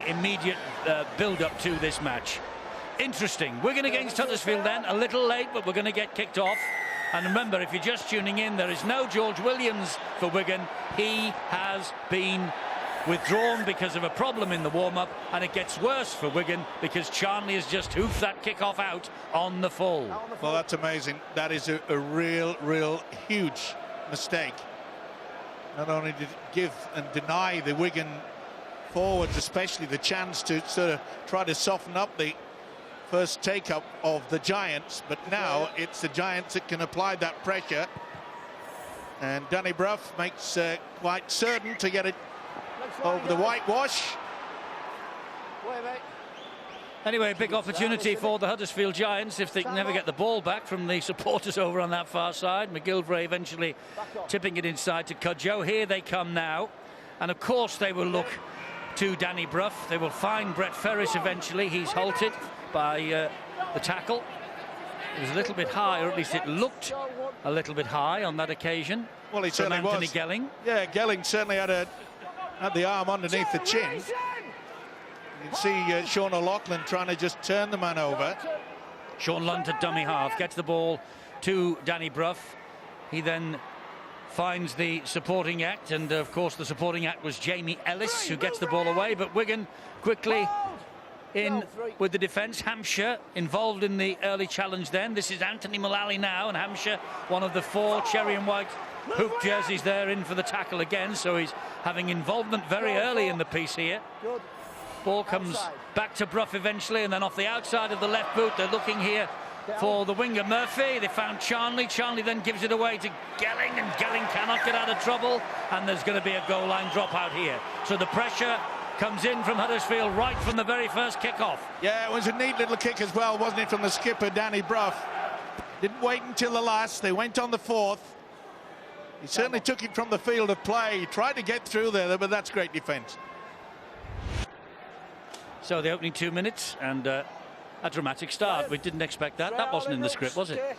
immediate build-up to this match. Interesting. Wigan against Huddersfield then, a little late, but we're going to get kicked off. And remember, if you're just tuning in, there is no George Williams for Wigan. He has been withdrawn because of a problem in the warm-up, and it gets worse for Wigan because Charnley has just hoofed that kick-off out on the full. Well, that's amazing. That is a real huge mistake. Not only did it give and deny the Wigan forwards, especially the chance to sort of try to soften up the first take-up of the Giants, but now it's the Giants that can apply that pressure. And Danny Brough makes quite certain to get it over the whitewash. Anyway, big opportunity for the Huddersfield Giants if they can never get the ball back from the supporters over on that far side. McGilvray eventually tipping it inside to Cudjoe. Here they come now, and of course they will look to Danny Brough. They will find Brett Ferris eventually. He's halted by the tackle. It was a little bit high, or at least it looked a little bit high on that occasion. Well, he certainly Anthony was. Gelling. Yeah, Gelling certainly had the arm underneath the chin. You can see Sean O'Loughlin trying to just turn the man over. Sean Lunt at dummy half gets the ball to Danny Brough. He then finds the supporting act, and of course the supporting act was Jamie Ellis, who gets the ball away. But Wigan quickly in with the defence. Hampshire involved in the early challenge then. This is Anthony Mullally now, and Hampshire, one of the 4 cherry and white hoop jerseys there, in for the tackle again, so he's having involvement very early in the piece here. Ball comes back to Brough eventually, and then off the outside of the left boot they're looking here for the winger Murphy. They found Charnley. Charnley then gives it away to Gelling, and Gelling cannot get out of trouble, and there's going to be a goal line drop out here. So the pressure comes in from Huddersfield right from the very first kick-off. Yeah, it was a neat little kick as well, wasn't it, from the skipper, Danny Brough. Didn't wait until the last. They went on the 4th. He certainly took it from the field of play. He tried to get through there, but that's great defence. So the opening 2 minutes, and a dramatic start. We didn't expect that. That wasn't in the script, was it?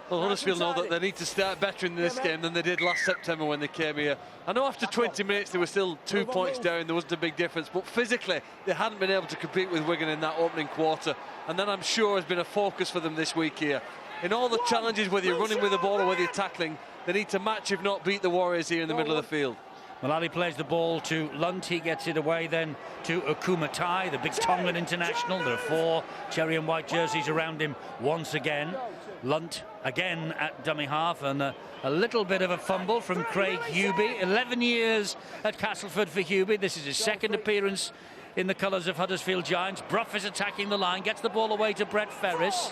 Well, Huddersfield know that they need to start better in this game than they did last September when they came here. I know after 20 minutes they were still 2 points down, there wasn't a big difference, but physically they hadn't been able to compete with Wigan in that opening quarter, and that I'm sure has been a focus for them this week here. In all the challenges, whether you're running with the ball or whether you're tackling, they need to match, if not beat, the Warriors here in the middle of the field. Mullally plays the ball to Lunt. He gets it away then to Okumatai, the big Tongan international. There are 4 cherry and white jerseys around him once again. Lunt again at dummy half, and a little bit of a fumble from Craig Hubie. 11 years at Castleford for Hubie. This is his second appearance in the colours of Huddersfield Giants. Brough is attacking the line, gets the ball away to Brett Ferris.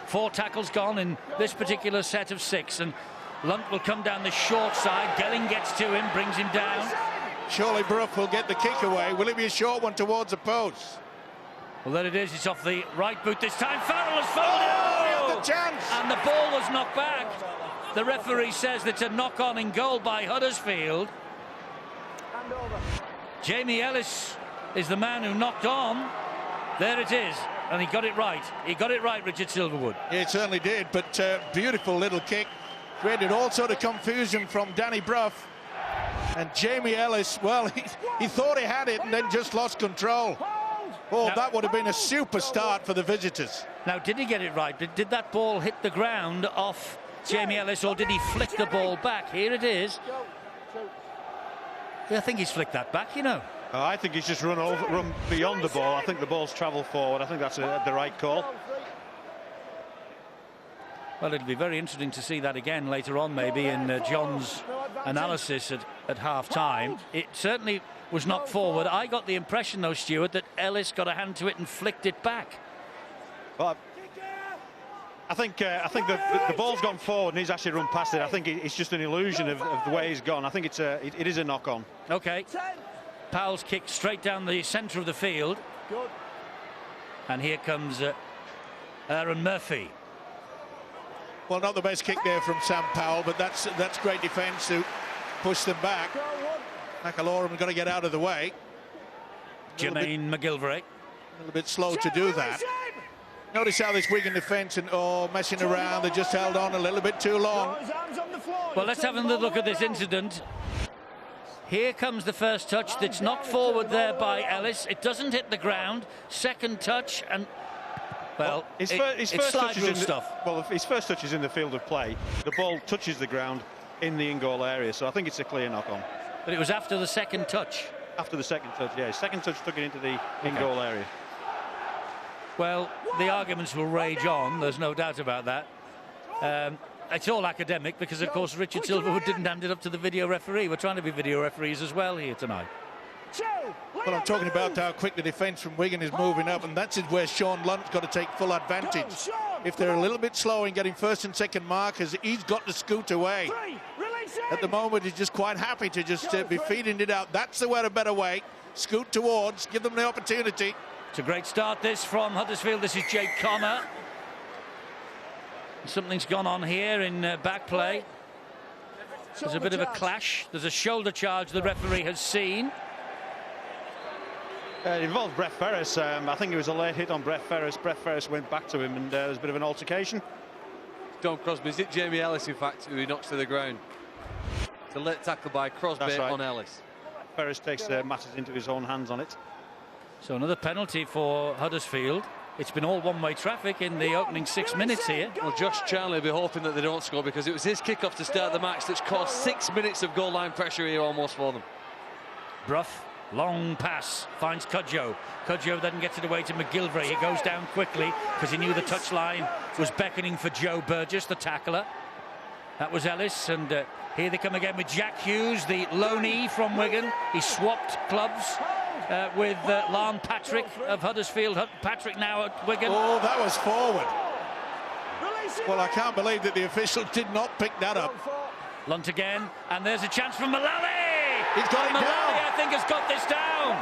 4 tackles gone in this particular set of 6, and Lunt will come down the short side. Gelling gets to him, brings him down. Surely Brough will get the kick away. Will it be a short one towards the post? Well, there it is. It's off the right boot this time. Farrell has fouled it. The chance. And the ball was knocked back. The referee says it's a knock-on in goal by Huddersfield. Jamie Ellis is the man who knocked on. There it is. And he got it right. He got it right, Richard Silverwood. Yeah, it certainly did, but beautiful little kick. Created all sort of confusion from Danny Brough. And Jamie Ellis, well, he thought he had it and then just lost control. Oh, now, that would have been a super start for the visitors. Now, did he get it right? Did that ball hit the ground off Jamie Ellis, or did he flick the ball back? Here it is. Yeah, I think he's flicked that back, you know. I think he's just run beyond the ball. I think the ball's travelled forward. I think that's the right call. Well, it'll be very interesting to see that again later on, maybe in John's analysis at half-time. It certainly was knocked forward. I got the impression, though, Stuart, that Ellis got a hand to it and flicked it back. Well, I think the ball's gone forward and he's actually run past it. I think it's just an illusion of the way he's gone. I think it is a knock-on. OK. Powell's kick straight down the centre of the field. And here comes Aaron Murphy. Well, not the best kick there from Sam Powell, but that's great defence to push them back. McAlorum got to get out of the way. Jermaine McGilvray. A little bit slow to do that. Notice how this Wigan defence and messing around. They just held on a little bit too long. Well, let's have a look at this incident. Here comes the first touch that's knocked forward there by Ellis. It doesn't hit the ground. Second touch, and well, his it's first slide touch is rule in the, stuff. well, his first touch is in the field of play. The ball touches the ground in the in-goal area, so I think it's a clear knock-on. But it was after the second touch. After the second touch, yeah. Second touch took it into the in-goal area. Well, the arguments will rage on. There's no doubt about that. It's all academic because, of course, Richard Silverwood didn't hand it up to the video referee. We're trying to be video referees as well here tonight. Well, I'm talking about how quick the defence from Wigan is moving up, and that's where Sean Lunt's got to take full advantage. If they're a little bit slow in getting first and second markers, he's got to scoot away. At the moment, he's just quite happy to just be feeding it out. That's a better way. Scoot towards, give them the opportunity. It's a great start, this, from Huddersfield. This is Jake Connor. Something's gone on here in back play. There's a bit of a clash. There's a shoulder charge the referee has seen. It involved Brett Ferris. I think it was a late hit on Brett Ferris. Brett Ferris went back to him, and there was a bit of an altercation. Don Crosby, is it Jamie Ellis, in fact, who he knocks to the ground? It's a late tackle by Crosby on Ellis. Ferris takes matters into his own hands on it. So another penalty for Huddersfield. It's been all one-way traffic in the opening 6 minutes here. Well, Josh Charnley will be hoping that they don't score, because it was his kick-off to start the match that's caused 6 minutes of goal line pressure here almost for them. Brough, long pass, finds Cudjoe. Cudjoe then gets it away to McGilvray. He goes down quickly because he knew the touchline was beckoning for Joe Burgess, the tackler. That was Ellis, and here they come again with Jack Hughes, the loanee from Wigan. He swapped clubs with Larne Patrick of Huddersfield. Patrick now at Wigan. Oh, that was forward. Well, I can't believe that the official did not pick that up. Lunt again, and there's a chance for Mullally. He's got it Mullally, down. I think, has got this down.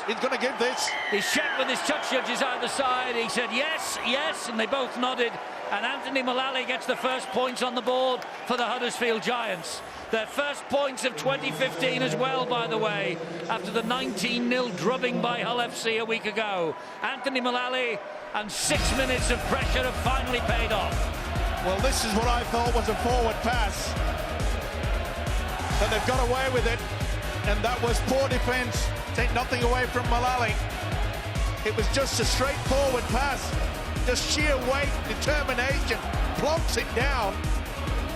He's going to give this. He's checked with his touch judges either side. He said yes, yes, and they both nodded. And Anthony Mullally gets the first points on the board for the Huddersfield Giants. Their first points of 2015 as well, by the way, after the 19-0 drubbing by Hull FC a week ago. Anthony Mullally and 6 minutes of pressure have finally paid off. Well, this is what I thought was a forward pass. But they've got away with it. And that was poor defence. Take nothing away from Mullally. It was just a straightforward pass. Just sheer weight, determination, plonks it down.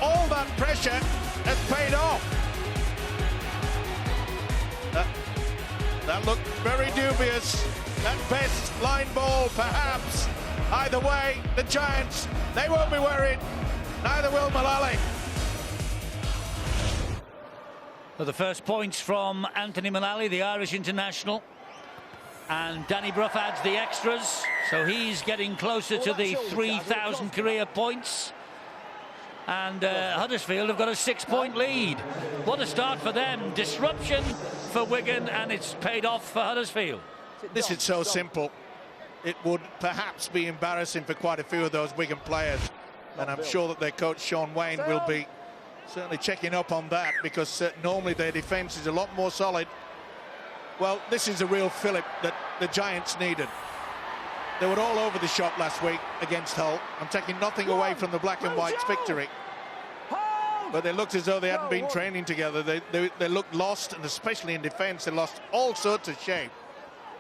All that pressure has paid off. That looked very dubious. At best, line ball, perhaps. Either way, the Giants, they won't be worried. Neither will Mullally. So the first points from Anthony Mullally, the Irish international. And Danny Brough adds the extras, so he's getting closer to the 3,000 career points. And Huddersfield have got a 6-point lead. What a start for them. Disruption for Wigan, and it's paid off for Huddersfield. This is so simple. It would perhaps be embarrassing for quite a few of those Wigan players. And I'm sure that their coach, Sean Wayne, will be certainly checking up on that, because normally their defence is a lot more solid. Well, this is a real fillip that the Giants needed. They were all over the shop last week against Hull. I'm taking nothing away from the Black and White's victory. But they looked as though they hadn't been training together. They looked lost, and especially in defence, they lost all sorts of shape.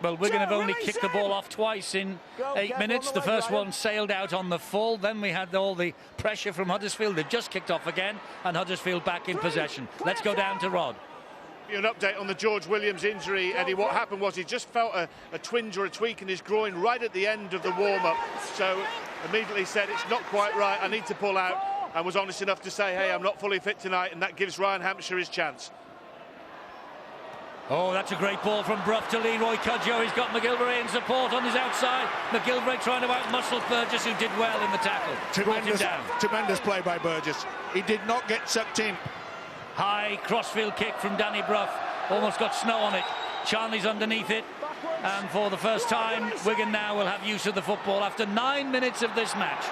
Well, Wigan have only kicked the ball off twice in 8 minutes. The first one sailed out on the full. Then we had all the pressure from Huddersfield. They've just kicked off again, and Huddersfield back in possession. Let's go down to Rod. An update on the George Williams injury, Eddie. What happened was he just felt a twinge or a tweak in his groin right at the end of the warm-up. So immediately said, it's not quite right, I need to pull out, and was honest enough to say, hey, I'm not fully fit tonight, and that gives Ryan Hampshire his chance. Oh, that's a great ball from Brough to Leroy Cudjoe. He's got McGilvray in support on his outside. McGilvray trying to outmuscle Burgess, who did well in the tackle. Tremendous play by Burgess. He did not get sucked in. High crossfield kick from Danny Brough. Almost got snow on it. Charnley's underneath it. And for the first time, Wigan now will have use of the football after 9 minutes of this match.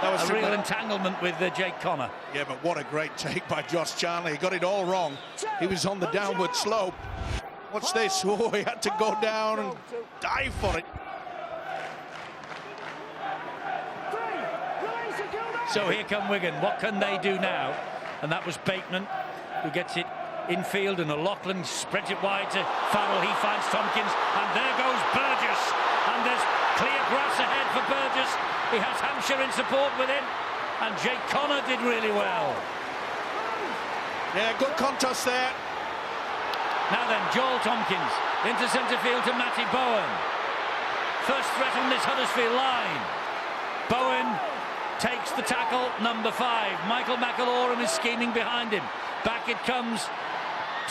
That was a real entanglement with Jake Connor. Yeah, but what a great take by Josh Charnley. He got it all wrong. He was on the downward slope. What's this? Oh, he had to go down and dive for it. So here come Wigan. What can they do now? And that was Bateman who gets it infield, and O'Loughlin spreads it wide to Farrell. He finds Tompkins, and there goes Burgess. And there's clear grass ahead for Burgess. He has Hampshire in support with him, and Jake Connor did really well. Yeah, good contest there. Now then, Joel Tompkins into centre field to Matty Bowen. First threat on this Huddersfield line. Bowen takes the tackle, number 5. Michael McElaurum is scheming behind him. Back it comes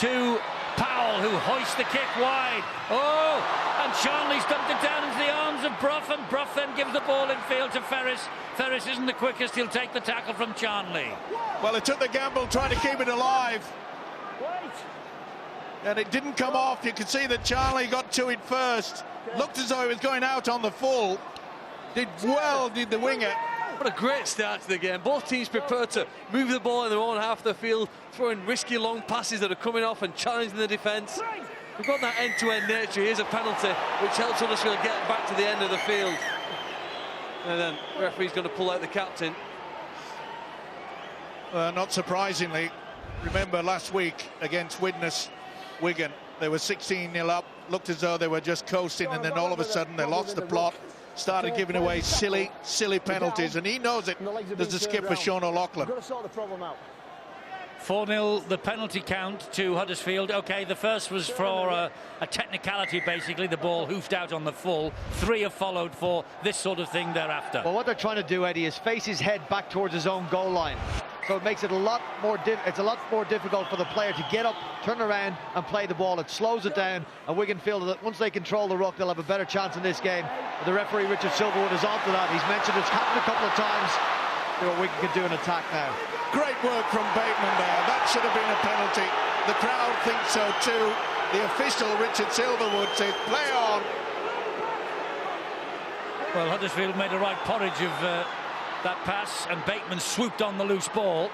to Powell, who hoists the kick wide. Oh, and Charnley's dumped it down into the arms of Brough, and Brough then gives the ball in field to Ferris. Ferris isn't the quickest, he'll take the tackle from Charnley. Well, it took the gamble trying to keep it alive. And it didn't come off. You could see that Charnley got to it first. Looked as though he was going out on the full. Did well, did the winger. What a great start to the game. Both teams prepared to move the ball in their own half of the field, throwing risky long passes that are coming off and challenging the defence. We've got that end-to-end nature. Here's a penalty which helps Huddersfield get back to the end of the field. And then the referee's going to pull out the captain. Not surprisingly, remember last week against Wigan, they were 16-0 up, looked as though they were just coasting, and then all of a sudden they lost the plot, started giving away silly penalties, and he knows it. There's the skipper, Sean O'Loughlin. 4-0 the penalty count to Huddersfield. OK, the first was for a technicality, basically. The ball hoofed out on the full. 3 have followed for this sort of thing thereafter. Well, what they're trying to do, Eddie, is face his head back towards his own goal line. So it makes it a lot more difficult for the player to get up, turn around and play the ball. It slows it down, and Wigan feel that once they control the ruck, they'll have a better chance in this game. The referee, Richard Silverwood, is on to that. He's mentioned it's happened a couple of times. See what Wigan can do in attack now. Great work from Bateman there. That should have been a penalty. The crowd thinks so too. The official, Richard Silverwood, says play on. Well, Huddersfield made a right porridge of that pass, and Bateman swooped on the loose ball.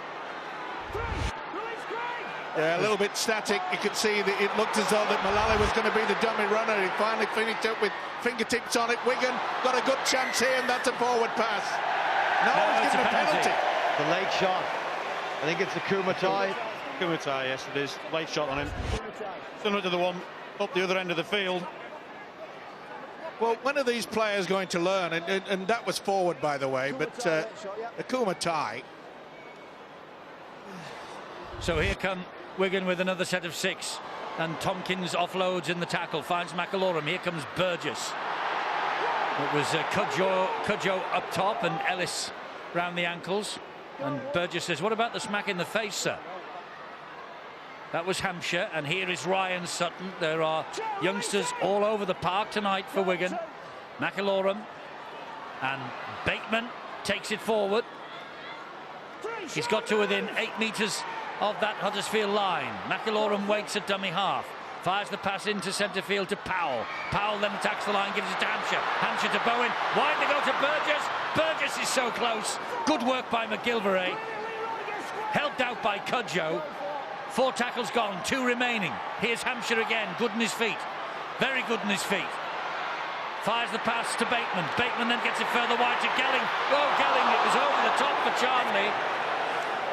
Yeah, a little bit static. You could see that it looked as though that Mullally was going to be the dummy runner. He finally finished up with fingertips on it. Wigan got a good chance here, and that's a forward pass. No, it's given a penalty. The late shot. I think it's the Kumatai. Kumatai, yes, it is. Late shot on him. Similar to the one up the other end of the field. Well, when are these players going to learn? And that was forward, by the way, but Akuma Tai. So here come Wigan with another set of 6, and Tompkins offloads in the tackle, finds McElaurum. Here comes Burgess. It was Cudjoe up top and Ellis round the ankles, and Burgess says, what about the smack in the face, sir? That was Hampshire, and here is Ryan Sutton. There are youngsters all over the park tonight for Wigan. McElaurum and Bateman takes it forward. He's got to within 8 metres of that Huddersfield line. McElaurum waits at dummy half. Fires the pass into centre field to Powell. Powell then attacks the line, gives it to Hampshire. Hampshire to Bowen. Wide to go to Burgess. Burgess is so close. Good work by McGilvray. Helped out by Cudjoe. 4 tackles gone, 2 remaining. Here's Hampshire again, good in his feet. Very good in his feet. Fires the pass to Bateman. Bateman then gets it further wide to Gelling. Oh, Gelling, it was over the top for Charnley.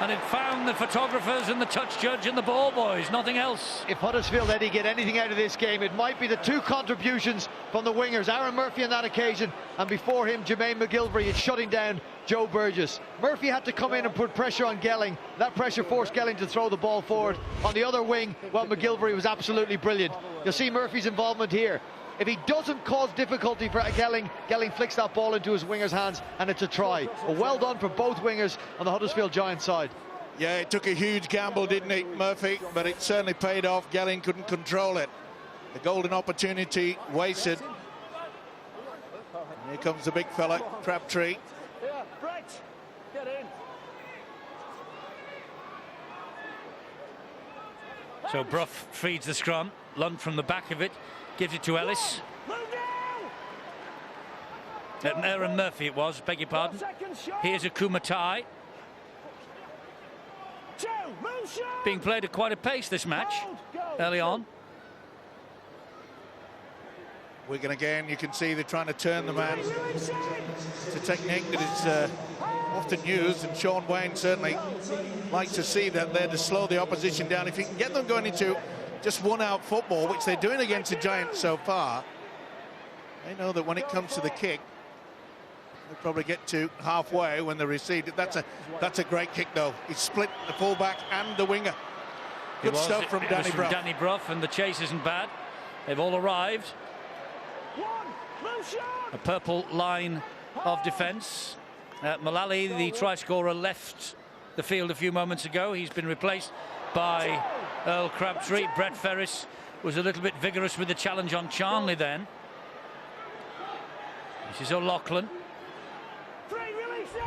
And it found the photographers and the touch judge and the ball boys, nothing else. If Huddersfield, Eddie, get anything out of this game, it might be the 2 contributions from the wingers. Aaron Murphy on that occasion, and before him, Jermaine McGilvray is shutting down Joe Burgess. Murphy had to come in and put pressure on Gelling. That pressure forced Gelling to throw the ball forward. On the other wing, well, McGilvray was absolutely brilliant. You'll see Murphy's involvement here. If he doesn't cause difficulty for Gelling, Gelling flicks that ball into his winger's hands, and it's a try. But well done for both wingers on the Huddersfield Giants side. Yeah, it took a huge gamble, didn't it, Murphy? But it certainly paid off. Gelling couldn't control it. The golden opportunity wasted. And here comes the big fella, Crabtree. Yeah, right. Get in. So Brough feeds the scrum. Lund from the back of it. Gives it to Ellis. Aaron Murphy it was, beg your pardon. Here's Akuma Tai. Being played at quite a pace this match, early on. Wigan again, you can see they're trying to turn the man. It's a technique that is often used, and Sean Wayne certainly likes to see that there to slow the opposition down. If you can get them going into just one-out football, which they're doing against the Giants so far, they know that when it comes to the kick, they'll probably get to halfway when they receive it. That's a great kick, though. He split the fullback and the winger. Good stuff from Danny Brough. Danny Brough, and the chase isn't bad. They've all arrived. A purple line of defence. Mullally, the try scorer, left the field a few moments ago. He's been replaced by Earl Crabtree. Brett Ferris was a little bit vigorous with the challenge on Charnley then. This is O'Loughlin.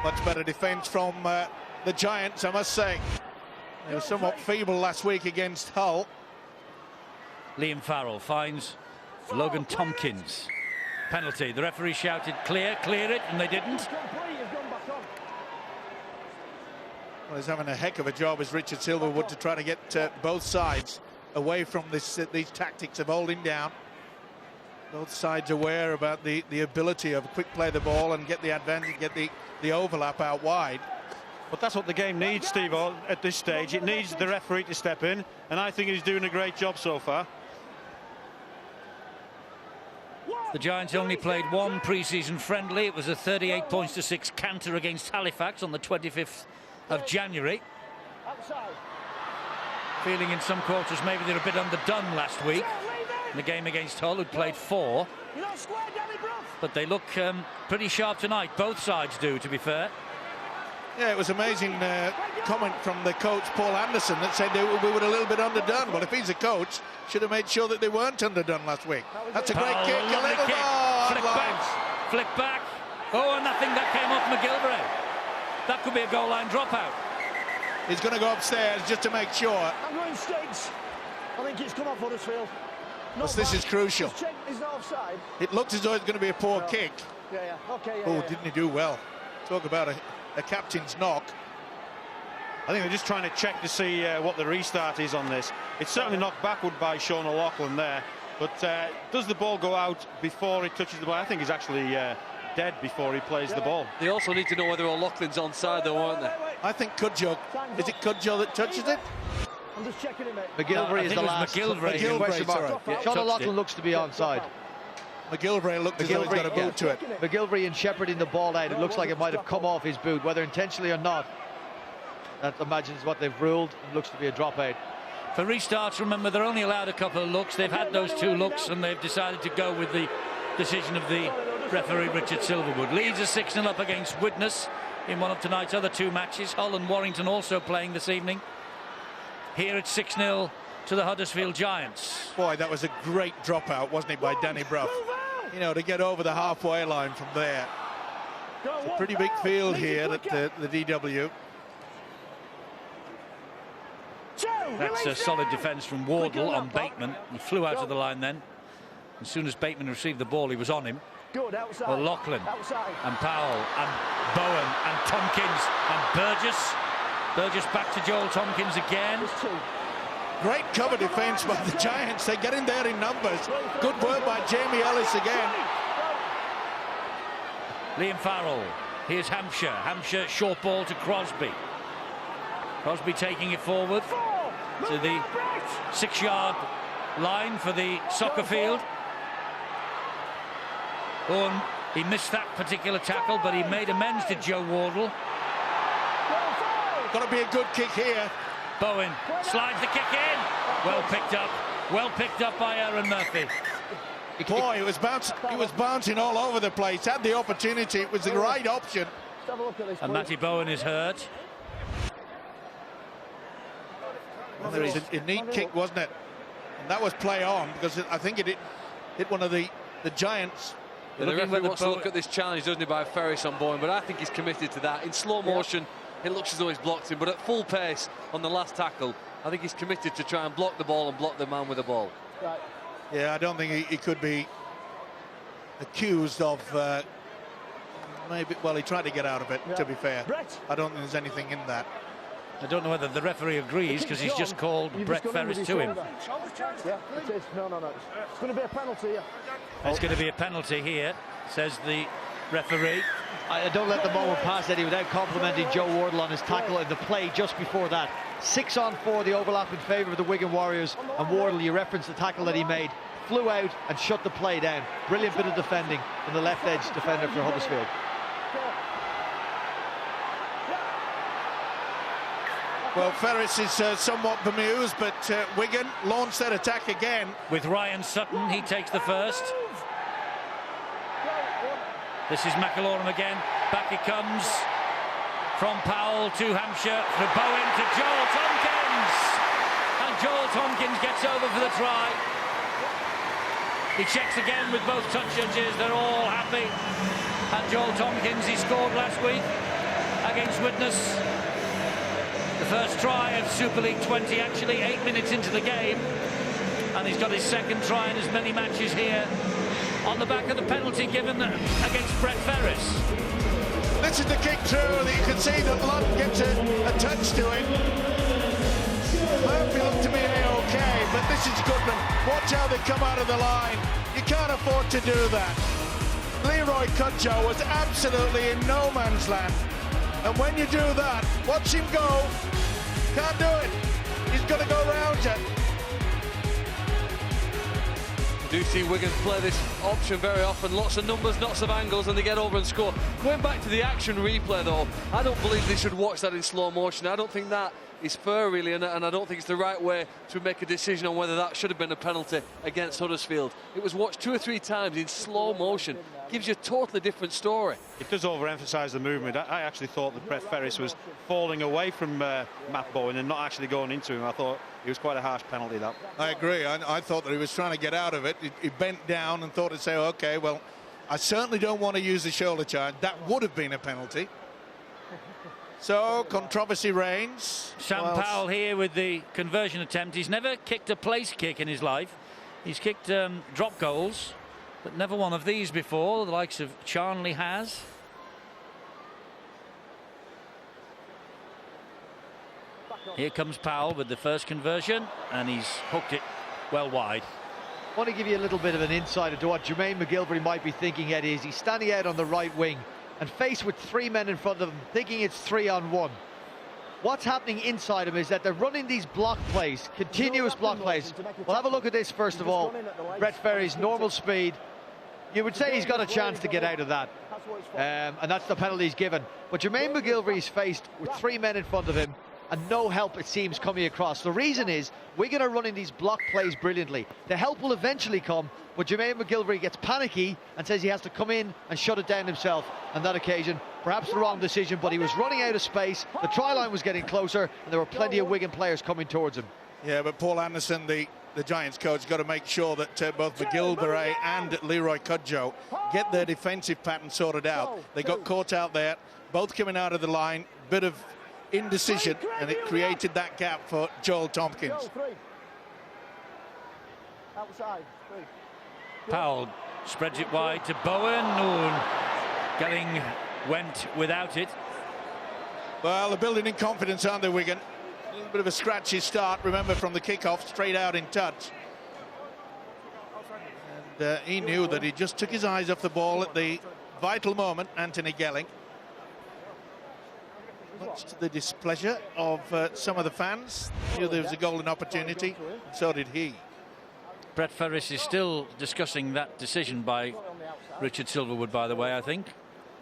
Much better defence from the Giants, I must say. They were somewhat feeble last week against Hull. Liam Farrell finds Logan Tompkins. Penalty. The referee shouted clear it, and they didn't. Well, he's having a heck of a job as Richard Silverwood to try to get both sides away from these tactics of holding down. Both sides aware about the ability of quick play the ball and get the advantage, get the overlap out wide. But that's what the game needs, Steve, at this stage. It needs the referee to step in, and I think he's doing a great job so far. The Giants only played one pre-season friendly. It was a 38-6 canter against Halifax on the 25th of January. Feeling in some quarters maybe they're a bit underdone last week in the game against Hull, who'd played 4. But they look pretty sharp tonight. Both sides do, to be fair. Yeah, it was amazing comment from the coach, Paul Anderson, that said we were a little bit underdone. Well, if he's a coach, should have made sure that they weren't underdone last week. That's a great kick, a little kick. Flick back. Oh, and I think that came off McGilvray. That could be a goal line dropout. He's going to go upstairs just to make sure. I'm going Stakes. I think it's come off Huddersfield. Because this is crucial. He's not offside. It looks as though it's going to be a poor kick. Yeah. Okay. Didn't he do well? Talk about a captain's knock. I think they're just trying to check to see what the restart is on this. It's certainly knocked backward by Sean O'Loughlin there, but does the ball go out before it touches the ball? I think he's actually dead before he plays the ball. They also need to know whether O'Loughlin's onside though, aren't they? I think Cudjoe. Is it Cudjoe that touches it? I'm just checking it, mate. McGilvray is the last. McGilvray, sorry. Sean O'Loughlin looks to be onside. McGilvray looked as though he's got a boot to it. McGilvray and shepherding the ball out. It looks like it might have come off his boot, whether intentionally or not. That imagines what they've ruled. It looks to be a dropout. For restarts, remember, they're only allowed a couple of looks. They've had those 2 looks, and they've decided to go with the decision of the referee, Richard Silverwood. Leeds are 6-0 up against Widnes in one of tonight's other 2 matches. Hull and Warrington also playing this evening. Here it's 6-0 to the Huddersfield Giants. Boy, that was a great dropout, wasn't it, by Danny Brough? You know, to get over the halfway line from there. It's a pretty big field here at the DW. That's a solid defence from Wardle on Bateman. He flew out of the line then. As soon as Bateman received the ball, he was on him. O'Loughlin and Powell and Bowen and Tompkins and Burgess. Burgess back to Joel Tompkins again. Great cover defence by the Giants. They get in there in numbers. Good work by Jamie Ellis again. Liam Farrell. Here's Hampshire. Hampshire short ball to Crosby. Crosby taking it forward to the 6-yard line for the soccer field. Bowen, he missed that particular tackle, but he made amends to Joe Wardle. Got to be a good kick here. Bowen slides the kick in. Well picked up by Aaron Murphy. Boy, it was bouncing all over the place. Had the opportunity. It was the right option. And Matty Bowen is hurt. Well, it was a neat kick, wasn't it? And that was play on, because I think it hit one of the Giants. Yeah, the referee wants to look at this challenge, doesn't he, by Ferris on Bowen, but I think he's committed to that. In slow motion, it looks as though he's blocked him, but at full pace on the last tackle, I think he's committed to try and block the ball and block the man with the ball. Right. Yeah, I don't think he could be accused of maybe. Well, he tried to get out of it. To be fair, I don't think there's anything in that. I don't know whether the referee agrees because he's just called Brett Ferris to him. Yeah, it is. No. It's going to be a penalty here. It's going to be a penalty here, says the referee. I don't let the moment pass, Eddie, without complimenting Joe Wardle on his tackle in the play just before that. 6-on-4, the overlap in favour of the Wigan Warriors, and Wardle, you referenced the tackle that he made, flew out and shut the play down. Brilliant bit of defending from the left edge defender for Huddersfield. Well, Ferris is somewhat bemused, but Wigan launched their attack again. With Ryan Sutton, he takes the first. This is McIlaurin again. Back he comes from Powell to Hampshire, for Bowen to Joel Tompkins. And Joel Tompkins gets over for the try. He checks again with both touch judges. They're all happy. And Joel Tompkins, he scored last week against Widnes. The first try of Super League 20, actually 8 minutes into the game. And he's got his second try in as many matches here on the back of the penalty given against Brett Ferris. This is the kick through that you can see that Lund gets a touch to it. Murphy looked to be A-OK, but this is Goodman. Watch how they come out of the line. You can't afford to do that. Leroy Cudjoe was absolutely in no man's land. And when you do that, watch him go. Can't do it. He's got to go round you. I do see Wigan play this option very often. Lots of numbers, lots of angles, and they get over and score. Going back to the action replay, though, I don't believe they should watch that in slow motion. I don't think that is fair, really, and I don't think it's the right way to make a decision on whether that should have been a penalty against Huddersfield. It was watched 2 or 3 times in slow motion. Gives you a totally different story. It does overemphasise the movement. I actually thought that Brett Ferris was falling away from Matt Bowen and not actually going into him. I thought it was quite a harsh penalty, that. I agree. I thought that he was trying to get out of it. He bent down and thought to say, OK, well, I certainly don't want to use the shoulder charge. That would have been a penalty. So, controversy reigns. Sam Powell here with the conversion attempt. He's never kicked a place kick in his life. He's kicked drop goals, but never one of these before. The likes of Charnley has. Here comes Powell with the first conversion, and he's hooked it well wide. I want to give you a little bit of an insight into what Jermaine McGilvery might be thinking, Eddie, as he's standing out on the right wing and faced with 3 men in front of him, thinking it's 3-on-1. What's happening inside him is that they're running these block plays, continuous block plays. We'll have a look at this first of all. Brett Ferris, normal speed. You would say he's got a chance to get out of that, and that's the penalty he's given. But Jermaine McGilvery is faced with 3 men in front of him and no help, it seems, coming across. The reason is Wigan are running these block plays brilliantly. The help will eventually come, but Jermaine McGilvery gets panicky and says he has to come in and shut it down himself. On that occasion, perhaps the wrong decision, but he was running out of space. The try line was getting closer, and there were plenty of Wigan players coming towards him. Yeah, but Paul Anderson, the Giants coach, got to make sure that both McGilvery and Leroy Cudjoe get their defensive pattern sorted out. They got caught out there, both coming out of the line, bit of indecision, and it created that gap for Joel Tompkins. Powell spreads it wide to Bowen. Gelling went without it. Well, they're building in confidence, aren't they, Wigan? A little bit of a scratchy start, remember, from the kick-off, straight out in touch. And he knew that he just took his eyes off the ball at the vital moment, Anthony Gelling. Much to the displeasure of some of the fans. Knew there was a golden opportunity, so did he. Brett Ferris is still discussing that decision by Richard Silverwood, by the way, I think,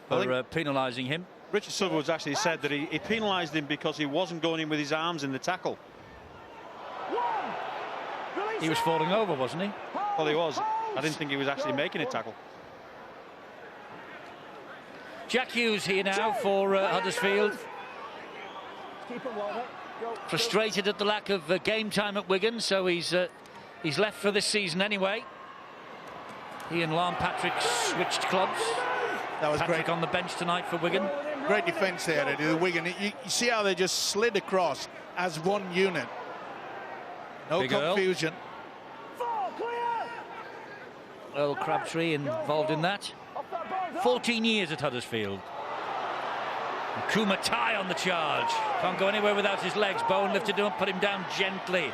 for penalising him. Richard Silverwood's actually said that he penalised him because he wasn't going in with his arms in the tackle. He was falling over, wasn't he? Well, he was. I didn't think he was actually making a tackle. Jack Hughes here now for Huddersfield. Frustrated at the lack of game time at Wigan, so he's left for this season anyway. He and Lon Patrick switched clubs. That was Patrick great on the bench tonight for Wigan. Great defence there, Eddie. The Wigan. You see how they just slid across as one unit. No Big confusion. Earl Crabtree involved in that. 14 years at Huddersfield. Kumatai on the charge. Can't go anywhere without his legs. Bowen lifted him up, put him down gently.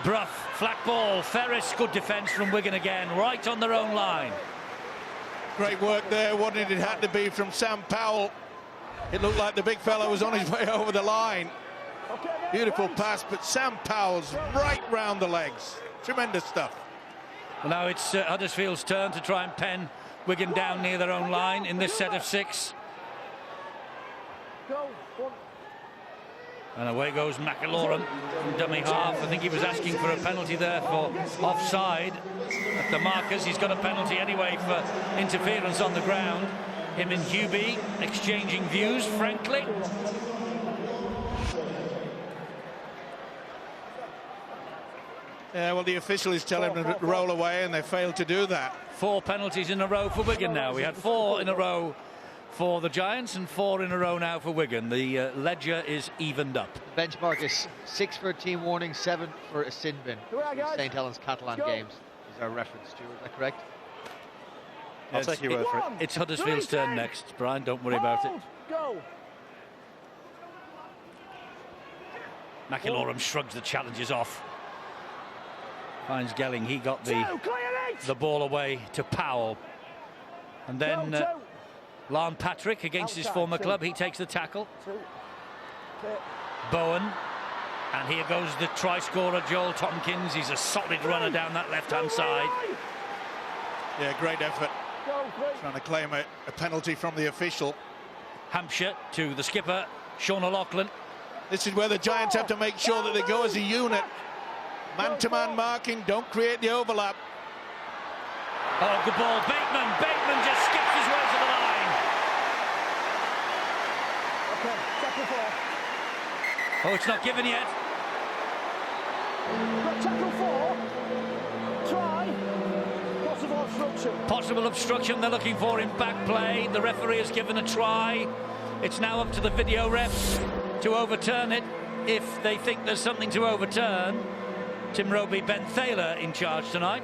Brough, flat ball. Ferris, good defence from Wigan again, right on their own line. Great work there, what it had to be from Sam Powell. It looked like the big fella was on his way over the line. Beautiful pass, but Sam Powell's right round the legs. Tremendous stuff. Well, now it's Huddersfield's turn to try and pen Wigan down near their own line in this set of 6. And away goes McIlaurin from dummy half. I think he was asking for a penalty there for offside at the markers. He's got a penalty anyway for interference on the ground. Him and Hubie exchanging views, frankly. Yeah, well, the official is telling them to roll away, and they failed to do that. 4 penalties in a row for Wigan now. We had 4 in a row for the Giants and 4 in a row now for Wigan. The ledger is evened up. Benchmark is 6 for a team warning, 7 for a sin bin. St Helens Catalan games is our reference, Stuart. Is that correct? I'll take your word for it. It's Huddersfield's turn next, Brian. Don't worry about it. McIlaurin shrugs the challenges off. Finds Gelling. He got the ball away to Powell. And then Lon Patrick against his former club. He takes the tackle. Bowen. And here goes the try scorer, Joel Tompkins. He's a solid runner down that left-hand side. Yeah, great effort. Trying to claim a penalty from the official. Hampshire to the skipper, Sean O'Loughlin. This is where the Giants have to make sure that they go as a unit. Man-to-man marking, don't create the overlap. Oh, good ball. Bateman just skips his way to the line. Oh, it's not given yet. Tackle 4. Try. Possible obstruction. Possible obstruction they're looking for in back play. The referee has given a try. It's now up to the video refs to overturn it if they think there's something to overturn. Tim Roby, Ben Thaler in charge tonight.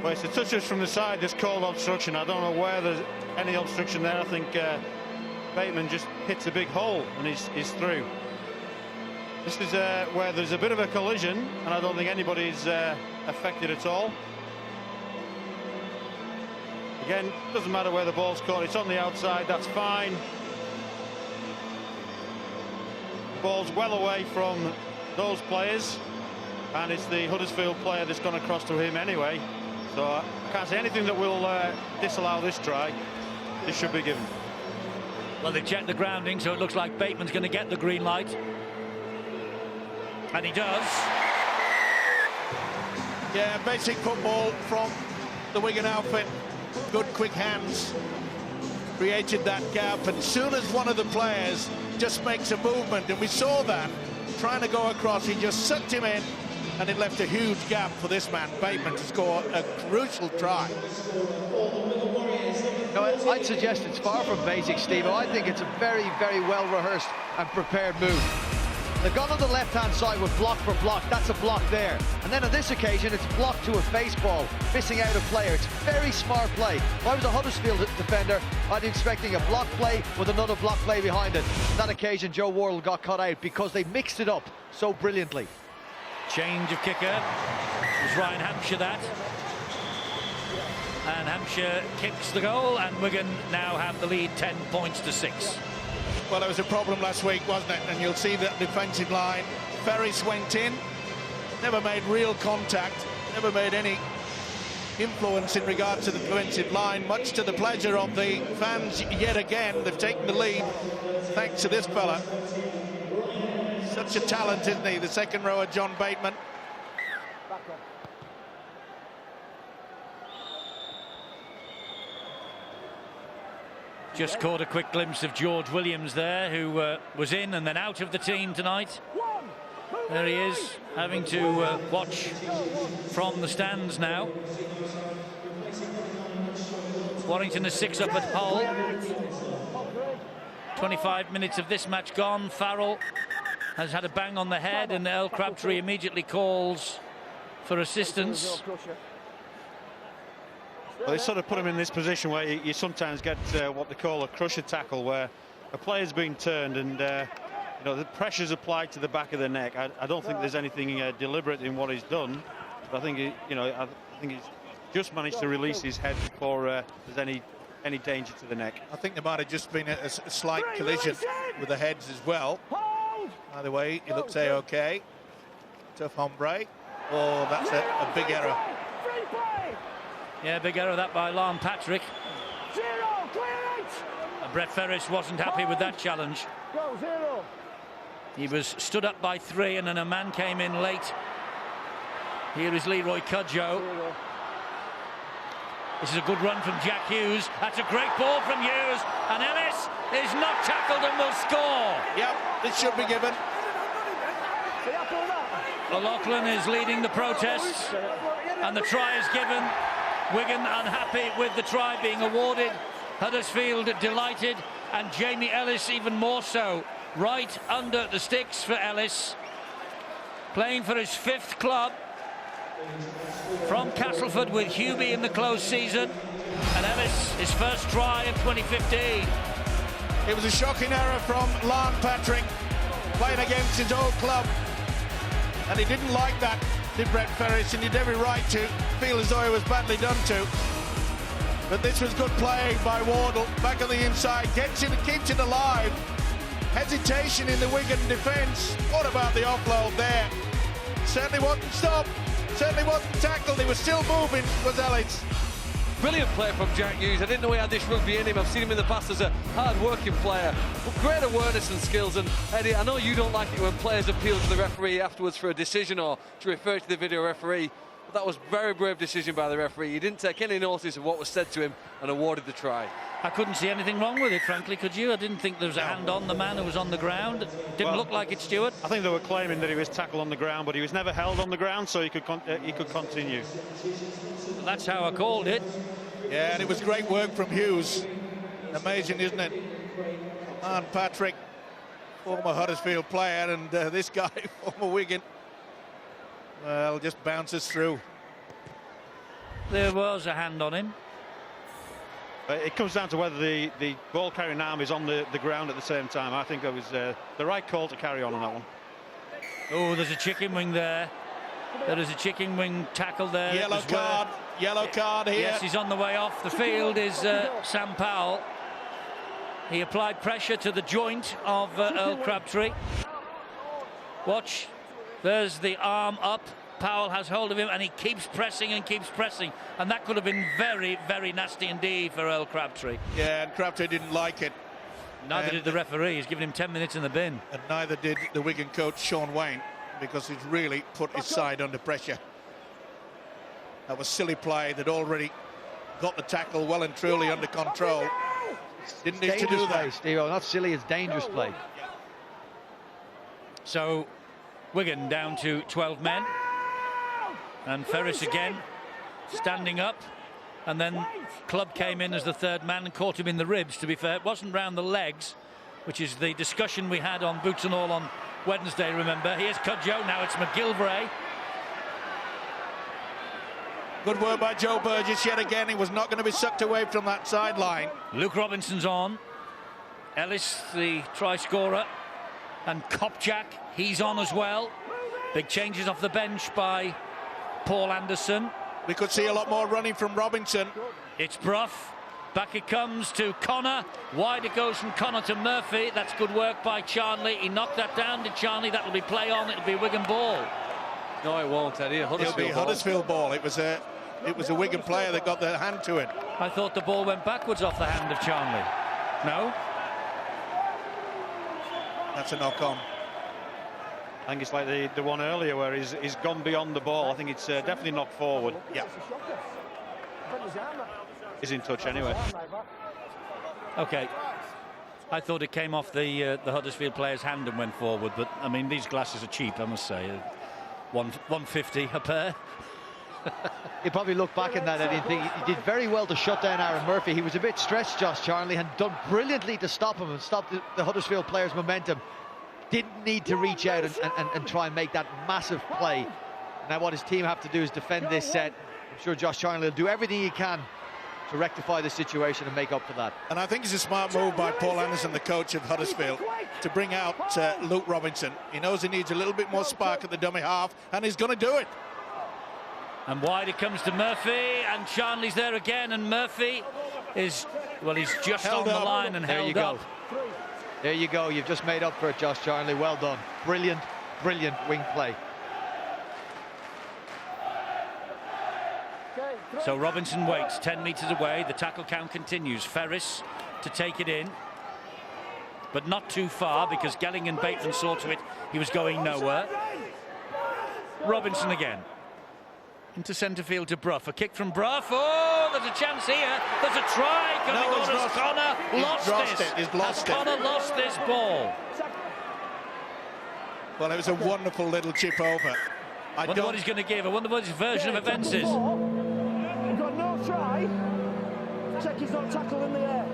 Well, it's the touches from the side that's called obstruction. I don't know where there's any obstruction there. I think Bateman just hits a big hole and he's through. This is where there's a bit of a collision, and I don't think anybody's affected at all. Again, doesn't matter where the ball's caught. It's on the outside. That's fine. The ball's well away from those players. And it's the Huddersfield player that's gone across to him anyway. So I can't say anything that will disallow this try. This should be given. Well, they checked the grounding, so it looks like Bateman's going to get the green light. And he does. Yeah, basic football from the Wigan outfit. Good quick hands. Created that gap. And as soon as one of the players just makes a movement, and we saw that, trying to go across, he just sucked him in. And it left a huge gap for this man, Bateman, to score a crucial try. No, I'd suggest it's far from basic, Steve. I think it's a very, very well-rehearsed and prepared move. They've gone on the left-hand side with block for block. That's a block there. And then on this occasion, it's block to a face ball, missing out a player. It's very smart play. If I was a Huddersfield defender, I'd be expecting a block play with another block play behind it. On that occasion, Joe Worrell got cut out because they mixed it up so brilliantly. Change of kicker. It was Ryan Hampshire that. And Hampshire kicks the goal, and Wigan now have the lead 10 points to 6. Well, it was a problem last week, wasn't it? And you'll see that defensive line. Ferris went in, never made real contact, never made any influence in regards to the defensive line, much to the pleasure of the fans yet again. They've taken the lead thanks to this fella. Such a talent, isn't he? The second rower, John Bateman. Just caught a quick glimpse of George Williams there, who was in and then out of the team tonight. There he is, having to watch from the stands now. Warrington is 6 up at Hull. 25 minutes of this match gone. Farrell has had a bang on the head, and Earl Crabtree immediately calls for assistance. Well, they sort of put him in this position where you sometimes get what they call a crusher tackle, where a player's been turned and you know, the pressure's applied to the back of the neck. I don't think there's anything deliberate in what he's done. But I think I think he's just managed to release his head before there's any danger to the neck. I think there might have just been a slight collision with the heads as well. Either way, he looks A-OK. Tough hombre. Oh, that's a big error. Yeah, big error that by Lon Patrick. Brett Ferris wasn't happy with that challenge. He was stood up by 3 and then a man came in late. Here is Leroy Cudjoe. This is a good run from Jack Hughes. That's a great ball from Hughes. And Ellis is not tackled and will score. Yep, it should be given. O'Loughlin is leading the protests. And the try is given. Wigan unhappy with the try being awarded. Huddersfield delighted. And Jamie Ellis even more so. Right under the sticks for Ellis. Playing for his 5th club. From Castleford with Hubie in the close season. And Ellis, his first try of 2015. It was a shocking error from Lon Patrick, playing against his old club. And he didn't like that, did Brett Ferris, and he had every right to feel as though he was badly done to. But this was good play by Wardle, back on the inside, keeps it alive. Hesitation in the Wigan defence. What about the offload there? Certainly wasn't stopped. Certainly wasn't tackled. He was still moving, was Ellis. Brilliant play from Jack Hughes. I didn't know he had this rugby in him. I've seen him in the past as a hard-working player. But great awareness and skills. And Eddie, I know you don't like it when players appeal to the referee afterwards for a decision or to refer to the video referee. But that was a very brave decision by the referee. He didn't take any notice of what was said to him and awarded the try. I couldn't see anything wrong with it, frankly, could you? I didn't think there was a hand on the man who was on the ground. Didn't look like it, Stuart. I think they were claiming that he was tackled on the ground, but he was never held on the ground, so he could continue. That's how I called it. Yeah, and it was great work from Hughes. Amazing, isn't it? And Patrick, former Huddersfield player, and this guy, former Wigan, well, just bounces through. There was a hand on him. It comes down to whether the ball carrying arm is on the ground at the same time. I think it was the right call to carry on that one. Oh, there's a chicken wing there. There is a chicken wing tackle there. Yellow card. Yellow card here. Yes, he's on the way off the field is Sam Powell. He applied pressure to the joint of Earl Crabtree. Watch. There's the arm up. Powell has hold of him and he keeps pressing and keeps pressing. And that could have been very, very nasty indeed for Earl Crabtree. Yeah, and Crabtree didn't like it. Neither did the referee. He's given him 10 minutes in the bin. And neither did the Wigan coach, Sean Wayne, because he's really put his side under pressure. That was silly play. They'd already got the tackle well and truly under control. Didn't need to do that. Play, Steve-O. Not silly, it's dangerous play. So Wigan down to 12 men. And Ferris again standing up. And then Clubb came in as the 3rd man and caught him in the ribs, to be fair. It wasn't round the legs, which is the discussion we had on Boots and All on Wednesday, remember. Here's Cudjoe, now it's McGilvray. Good work by Joe Burgess yet again. He was not going to be sucked away from that sideline. Luke Robinson's on. Ellis, the try scorer. And Kopchak, he's on as well. Big changes off the bench by Paul Anderson. We could see a lot more running from Robinson. It's Brough. Back it comes to Connor. Wide it goes from Connor to Murphy. That's good work by Charnley. He knocked that down to Charnley. That'll be play on. It'll be Wigan ball. No, it won't, Eddie. It'll be Huddersfield ball. It was a Wigan player that got the hand to it. I thought the ball went backwards off the hand of Charnley. No? That's a knock-on. I think it's like the one earlier where he's gone beyond the ball. I think it's definitely knocked forward. Yeah. He's in touch anyway. Okay. I thought it came off the Huddersfield player's hand and went forward, but I mean these glasses are cheap, I must say. $150 a pair. You probably look back at that and think he did very well to shut down Aaron Murphy. He was a bit stretched, Josh Charnley, and done brilliantly to stop him and stop the Huddersfield players' momentum. Didn't need to reach out and try and make that massive play. Now what his team have to do is defend this set. I'm sure Josh Charnley will do everything he can to rectify the situation and make up for that. And I think it's a smart move by Paul Anderson, the coach of Huddersfield, to bring out Luke Robinson. He knows he needs a little bit more spark at the dummy half, and he's going to do it. And wide it comes to Murphy, and Charnley's there again, and Murphy is, well, he's just Held on up. the line and There you held go. up. There you go. You've just made up for it, Josh Charnley. Well done. Brilliant, brilliant wing play. So Robinson waits 10 metres away. The tackle count continues. Ferris to take it in, but not too far because Gelling and Bateman saw to it he was going nowhere. Robinson again. Into centre field to Brough. A kick from Brough. Oh, there's a chance here. There's a try coming No, on as Connor lost this. He's lost it. Connor lost this ball. Well, it was a wonderful little chip over. I wonder what he's going to give. I wonder what his version of events is. We've got no try. Check he's not tackled in the air.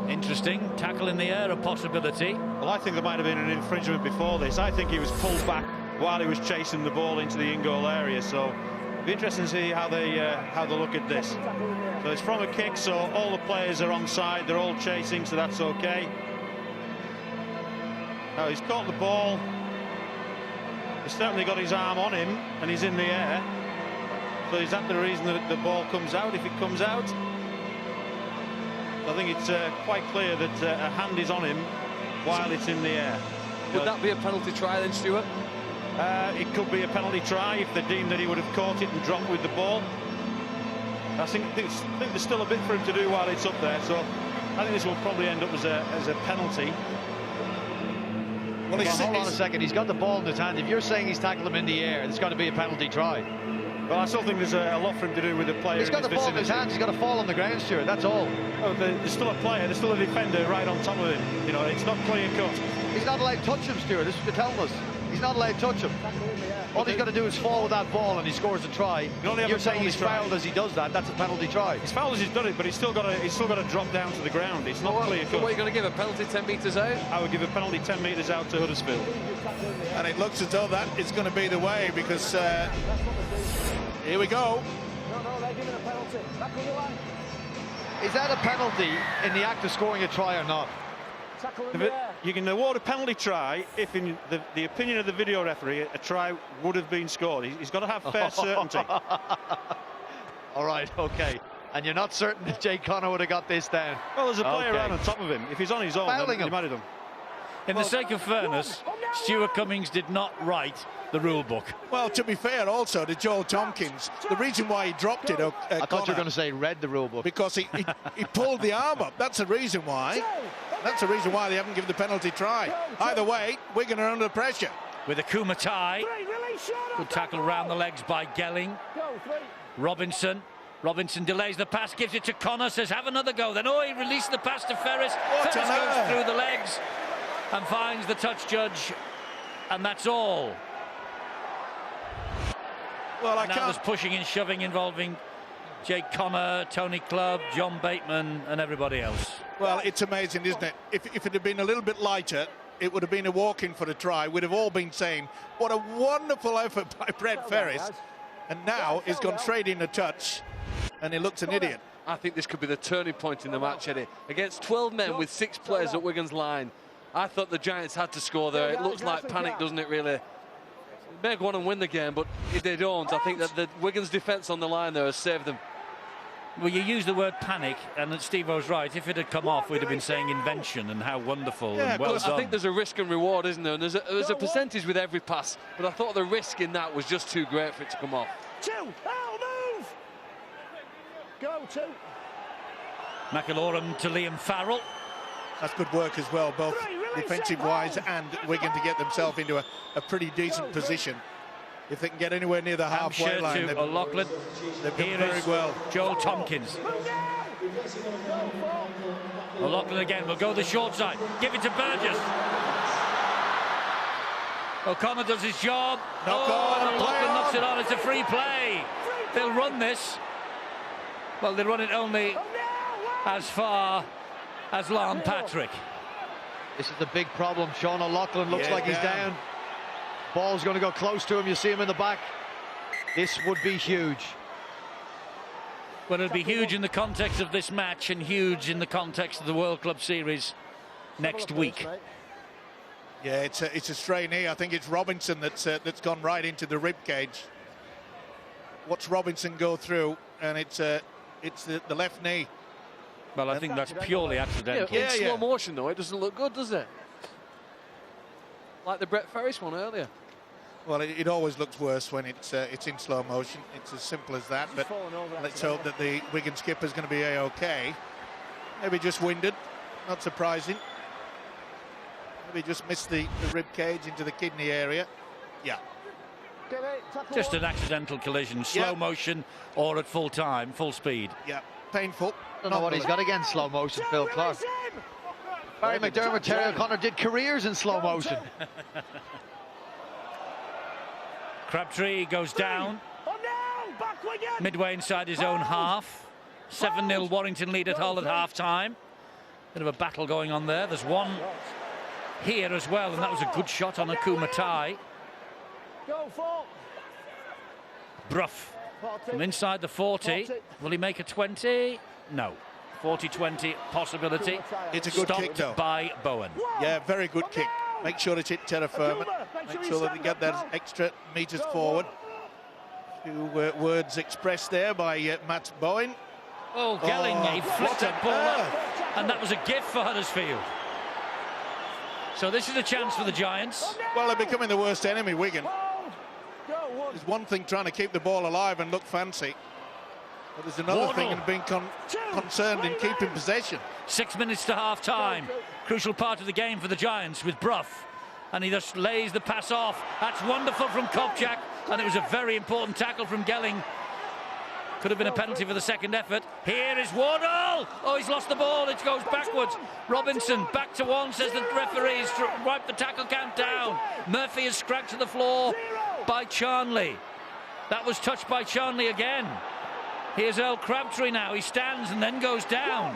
Interesting. Tackle in the air, a possibility. Well, I think there might have been an infringement before this. I think he was pulled back while he was chasing the ball into the in-goal area. So it'll be interesting to see how they look at this. So it's from a kick, so all the players are on side. They're all chasing, so that's okay. Now he's caught the ball. He's certainly got his arm on him, and he's in the air. So is that the reason that the ball comes out? If it comes out, I think it's quite clear that a hand is on him while it's in the air. Would that be a penalty try then, Stuart? It could be a penalty try if they deemed that he would have caught it and dropped with the ball. I think there's still a bit for him to do while it's up there, so I think this will probably end up as a penalty. Well, hold on a second. He's got the ball in his hand. If you're saying he's tackled him in the air, it's got to be a penalty try. Well, I still think there's a lot for him to do with the player. He's got the ball in his hands. He's got to fall on the ground, Stuart. That's all. Oh, there's still a player. There's still a defender right on top of him. You know, it's not clear cut. He's not allowed to touch him, Stuart. This is what they're telling us. He's not allowed to touch him. All he's got to do is fall with that ball and he scores a try. You're saying he's fouled as he does that. That's a penalty try. He's fouled as he's done it, but he's still got to drop down to the ground. It's not clear cut. So what are you going to give, a penalty 10 metres out? I would give a penalty 10 metres out to Huddersfield. And it looks as though that is going to be the way, because here we go. No, they're giving a penalty. Back on the line. Is that a penalty in the act of scoring a try or not? Tackle in the air. You can award a penalty try if, in the opinion of the video referee, a try would have been scored. He's got to have fair certainty. All right, okay. And you're not certain that Jay Connor would have got this down? Well, there's a player right on top of him. If he's on his own, then he might have done. In the sake of fairness, Stuart Cummings did not write the rule book. Well, to be fair also to Joel Tompkins, the reason why he dropped it, I thought you were going to say read the rule book. because he pulled the arm up. That's the reason why. That's the reason why they haven't given the penalty try. Either way, Wigan are under pressure. With a Kumatai. Good tackle round the legs by Gelling. Robinson delays the pass, gives it to Connor, says have another go. Then he released the pass to Ferris. Ferris goes through the legs and finds the touch judge, and that's all. Well, I And that can't. was pushing and shoving involving Jake Connor, Tony Clubb, John Bateman and everybody else. Well, it's amazing, isn't it? If it had been a little bit lighter, it would have been a walk-in for the try. We'd have all been saying, what a wonderful effort by Brett Ferris. And now he's gone straight in a touch, and he looks an idiot. I think this could be the turning point in the match, Eddie. Against 12 men with 6 players at Wigan's line, I thought the Giants had to score there. It looks like panic, doesn't it, really? They may go on and win the game, but if they don't, I think that the Wigan's defence on the line there has saved them. Well, you use the word panic, and Steve-O's right. If it had come off, we'd have been saying invention and how wonderful and well done. I think there's a risk and reward, isn't there? And there's a percentage with every pass, but I thought the risk in that was just too great for it to come off. Move! Go, 2. McIlorum to Liam Farrell. That's good work as well, both defensive-wise and Wigan to get themselves into a pretty decent position. If they can get anywhere near the halfway line, to O'Loughlin. They've done Here very is well. Joel Tompkins. O'Loughlin again will go the short side. Give it to Burgess. O'Connor does his job. And O'Loughlin knocks it on. It's a free play. They'll run this. Well, they run it only as far as Lon Patrick. This is the big problem. Sean O'Loughlin looks like he's down. Ball's going to go close to him. You see him in the back. This would be huge. Well, it'll be huge in the context of this match and huge in the context of the World Club Series next week. Yeah, it's a stray knee. I think it's Robinson that's gone right into the rib cage. Watch Robinson go through, and it's the left knee. Well, I think that's purely accidental. In slow motion, though, it doesn't look good, does it? Like the Brett Ferris one earlier. Well, it always looks worse when it's in slow motion. It's as simple as that. But let's hope that the Wigan skipper is going to be a-OK. Maybe just winded, not surprising. Maybe just missed the rib cage into the kidney area. Yeah. Just an accidental collision, slow motion or at full time, full speed. Yeah, painful. I don't know what he's got against slow motion, Phil Clark. Barry McDermott, Terry O'Connor did careers in slow motion. Crabtree goes down. Midway inside his own half. 7-0 Warrington lead at Hull at half-time. Bit of a battle going on there. There's one here as well, and that was a good shot on Akuma Tai. Brough from inside the 40. Will he make a 20? No. 40-20 possibility. It's a good Stopped kick, though. by Bowen. Yeah, very good kick. Make sure it's hit terra firma. Make sure that they get that extra metres forward. Few words expressed there by Matt Bowen. Oh, Gelling, he flicked that ball up, and that was a gift for Huddersfield. So this is a chance for the Giants. Well, they're becoming the worst enemy, Wigan. There's one thing trying to keep the ball alive and look fancy, but there's another thing in being concerned in keeping possession. 6 minutes to half-time. Crucial part of the game for the Giants with Brough. And he just lays the pass off. That's wonderful from Kopchak, and it was a very important tackle from Gelling. Could have been a penalty for the second effort. Here is Wardle. Oh, he's lost the ball. It goes backwards. Robinson back to one, says the referees. Wipe the tackle count down. Murphy is scratched to the floor by Charnley. That was touched by Charnley again. Here's Earl Crabtree now. He stands and then goes down.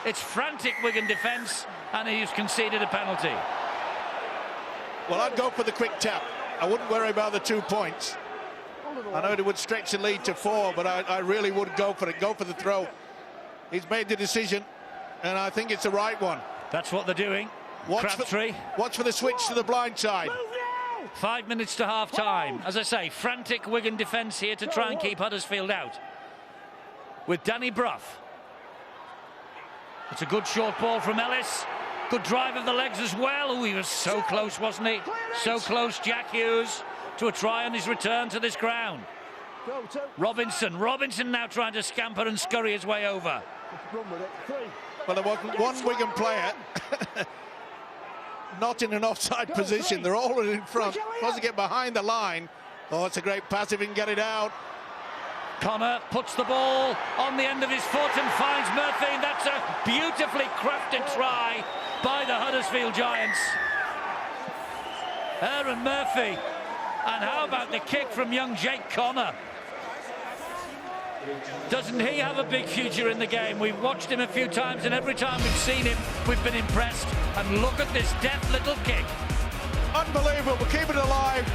It's frantic Wigan defence, and he's conceded a penalty. Well, I'd go for the quick tap. I wouldn't worry about the 2 points. I know it would stretch the lead to 4, but I really would go for it. Go for the throw. He's made the decision, and I think it's the right one. That's what they're doing. Crabtree. Watch for the switch to the blind side. 5 minutes to half-time. As I say, frantic Wigan defence here to try and keep Huddersfield out. With Danny Brough. It's a good short ball from Ellis. Good drive of the legs as well. Oh, he was so close, wasn't he? So close, Jack Hughes, to a try on his return to this ground. Robinson now trying to scamper and scurry his way over. Well, there wasn't one Wigan player not in an offside position. They're all in front. Supposed to get behind the line. Oh, it's a great pass if he can get it out. Connor puts the ball on the end of his foot and finds Murphy. That's a beautifully crafted try by the Huddersfield Giants. Aaron Murphy. And how about the kick from young Jake Connor? Doesn't he have a big future in the game? We've watched him a few times, and every time we've seen him, we've been impressed. And look at this deft little kick. Unbelievable. Keep it alive.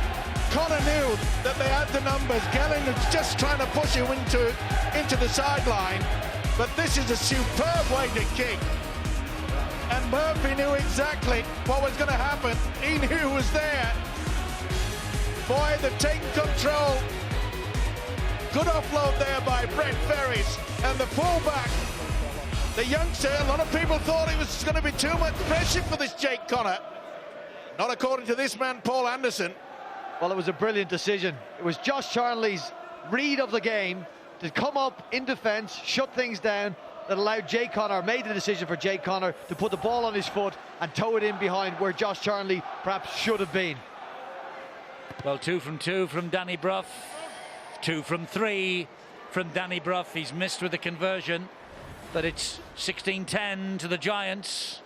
Connor knew that they had the numbers. Gelling was just trying to push him into the sideline. But this is a superb way to kick. And Murphy knew exactly what was going to happen. He knew who was there. Boy, they've taken control. Good offload there by Brett Ferris. And the fullback, the youngster, a lot of people thought it was going to be too much pressure for this Jake Connor. Not according to this man, Paul Anderson. Well, it was a brilliant decision. It was Josh Charnley's read of the game to come up in defence, shut things down, that allowed Jake Connor, made the decision for Jake Connor to put the ball on his foot and toe it in behind where Josh Charnley perhaps should have been. Well, 2 from 2 from Danny Brough. 2 from 3 from Danny Brough. He's missed with the conversion, but it's 16-10 to the Giants.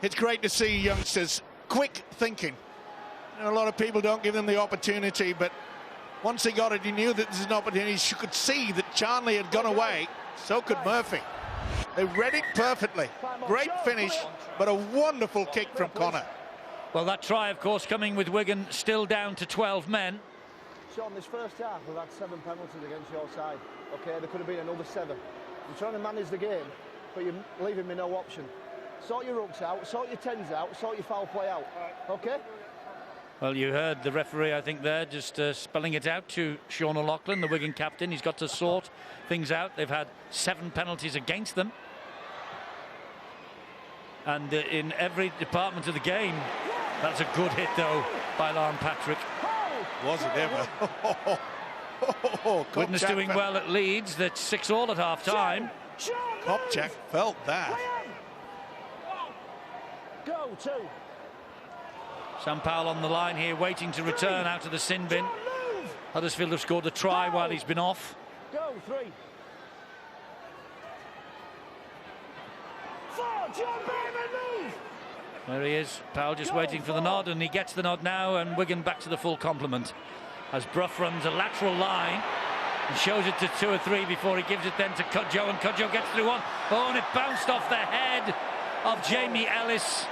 It's great to see youngsters quick thinking. You know, a lot of people don't give them the opportunity, but once he got it, he knew that this is an opportunity. You could see that Charnley had gone away. So could Murphy. They read it perfectly. Great finish, but a wonderful kick from Connor. Well, that try, of course, coming with Wigan still down to 12 men. Sean, this first half we've had 7 penalties against your side. Okay, there could have been another 7. I'm trying to manage the game, but you're leaving me no option. Sort your hooks out, sort your tens out, sort your foul play out. Okay? Well, you heard the referee, I think, there, just spelling it out to Sean O'Loughlin, the Wigan captain. He's got to sort things out. They've had 7 penalties against them. And in every department of the game, that's a good hit, though, by Larn Patrick. Was it ever? Witness doing well at Leeds. That's 6-6 at half-time. Kopchak felt that. Go, 2. Sam Powell on the line here, waiting to return out of the sin bin. Huddersfield have scored a try while he's been off. Go, 3. 4, John Bateman, move! There he is, Powell just waiting for the nod, and he gets the nod now, and Wigan back to the full complement. As Brough runs a lateral line and shows it to 2 or 3 before he gives it then to Cudjoe, and Cudjoe gets through one. Oh, and it bounced off the head of Jamie Ellis.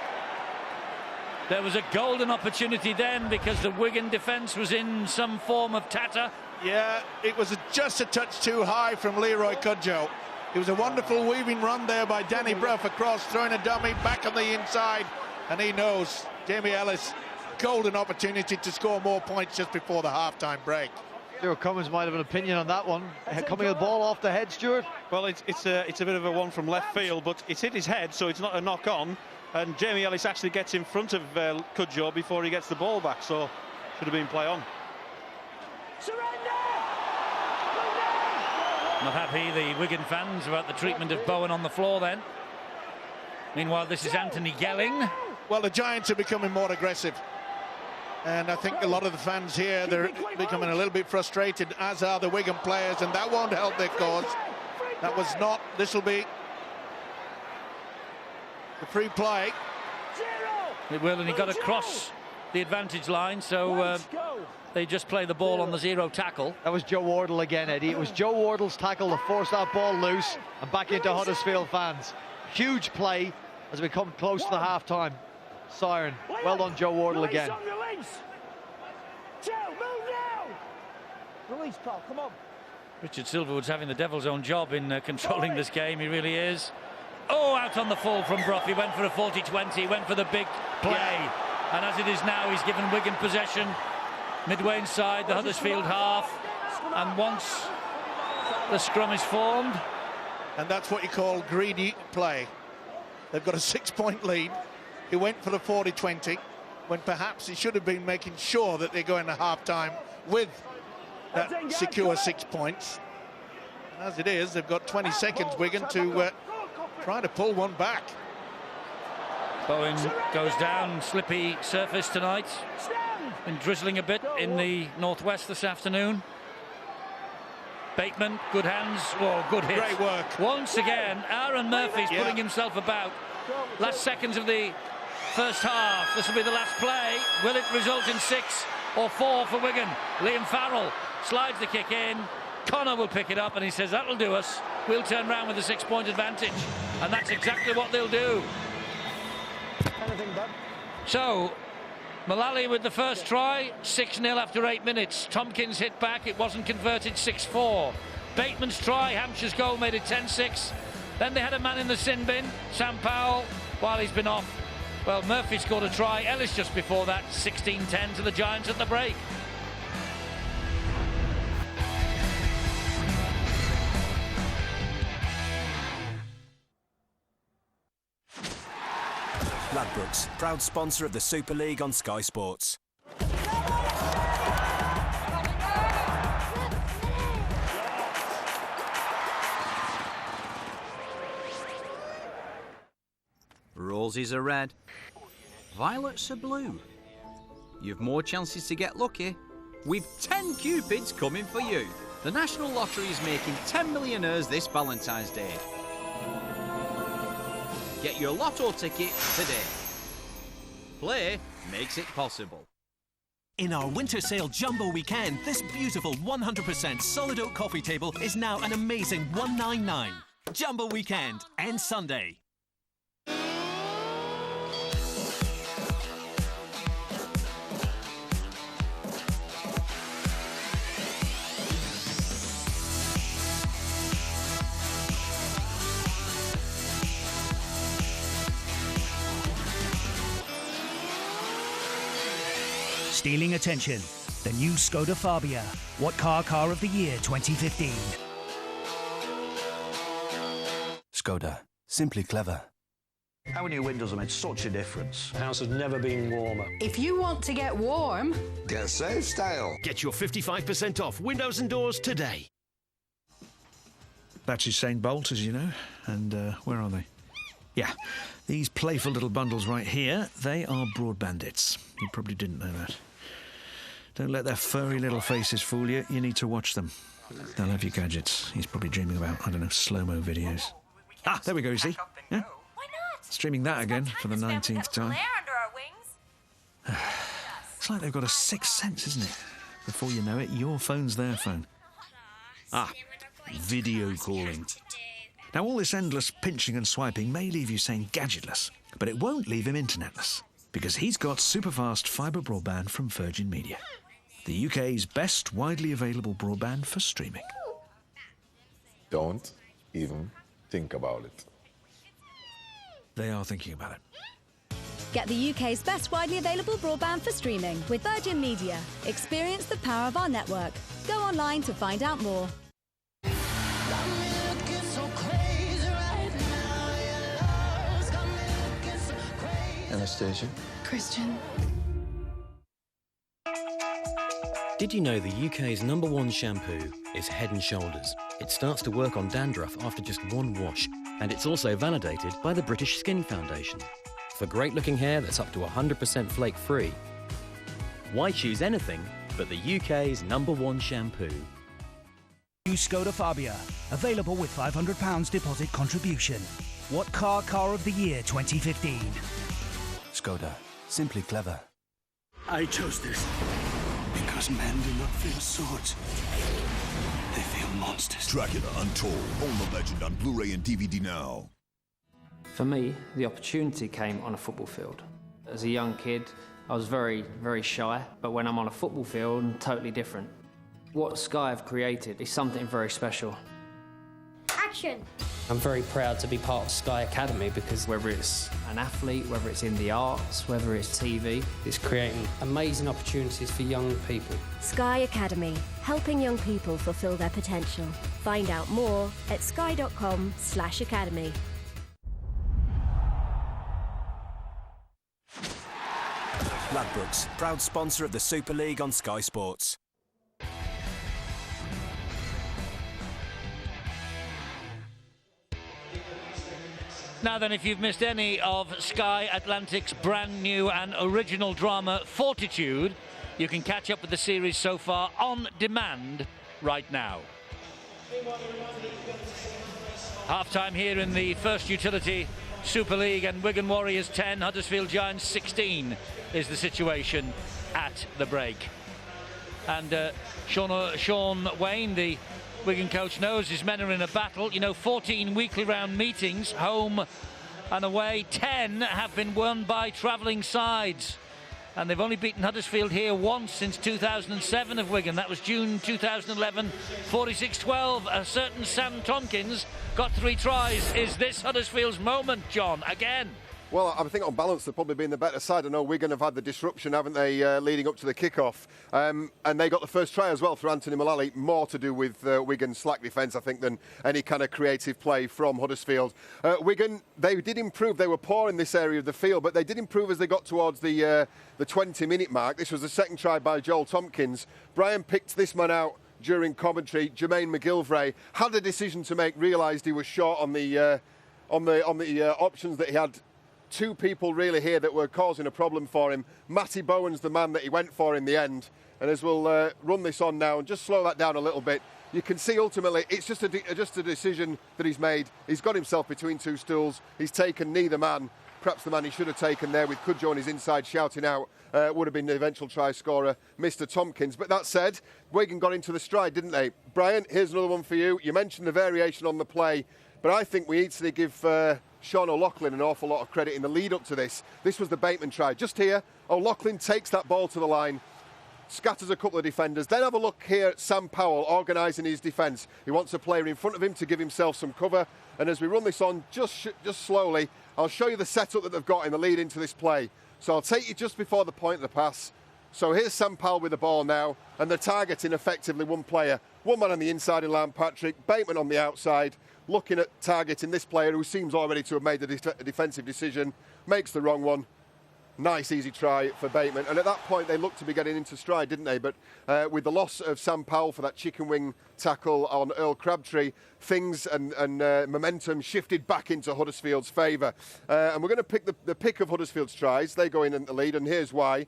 There was a golden opportunity then because the Wigan defence was in some form of tatter. Yeah, it was just a touch too high from Leroy Cudjoe. It was a wonderful weaving run there by Danny Brough across, throwing a dummy back on the inside, and he knows Jamie Ellis, golden opportunity to score more points just before the half-time break. Stuart Cummins might have an opinion on that one. Coming a ball off the head, Stuart. Well, it's a bit of a one from left field, but it's hit his head, so it's not a knock-on. And Jamie Ellis actually gets in front of Cudjoe before he gets the ball back, so should have been play on. Surrender! Not happy, the Wigan fans, about the treatment of Bowen on the floor then. Meanwhile, this is Anthony Gelling. Well, the Giants are becoming more aggressive. And I think a lot of the fans here, they're becoming a little bit frustrated, as are the Wigan players, and that won't help their cause. That was not, this will be the free play. It will, and he got across the advantage line, so they just play the ball on the 0 tackle. That was Joe Wardle again, Eddie. It was Joe Wardle's tackle that forced that ball loose and back into Huddersfield fans. Huge play as we come close to the half-time siren. Well done, Joe Wardle again. Release, pal, come on. Richard Silverwood's having the devil's own job in controlling this game, he really is. Oh, out on the full from Brough. He went for a 40-20, he went for the big play. Yeah. And as it is now, he's given Wigan possession midway inside the Huddersfield half. And once the scrum is formed. And that's what you call greedy play. They've got a 6-point lead. He went for the 40-20 when perhaps he should have been making sure that they're going to half-time with that secure 6 points. And as it is, they've got 20 seconds, Wigan, to try to pull one back. Bowen goes down, slippy surface tonight. Been drizzling a bit in the northwest this afternoon. Bateman, good hands, oh, good hit. Great work. Once again, Aaron Murphy's putting himself about. Last seconds of the first half. This will be the last play. Will it result in 6 or 4 for Wigan? Liam Farrell slides the kick in. Connor will pick it up and he says, that'll do us. We'll turn round with a 6-point advantage. And that's exactly what they'll do. So, Mullally with the first try, 6-0 after 8 minutes. Tompkins hit back, it wasn't converted, 6-4. Bateman's try, Hampshire's goal made it 10-6. Then they had a man in the sin bin, Sam Powell, while he's been off. Well, Murphy scored a try, Ellis just before that, 16-10 to the Giants at the break. Ladbrokes, proud sponsor of the Super League on Sky Sports. Roses are red, violets are blue. You've more chances to get lucky with 10 Cupids coming for you. The National Lottery is making 10 millionaires this Valentine's Day. Get your lotto ticket today. Play makes it possible. In our winter sale jumbo weekend, this beautiful 100% solid oak coffee table is now an amazing $199. Jumbo weekend ends Sunday. stealing attention. The new Skoda Fabia. What car of the year 2015? Skoda. Simply clever. Our new windows have made such a difference. The house has never been warmer. If you want to get warm, get Safe Style. Get your 55% off windows and doors today. That's Usain Bolt, as you know. And where are they? Yeah, these playful little bundles right here, they are broad bandits. You probably didn't know that. Don't let their furry little faces fool you. You need to watch them. They'll have your gadgets. He's probably dreaming about, I don't know, slow-mo videos. Ah, there we go, you see? Yeah? Streaming that again for the 19th time. It's like they've got a sixth sense, isn't it? Before you know it, your phone's their phone. Ah, video calling. Now, all this endless pinching and swiping may leave you saying gadgetless, but it won't leave him internetless, because he's got super-fast fibre broadband from Virgin Media, the UK's best widely available broadband for streaming. Don't even think about it. They are thinking about it. Get the UK's best widely available broadband for streaming with Virgin Media. Experience the power of our network. Go online to find out more. Anastasia? Christian. Did you know the UK's #1 shampoo is Head & Shoulders? It starts to work on dandruff after just one wash, and it's also validated by the British Skin Foundation. For great-looking hair that's up to 100% flake-free, why choose anything but the UK's #1 shampoo? New Skoda Fabia. Available with £500 deposit contribution. What car of the year 2015? Skoda. Simply clever. I chose this because men do not feel swords. They feel monsters. Dracula Untold. Own the legend on Blu-ray and DVD now. For me, the opportunity came on a football field. As a young kid, I was very, very shy, but when I'm on a football field, I'm totally different. What Sky have created is something very special. Action! I'm very proud to be part of Sky Academy because whether it's an athlete, whether it's in the arts, whether it's TV, it's creating amazing opportunities for young people. Sky Academy, helping young people fulfil their potential. Find out more at sky.com/academy. Ladbrokes, proud sponsor of the Super League on Sky Sports. Now then, if you've missed any of Sky Atlantic's brand new and original drama Fortitude, you can catch up with the series so far on demand right now. Half-time here in the First Utility Super League, and Wigan Warriors 10, Huddersfield Giants 16 is the situation at the break. And Sean Wayne, the Wigan coach, knows his men are in a battle. You know, 14 weekly round meetings, home and away. 10 have been won by travelling sides. And they've only beaten Huddersfield here once since 2007 of Wigan. That was June 2011, 46-12. A certain Sam Tompkins got 3 tries. Is this Huddersfield's moment, John, again? Well, I think on balance they've probably been the better side. I know Wigan have had the disruption, haven't they, leading up to the kick-off. And they got the first try as well for Anthony Mullally. More to do with Wigan's slack defence, I think, than any kind of creative play from Huddersfield. Wigan, they did improve. They were poor in this area of the field, but they did improve as they got towards the 20-minute mark. This was the second try by Joel Tompkins. Brian picked this man out during commentary. Jermaine McGilvray had a decision to make, realised he was short on the options that he had. 2 people really here that were causing a problem for him. Matty Bowen's the man that he went for in the end. And as we'll run this on now and just slow that down a little bit, you can see ultimately it's just a decision that he's made. He's got himself between 2 stools. He's taken neither man. Perhaps the man he should have taken there with Cudjoe on his inside shouting out would have been the eventual try scorer, Mr. Tompkins. But that said, Wigan got into the stride, didn't they? Brian, here's another one for you. You mentioned the variation on the play, but I think we need to give Sean O'Loughlin an awful lot of credit in the lead up to this. This was the Bateman try. Just here, O'Loughlin takes that ball to the line, scatters a couple of defenders. Then have a look here at Sam Powell organising his defence. He wants a player in front of him to give himself some cover. And as we run this on just slowly, I'll show you the setup that they've got in the lead into this play. So I'll take you just before the point of the pass. So here's Sam Powell with the ball now, and they're targeting effectively one player. One man on the inside in Lamb Patrick, Bateman on the outside, looking at targeting this player who seems already to have made a defensive decision, makes the wrong one. Nice, easy try for Bateman. And at that point, they looked to be getting into stride, didn't they? But with the loss of Sam Powell for that chicken wing tackle on Earl Crabtree, things and momentum shifted back into Huddersfield's favour. And we're going to pick the pick of Huddersfield's tries. They go in the lead, and here's why.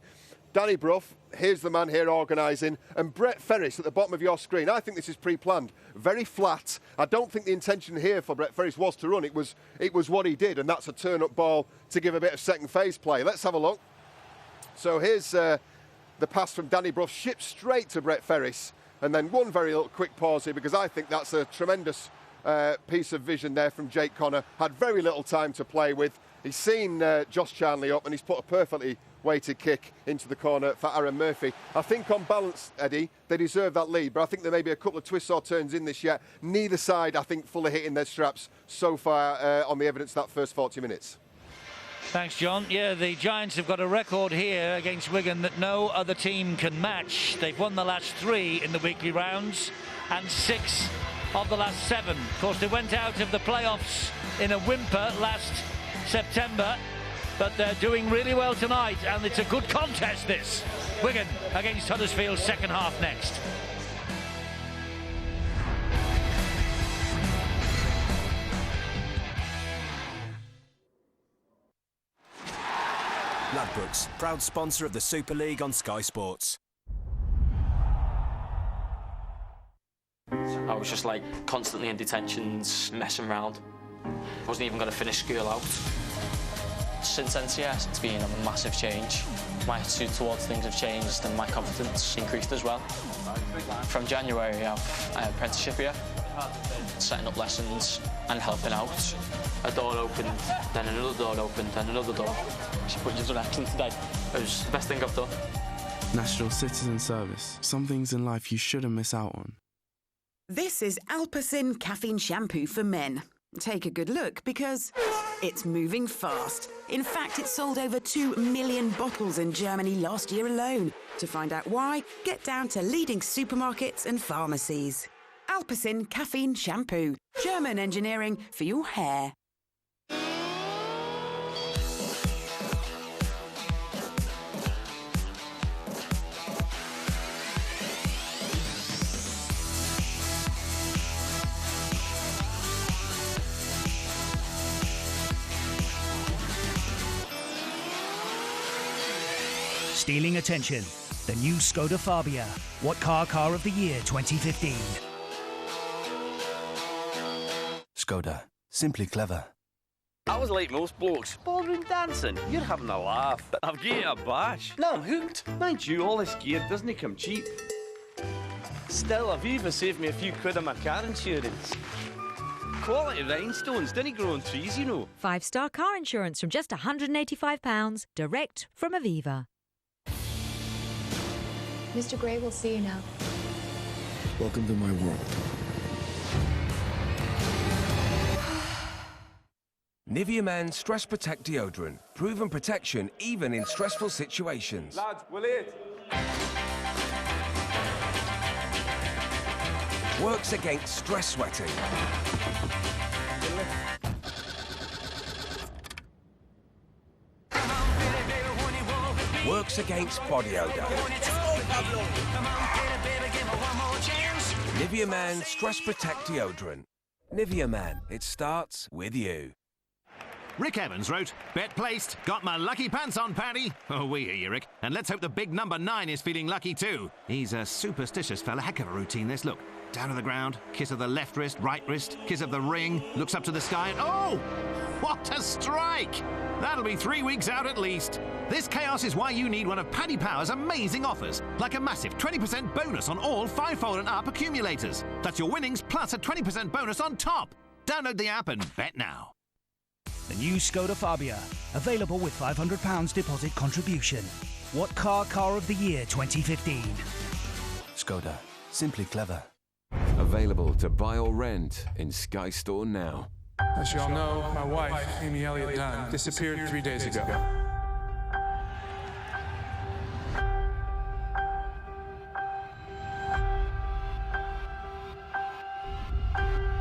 Danny Brough, here's the man here organising, and Brett Ferris at the bottom of your screen. I think this is pre-planned, very flat. I don't think the intention here for Brett Ferris was to run. It was what he did, and that's a turn-up ball to give a bit of second phase play. Let's have a look. So here's the pass from Danny Brough, shipped straight to Brett Ferris, and then one very little quick pause here, because I think that's a tremendous piece of vision there from Jake Connor. Had very little time to play with. He's seen Josh Charnley up, and he's put a perfectly weighted kick into the corner for Aaron Murphy. I think on balance, Eddie, they deserve that lead, but I think there may be a couple of twists or turns in this yet. Neither side, I think, fully hitting their straps so far on the evidence that first 40 minutes. Thanks, John. Yeah, the Giants have got a record here against Wigan that no other team can match. They've won the last 3 in the weekly rounds and 6 of the last 7. Of course, they went out of the playoffs in a whimper last September, but they're doing really well tonight, and it's a good contest, this. Wigan against Huddersfield, second half next. Ladbrokes, proud sponsor of the Super League on Sky Sports. I was just like constantly in detentions, messing around. Wasn't even going to finish school out. Since NCS, it's been a massive change. My attitude towards things have changed and my confidence increased as well. From January, I have an apprenticeship here, setting up lessons and helping out. A door opened, then another door opened, then another door. She put you to excellent today. It was the best thing I've done. National Citizen Service. Some things in life you shouldn't miss out on. This is Alpecin Caffeine Shampoo for men. Take a good look, because it's moving fast. In fact, it sold over 2 million bottles in Germany last year alone. To find out why, get down to leading supermarkets and pharmacies. Alpecin Caffeine Shampoo. German engineering for your hair. Stealing attention. The new Skoda Fabia. What car of the year 2015? Skoda. Simply clever. I was like most blokes, ballroom dancing. You're having a laugh, but I've given it a bash. Now I'm hooked. Mind you, all this gear doesn't come cheap. Still, Aviva saved me a few quid on my car insurance. Quality rhinestones didn't grow on trees, you know. 5-star car insurance from just £185, direct from Aviva. Mr. Gray will see you now. Welcome to my world. Nivea Men Stress Protect Deodorant. Proven protection even in stressful situations. Lads, we're late. Works against stress sweating. Works against body odour. Nivea Man Stress Protect Deodorant. Nivea Man, it starts with you. Rick Evans wrote, "Bet placed, got my lucky pants on, Paddy." Oh, we hear you, Rick. And let's hope the big number 9 is feeling lucky too. He's a superstitious fella. Heck of a routine, this. Look, down to the ground, kiss of the left wrist, kiss of the ring, looks up to the sky, and oh! What a strike! That'll be 3 weeks out at least. This chaos is why you need one of Paddy Power's amazing offers, like a massive 20% bonus on all 5-fold and up accumulators. That's your winnings plus a 20% bonus on top. Download the app and bet now. The new Skoda Fabia. Available with £500 deposit contribution. What car of the year 2015? Skoda. Simply clever. Available to buy or rent in Sky Store now. As you all know, my wife, Amy Elliott Dunn, disappeared 3 days ago.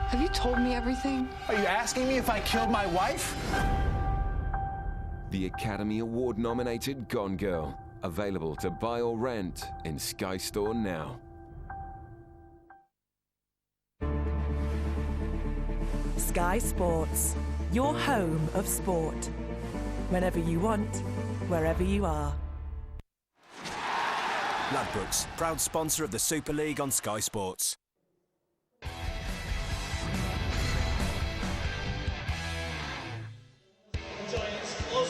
Have you told me everything? Are you asking me if I killed my wife? The Academy Award nominated Gone Girl. Available to buy or rent in Sky Store now. Sky Sports, your home of sport. Whenever you want, wherever you are. Ladbrokes, proud sponsor of the Super League on Sky Sports.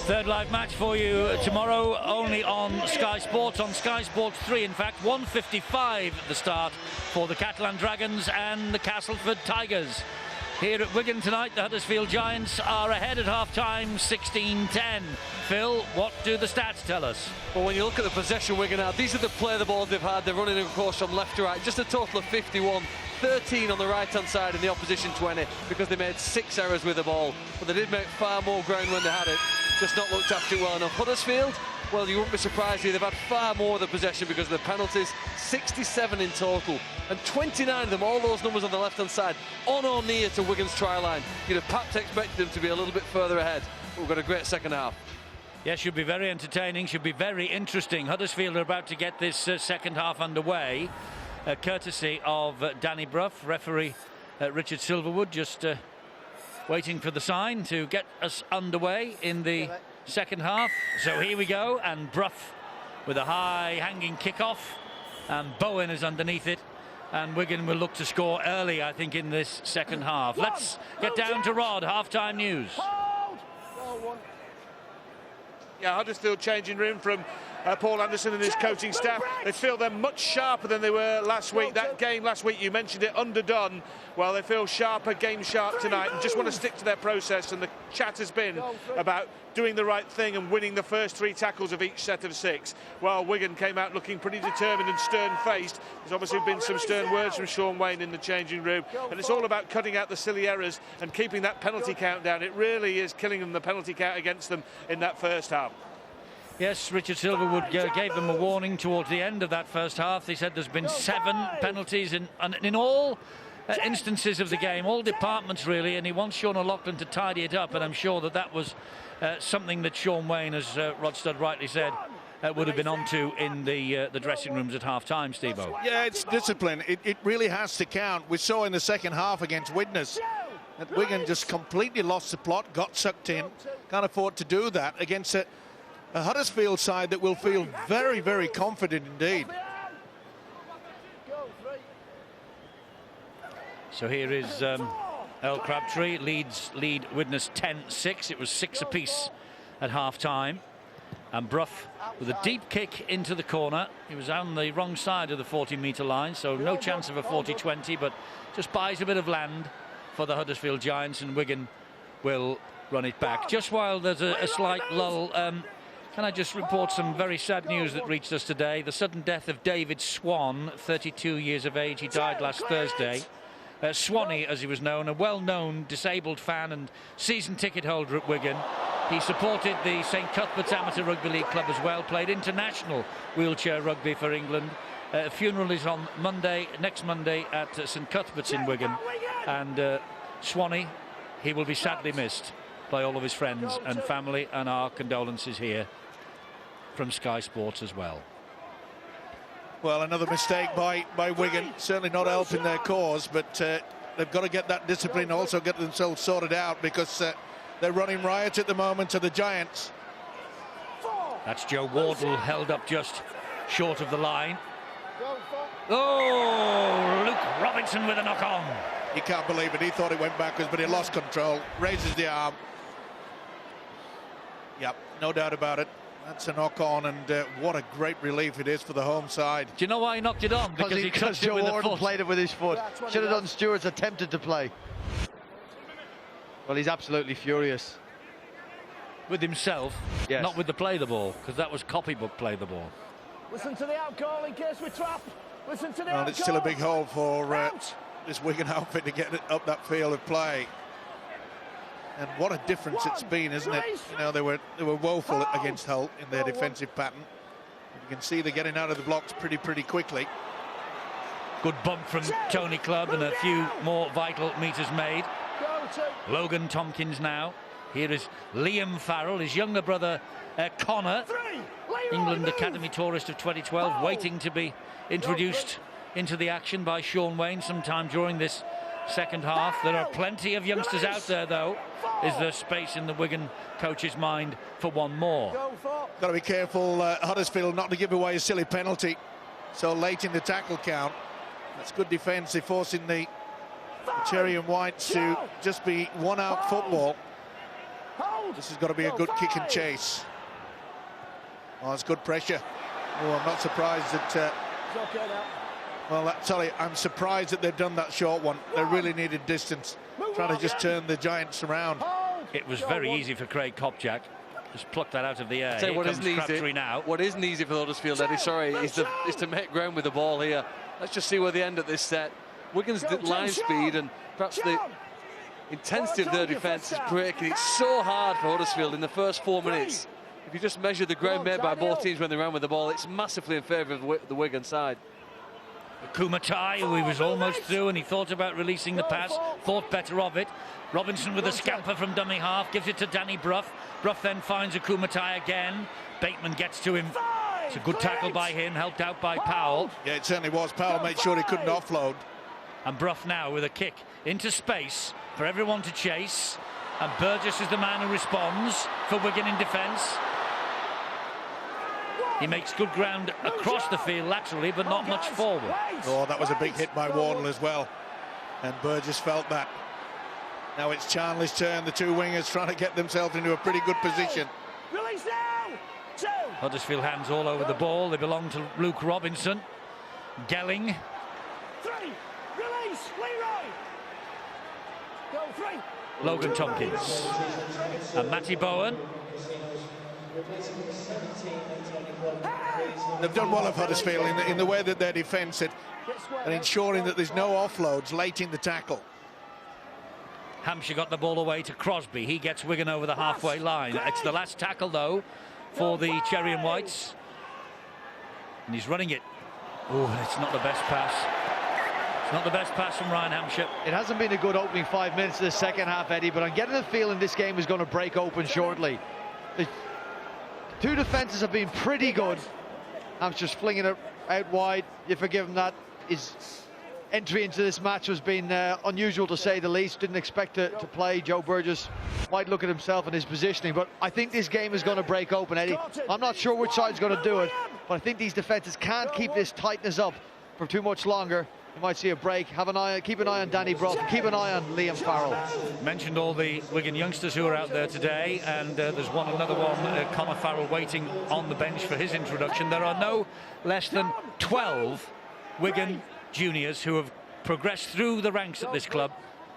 Third live match for you tomorrow, only on Sky Sports, on Sky Sports 3, in fact. 1:55 the start for the Catalan Dragons and the Castleford Tigers. Here at Wigan tonight, the Huddersfield Giants are ahead at half-time, 16-10. Phil, what do the stats tell us? Well, when you look at the possession Wigan have, these are the play the ball they've had. They're running, of course, from left to right. Just a total of 51. 13 on the right-hand side and the opposition 20 because they made 6 errors with the ball. But they did make far more ground when they had it. Just not looked after it well enough. Huddersfield, well, you wouldn't be surprised here. They've had far more of the possession because of the penalties. 67 in total. And 29 of them, all those numbers on the left-hand side, on or near to Wigan's try line. You'd have perhaps expected them to be a little bit further ahead. But we've got a great second half. Yes, should be very entertaining, should be very interesting. Huddersfield are about to get this second half underway, courtesy of Danny Brough. Referee Richard Silverwood just waiting for the sign to get us underway in the second half. So here we go, and Brough with a high hanging kickoff, and Bowen is underneath it, and Wigan will look to score early, I think, in this second half. Let's get down to Rod, half-time news. Yeah, Huddersfield changing room from Paul Anderson and his coaching staff. They feel they're much sharper than they were last week. That game last week, you mentioned it, underdone. Well, they feel sharper, game sharp tonight, and just want to stick to their process. And the chat has been about doing the right thing and winning the first 3 tackles of each set of 6. Well, Wigan came out looking pretty determined and stern-faced. There's obviously been some stern words from Sean Wayne in the changing room, and it's all about cutting out the silly errors and keeping that penalty count down. It really is killing them, the penalty count against them in that first half. Yes, Richard Silverwood gave them a warning towards the end of that first half. They said there's been 7 penalties in all instances of the game, all departments really, and he wants Sean O'Loughlin to tidy it up, and I'm sure that was something that Sean Wayne, as Rod Studd rightly said, would have been onto in the dressing rooms at half-time, Steve-O. Yeah, it's discipline. It really has to count. We saw in the second half against Widnes that Wigan just completely lost the plot, got sucked in, can't afford to do that against a Huddersfield side that will feel very, very confident indeed. So here is Earl Crabtree, lead Widnes 10-6. It was 6 apiece at half-time. And Brough with a deep kick into the corner. He was on the wrong side of the 40-metre line, so no chance of a 40-20, but just buys a bit of land for the Huddersfield Giants, and Wigan will run it back. Just while there's a slight lull, can I just report some very sad news that reached us today? The sudden death of David Swan, 32 years of age. He died last Thursday. Swanee, as he was known, a well-known disabled fan and season ticket holder at Wigan. He supported the St Cuthbert's Amateur Rugby League Club as well, played international wheelchair rugby for England. Funeral is on Monday, next Monday, at St Cuthbert's in Wigan. And Swanee, he will be sadly missed by all of his friends and family, and our condolences here from Sky Sports as well. Well, another mistake by Wigan, certainly not helping their cause, but they've got to get that discipline, also get themselves sorted out, because they're running riot at the moment to the Giants. That's Joe Wardle held up just short of the line. Oh, Luke Robinson with a knock on. You can't believe it. He thought it went backwards, but he lost control, raises the arm. Yep, no doubt about it. That's a knock-on, and what a great relief it is for the home side. Do you know why he knocked it on? Because he touched it with the foot. Played it with his foot. Should have done. Stewart's attempted to play. Well, he's absolutely furious. With himself, yes. Not with the play the ball, because that was copybook play the ball. Listen to the out call in case we trap. Listen to the out call. It's still a big hole for this Wigan outfit to get it up that field of play. And what a difference it's been, isn't it? You know, they were woeful against Hull in their defensive pattern. You can see they're getting out of the blocks pretty quickly. Good bump from Tony Clubb and a few more vital metres made. Logan Tompkins now. Here is Liam Farrell, his younger brother Connor, England Academy Tourist of 2012, waiting to be introduced into the action by Sean Wayne sometime during this second half. There are plenty of youngsters out there, though. Is there space in the Wigan coach's mind for one more? Got to be careful, Huddersfield, not to give away a silly penalty so late in the tackle count. That's good defence. They're forcing the Cherry and Whites to just be one-out football. This has got to be a good kick and chase. Oh, it's good pressure. Oh, I'm not surprised that... well, sorry, I'm surprised that they've done that short one. They really needed distance, trying to just turn the Giants around. It was very easy for Craig Kopczak. Just plucked that out of the air. Here comes Crabtree now. What isn't easy for Huddersfield, Eddie, sorry, is to make ground with the ball here. Let's just see where they end at this set. Wigan's line speed and perhaps the intensity of their defence is breaking it so hard for Huddersfield in the first 4 minutes. If you just measure the ground made by both teams when they ran with the ball, it's massively in favour of the Wigan side. Kumatai, who he was almost through and he thought about releasing the pass, thought better of it. Robinson with a scamper from dummy half, gives it to Danny Brough. Brough then finds a Kumatai again. Bateman gets to him. It's a good tackle by him, helped out by Powell. Yeah, it certainly was. Powell made sure he couldn't offload. And Brough now with a kick into space for everyone to chase. And Burgess is the man who responds for Wigan in defence. He makes good ground across the field laterally, but not much forward. Oh, that was a big hit by Wardle as well. And Burgess felt that. Now it's Charnley's turn. The two wingers trying to get themselves into a pretty good position. Release now! Huddersfield hands all over the ball. They belong to Luke Robinson. Gelling. 3, release, Leroy! Go 3. Logan Tompkins. And Matty Bowen. They've done well of Huddersfield in the way that their defence and ensuring that there's no offloads late in the tackle. Hampshire got the ball away to Crosby. He gets Wigan over the halfway line. It's the last tackle, though, for the Cherry and Whites. And he's running it. Oh, it's not the best pass. It's not the best pass from Ryan Hampshire. It hasn't been a good opening 5 minutes of the second half, Eddie, but I'm getting the feeling this game is going to break open shortly. The two defences have been pretty good. Hampshire's flinging it out wide. You forgive him that. His entry into this match has been unusual, to say the least. Didn't expect to play. Joe Burgess might look at himself and his positioning, but I think this game is going to break open, Eddie. I'm not sure which side's going to do it, but I think these defences can't keep this tightness up for too much longer. You might see a break. Keep an eye on Danny Brough. Keep an eye on Liam Farrell. Mentioned all the Wigan youngsters who are out there today, and there's another one, Connor Farrell, waiting on the bench for his introduction. There are no less than 12 Wigan juniors who have progressed through the ranks at this club,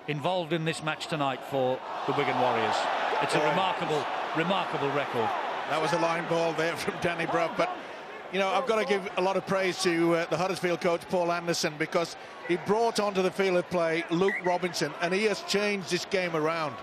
involved in this match tonight for the Wigan Warriors. It's a remarkable record. That was a line ball there from Danny Brough, but you know, I've got to give a lot of praise to the Huddersfield coach, Paul Anderson, because he brought onto the field of play Luke Robinson, and he has changed this game around.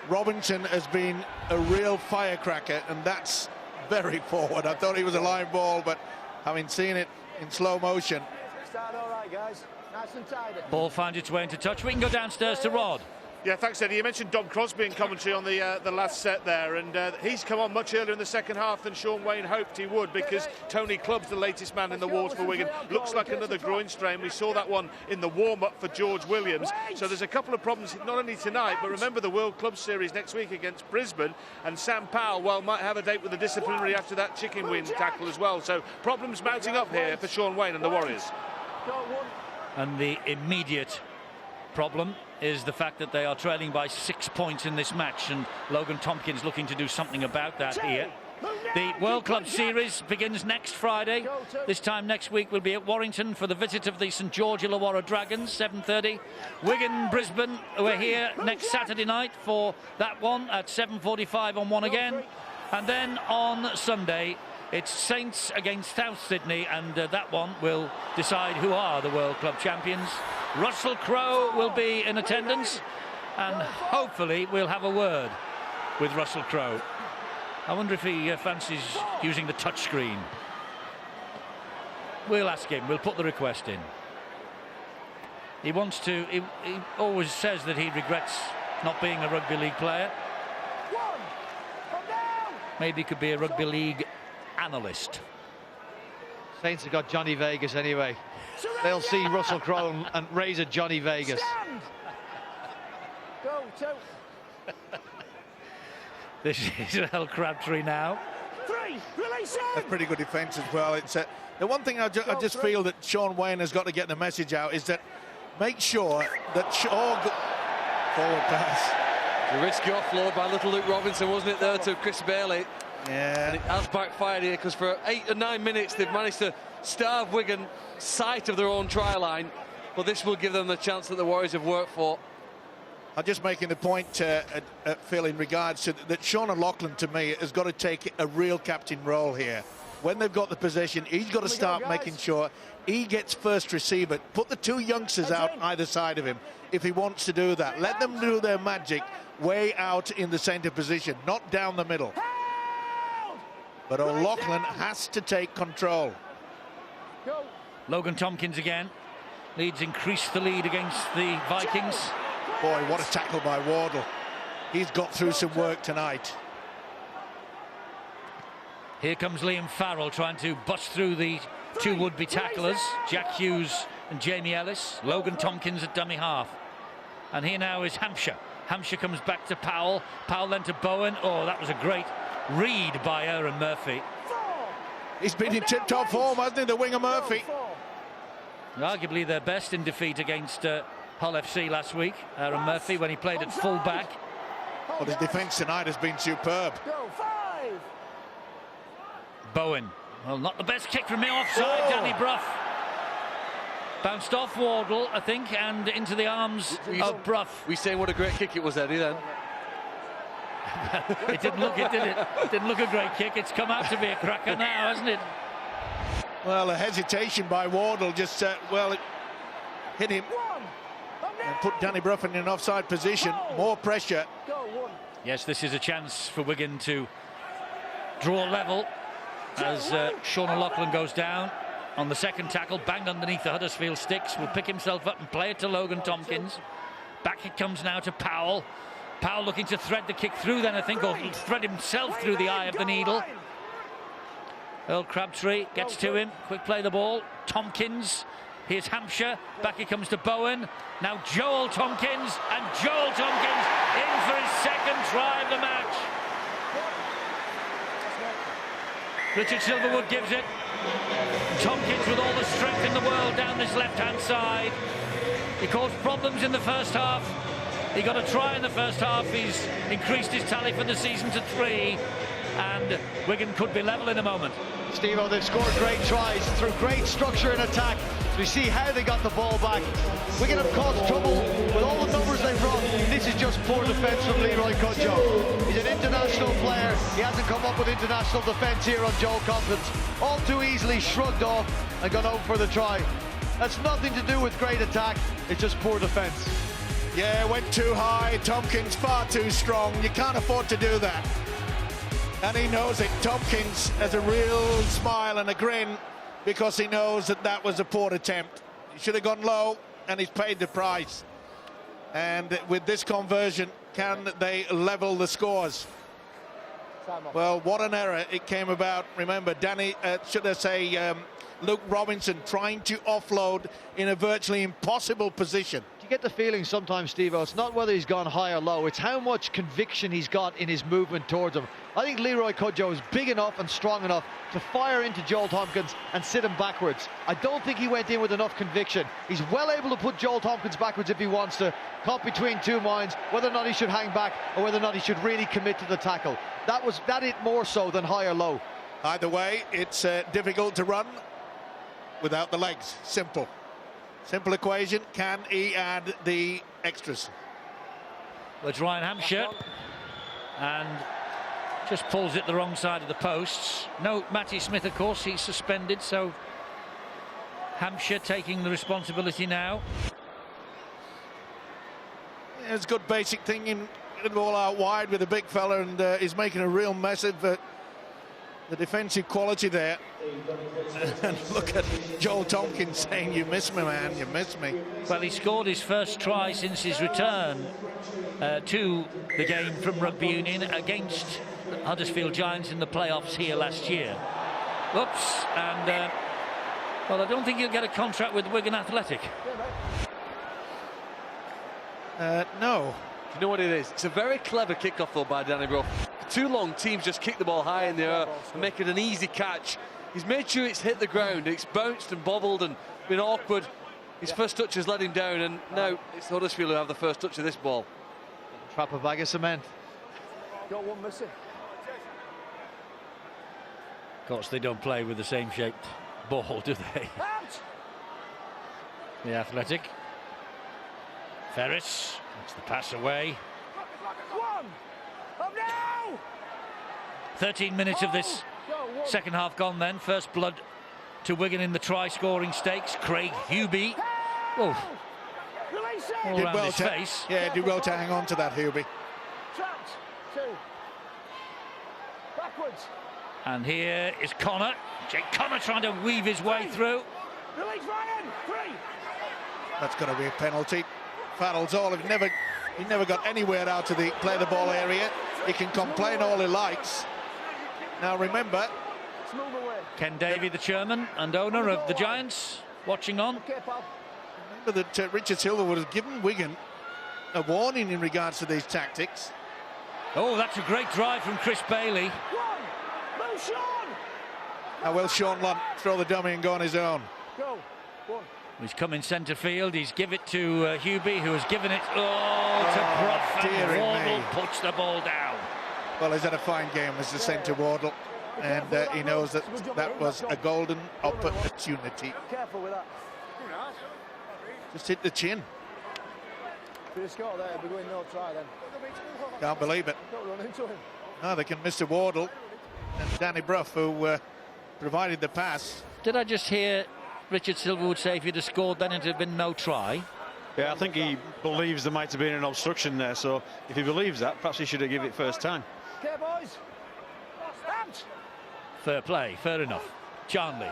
Robinson has been a real firecracker, and that's very forward. I thought he was a line ball, but having seen it in slow motion. Start all right, guys. Nice and tidy. Ball finds its way into touch. We can go downstairs to Rod. Yeah, thanks, Eddie. You mentioned Dom Crosby in commentary on the last set there, and he's come on much earlier in the second half than Sean Wayne hoped he would, because Tony Clubb's the latest man in the wars for Wigan. Looks like another groin strain. We saw that one in the warm-up for George Williams. So there's a couple of problems, not only tonight, but remember the World Club Series next week against Brisbane, and Sam Powell, might have a date with the disciplinary after that chicken wing tackle as well. So problems mounting up here for Sean Wayne and the Warriors. And the immediate problem is the fact that they are trailing by 6 points in this match, and Logan Tompkins looking to do something about that here. The World Club Series begins next Friday. This time next week we'll be at Warrington for the visit of the St George Illawarra Dragons, 7:30. Wigan, Brisbane, we're here next Saturday night for that one at 7:45 on One Again. And then on Sunday it's Saints against South Sydney, and that one will decide who are the World Club champions. Russell Crowe will be in attendance, and hopefully we'll have a word with Russell Crowe. I wonder if he fancies using the touchscreen. We'll ask him. We'll put the request in. He wants to. He always says that he regrets not being a rugby league player. Maybe he could be a rugby league analyst. Saints have got Johnny Vegas anyway. They'll see Russell Crowe and raise a Johnny Vegas. Go, two. This is Al Crabtree now. Three, release A pretty good defence as well. It's the one thing I just feel that Sean Wayne has got to get the message out is that make sure that forward pass. A risky offload by little Luke Robinson, wasn't it, there to Chris Bailey? Yeah. And it has backfired here because for 8 or 9 minutes they've managed to starve Wigan sight of their own try line, but this will give them the chance that the Warriors have worked for. I'm just making the point, Phil, in regards to that Sean O'Loughlin, to me, has got to take a real captain role here. When they've got the possession, he's got to start making sure he gets first receiver. Put the two youngsters out either side of him if he wants to do that. Let them do their magic way out in the centre position, not down the middle. But O'Loughlin has to take control. Logan Tompkins again. Leeds increase the lead against the Vikings. Boy, what a tackle by Wardle. He's got through some work tonight. Here comes Liam Farrell trying to bust through the two would-be tacklers, Jack Hughes and Jamie Ellis. Logan Tompkins at dummy half. And here now is Hampshire. Hampshire comes back to Powell. Powell then to Bowen. Oh, that was a great read by Aaron Murphy. He's been in tip-top form, hasn't he, the winger Murphy? Arguably their best in defeat against Hull FC last week, Aaron Murphy, when he played at full-back. Well, his defence tonight has been superb. Bowen. Well, not the best kick from me offside. Danny Brough. Bounced off Wardle, I think, and into the arms of Brough. We saying what a great kick it was, Eddie, then? It didn't look it, did it? It didn't look a great kick. It's come out to be a cracker now, hasn't it? Well, a hesitation by Wardle just, it hit him and put Danny Brough in an offside position. More pressure. Yes, this is a chance for Wigan to draw level as Sean O'Loughlin goes down on the second tackle, bang underneath the Huddersfield sticks. Will pick himself up and play it to Logan Tompkins. Back it comes now to Powell. Powell looking to thread the kick through then, I think, or thread himself through the eye of the needle. Earl Crabtree gets to him. Quick play the ball. Tompkins. Here's Hampshire. Back he comes to Bowen. Now Joel Tompkins. And Joel Tompkins in for his second try of the match. Richard Silverwood gives it. Tompkins with all the strength in the world down this left-hand side. He caused problems in the first half. He got a try in the first half. He's increased his tally for the season to 3. And Wigan could be level in a moment. Steve-O, they've scored great tries through great structure and attack. We see how they got the ball back. Wigan have caused trouble with all the numbers they've brought. This is just poor defence from Leroy Cudjoe. He's an international player. He hasn't come up with international defence here on Joel Tompkins. All too easily shrugged off and gone out for the try. That's nothing to do with great attack. It's just poor defence. Yeah, went too high. Tompkins far too strong. You can't afford to do that. And he knows it. Tompkins has a real smile and a grin because he knows that that was a poor attempt. He should have gone low, and he's paid the price. And with this conversion, can they level the scores? Well, what an error it came about. Remember, Luke Robinson trying to offload in a virtually impossible position. You get the feeling sometimes, Steve-O, it's not whether he's gone high or low, it's how much conviction he's got in his movement towards him. I think Leroy Cudjoe is big enough and strong enough to fire into Joel Tompkins and sit him backwards. I don't think he went in with enough conviction. He's well able to put Joel Tompkins backwards if he wants to, caught between two minds, whether or not he should hang back or whether or not he should really commit to the tackle. That it more so than high or low. Either way, it's difficult to run without the legs. Simple equation. Can he add the extras? Well, it's Ryan Hampshire, and just pulls it the wrong side of the posts. No Matty Smith, of course, he's suspended, so Hampshire taking the responsibility now. Yeah, it's good basic thinking. Get the ball out wide with a big fella, and he's making a real mess of the defensive quality there. And look at Joel Tompkins saying, "You miss me, man, you miss me." Well, he scored his first try since his return to the game from Rugby Union against Huddersfield Giants in the playoffs here last year. Whoops, and well, I don't think he'll get a contract with Wigan Athletic. No. You know what it is? It's a very clever kickoff though by Danny Brough. For too long, teams just kick the ball high in the air and make it an easy catch. He's made sure it's hit the ground. It's bounced and bobbled and been awkward. His first touch has let him down, and now it's Huddersfield who have the first touch of this ball. Trap a bag of cement. Got one missing. Of course, they don't play with the same shaped ball, do they? Out. The Athletic. Ferris. That's the pass away. One. Up now. 13 minutes of this second half gone then. First blood to Wigan in the try-scoring stakes. Craig Hubie. Oh, all did around well his face. Yeah, did well to hang on to that, Hubie. Trapped. Two. Backwards. And here is Connor. Jake Connor trying to weave his way through. Release Ryan. Three. That's got to be a penalty. Farrell's all. He never got anywhere out of the play the ball area. He can complain all he likes. Now remember, Ken Davey, the chairman and owner of the Giants, watching on. remember that Richard Silver would have given Wigan a warning in regards to these tactics. Oh, that's a great drive from Chris Bailey. Now will Sean Lunt throw the dummy and go on his own? Go. One. He's come in centre field. He's given it to Hubie, who has given it to Brough, and Wardle puts the ball down. Well, he's had a fine game as the centre Wardle, and he knows that that was a golden opportunity. Careful with that. Just hit the chin. If you score there, we're going no try then. Can't believe it. Don't run into him. No, they can miss the Wardle, and Danny Brough, who provided the pass. Did I just hear Richard Silverwood say if he'd have scored then it'd have been no try? Yeah, I think he believes there might have been an obstruction there, so if he believes that, perhaps he should have given it first time. Okay, boys. Out. Fair play, fair enough. Charnley.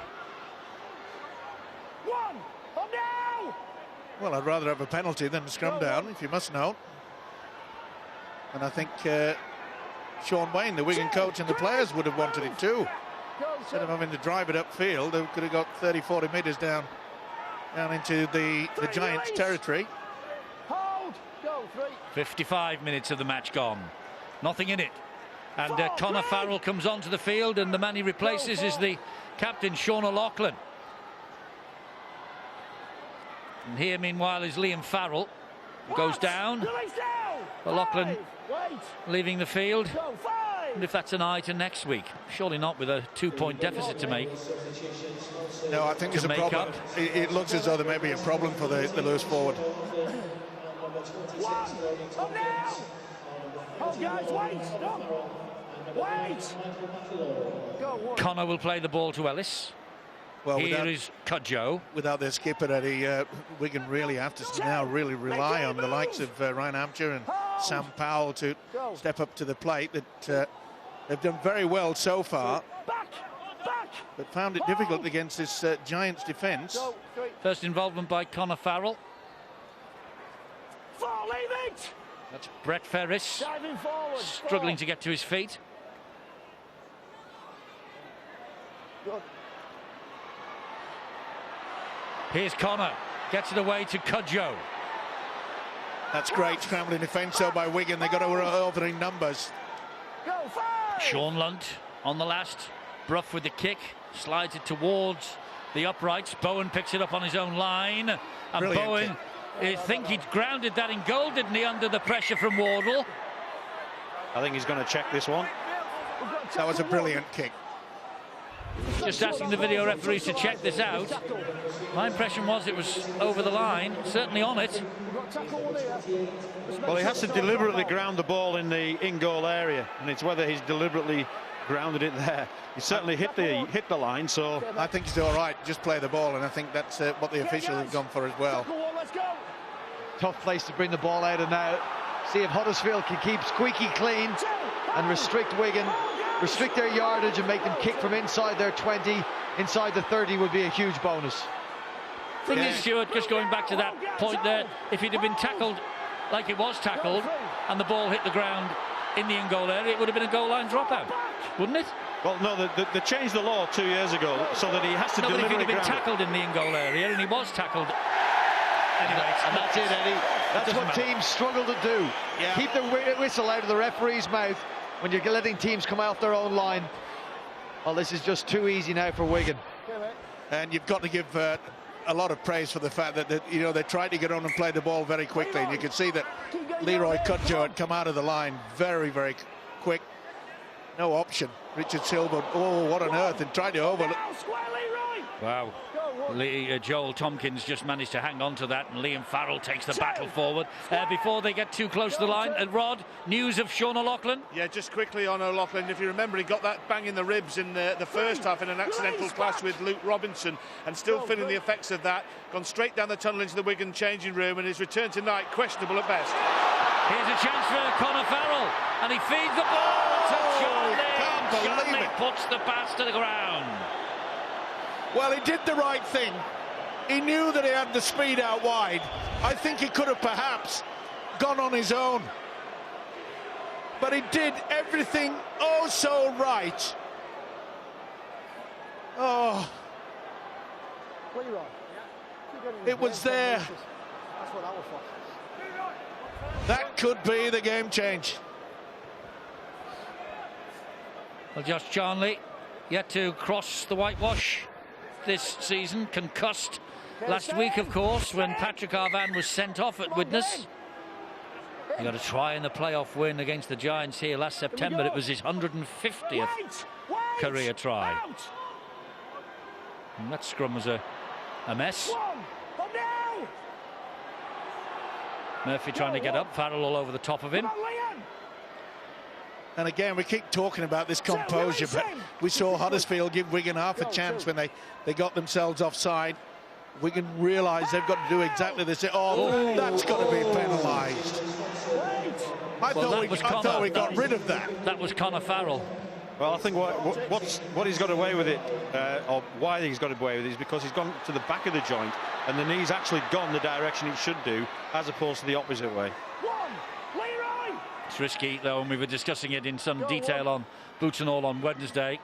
One. Up now. Well, I'd rather have a penalty than a scrum down, if you must know. And I think Sean Wayne, the Wigan coach, and the players would have wanted it too. Instead of having to drive it upfield, they could have got 30-40 metres down into the Giants' territory. Hold. Go. 3. 55 minutes of the match gone. Nothing in it. And Connor Farrell comes onto the field, and the man he replaces is the captain, Sean O'Loughlin. And here, meanwhile, is Liam Farrell. Goes down. O'Loughlin leaving the field. And if that's an eye to next week, surely not with a 2-point deficit to make. No, I think there's a problem. It looks as though there may be a problem for the loose forward. One. Up now. Oh, guys, wait. Stop. Wait. Go. One. Connor will play the ball to Ellis. Well, here is Cudjoe. Without their skipper, Eddie, Wigan really have to now really rely on the likes of Ryan Hampshire and Sam Powell to step up to the plate. That they've done very well so far, but found it difficult against this Giants defence. First involvement by Connor Farrell. Leave it. That's Brett Ferris struggling to get to his feet. Good. Here's Connor, gets it away to Cudjoe. That's great scrambling defence though by Wigan. They got over in numbers. Go. 5. Sean Lunt on the last. Brough with the kick, slides it towards the uprights. Bowen picks it up on his own line, and Brilliant Bowen, kick. I think he'd grounded that in goal, didn't he, under the pressure from Wardle? I think he's going to check this one. That was a brilliant kick. Just asking the video referees to check this out. My impression was it was over the line, certainly on it. Well, he has to deliberately ground the ball in the in-goal area, and it's whether he's deliberately grounded it there. He certainly hit the line, so I think he's all right. Just play the ball, and I think that's what the officials have gone for as well. Tough place to bring the ball out of now. See if Huddersfield can keep squeaky clean and restrict Wigan. restrict their yardage and make them kick from inside their 20, inside the 30 would be a huge bonus. Thing is, Stuart, just going back to that point there, if he'd have been tackled like it was tackled and the ball hit the ground in the in-goal area, it would have been a goal line dropout, wouldn't it? Well, no, they changed the law 2 years ago so that he has to deliver. But if he'd have been tackled in the in-goal area, and he was tackled. Anyway, and that's it, Eddie. That's what teams struggle to do. Yeah. Keep the whistle out of the referee's mouth when you're letting teams come off their own line. Well, this is just too easy now for Wigan. And you've got to give a lot of praise for the fact that they tried to get on and play the ball very quickly, and you can see that Leroy Cudjoe had come out of the line very, very quick. No option. Richard Silver, oh, what on earth, and tried to overlook. Wow. Joel Tompkins just managed to hang on to that, and Liam Farrell takes the battle forward. Before they get too close to the line, Rod, news of Sean O'Loughlin? Yeah, just quickly on O'Loughlin, if you remember, he got that bang in the ribs in the first half in an accidental clash with Luke Robinson, and still feeling the effects of that. Gone straight down the tunnel into the Wigan changing room, and his return tonight questionable at best. Here's a chance for Conor Farrell, and he feeds the ball to Charlie. Charlie puts the pass to the ground. Well, he did the right thing. He knew that he had the speed out wide. I think he could have perhaps gone on his own. But he did everything oh so right. Oh. It was there. That could be the game change. Well, Josh Charnley yet to cross the whitewash this season, concussed last week, of course, when Patrick Arvan was sent off at Widnes. He got a try in the playoff win against the Giants here last September. It was his 150th career try. And that scrum was a mess. Murphy trying to get up, Farrell all over the top of him. And again, we keep talking about this composure, but we saw Huddersfield give Wigan half a chance when they got themselves offside. Wigan realised they've got to do exactly this. Oh, that's got to be penalised. I thought we got rid of that. That was Conor Farrell. Well, I think what he's got away with it, or why he's got away with it, is because he's gone to the back of the joint, and the knee's actually gone the direction it should do, as opposed to the opposite way. It's risky, though, and we were discussing it in some detail on Boots and All on Wednesday.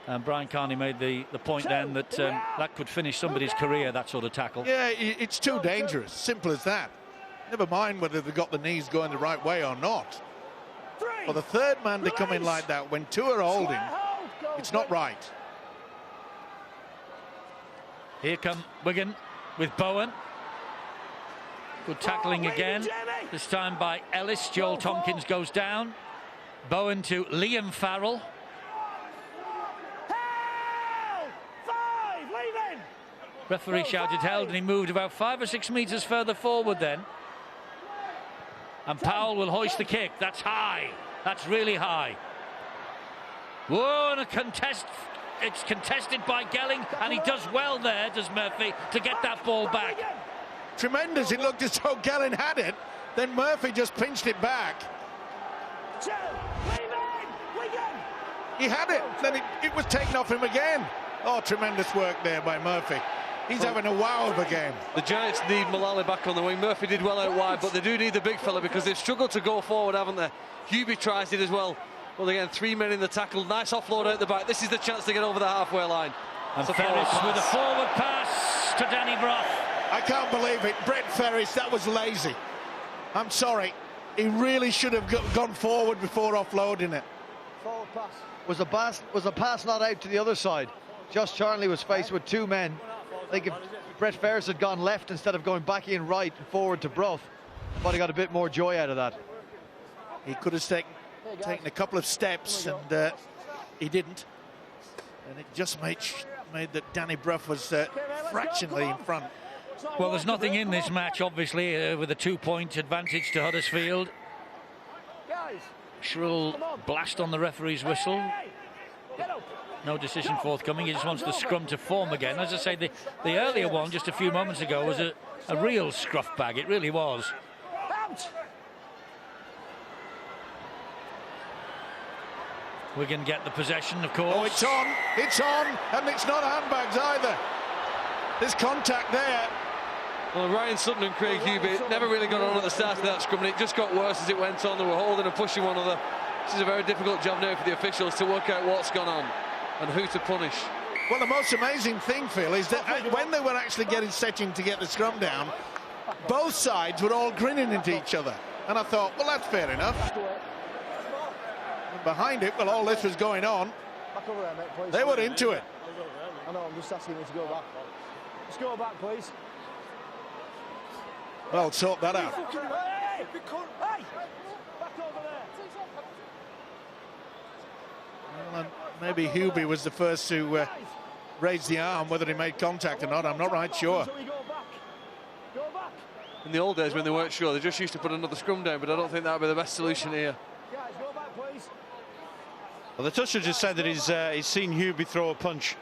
And Brian Carney made the point then that that could finish somebody's career, that sort of tackle. Yeah, it's too dangerous. Simple as that. Never mind whether they've got the knees going the right way or not. For the third man to come in like that when two are holding, it's not right. Here come Wigan with Bowen. Good tackling again, this time by Ellis. Joel Tompkins goes down. Bowen to Liam Farrell. Referee shouted held, and he moved about 5 or 6 metres further forward then. And Powell will hoist the kick. That's high. That's really high. Whoa, and a contest. It's contested by Gelling, and he does well there, does Murphy, to get that ball back. Tremendous. It looked as though Gelling had it. Then Murphy just pinched it back. He had it. Then it was taken off him again. Oh, tremendous work there by Murphy. He's having a wow of a game. The Giants need Mullally back on the wing. Murphy did well out wide, but they do need the big fella because they've struggled to go forward, haven't they? Hubie tries it as well. Well, again, 3 men in the tackle. Nice offload out the back. This is the chance to get over the halfway line. And Ferris with a forward pass to Danny Brough. I can't believe it. Brett Ferris, that was lazy. I'm sorry. He really should have gone forward before offloading it. Forward pass. Was a pass not out to the other side? Josh Charnley was faced with two men. I think if Brett Ferris had gone left instead of going back in right and forward to Brough, I thought he got a bit more joy out of that. He could have taken a couple of steps, and he didn't. And it just made that Danny Brough was fractionally in front. Well, there's nothing in this match, obviously, with a 2-point advantage to Huddersfield. Shrill blast on the referee's whistle. No decision forthcoming. He just wants the scrum to form again. As I say, the earlier one just a few moments ago was a real scruff bag. It really was. Wigan get the possession, of course. Oh, it's on, and it's not handbags either. There's contact there. Well, Ryan Sutton and Craig Hubie never really got on at the start of that scrum, and it just got worse as it went on. They were holding and pushing one another. This is a very difficult job now for the officials to work out what's gone on and who to punish. Well, the most amazing thing, Phil, is that when they were actually setting to get the scrum down, both sides were all grinning into each other. And I thought, well, that's fair enough. And behind it, well, all this was going on. They were into it. I know, I'm just asking you to go back. Just go back, please. Well, sort that out. Hey! Back over there. Well, maybe Hubie was the first to raise the arm. Whether he made contact or not, I'm not right sure. In the old days when they weren't sure, they just used to put another scrum down, but I don't think that would be the best solution here. Guys, go back, please. Well, the toucher just said that he's seen Hubie throw a punch.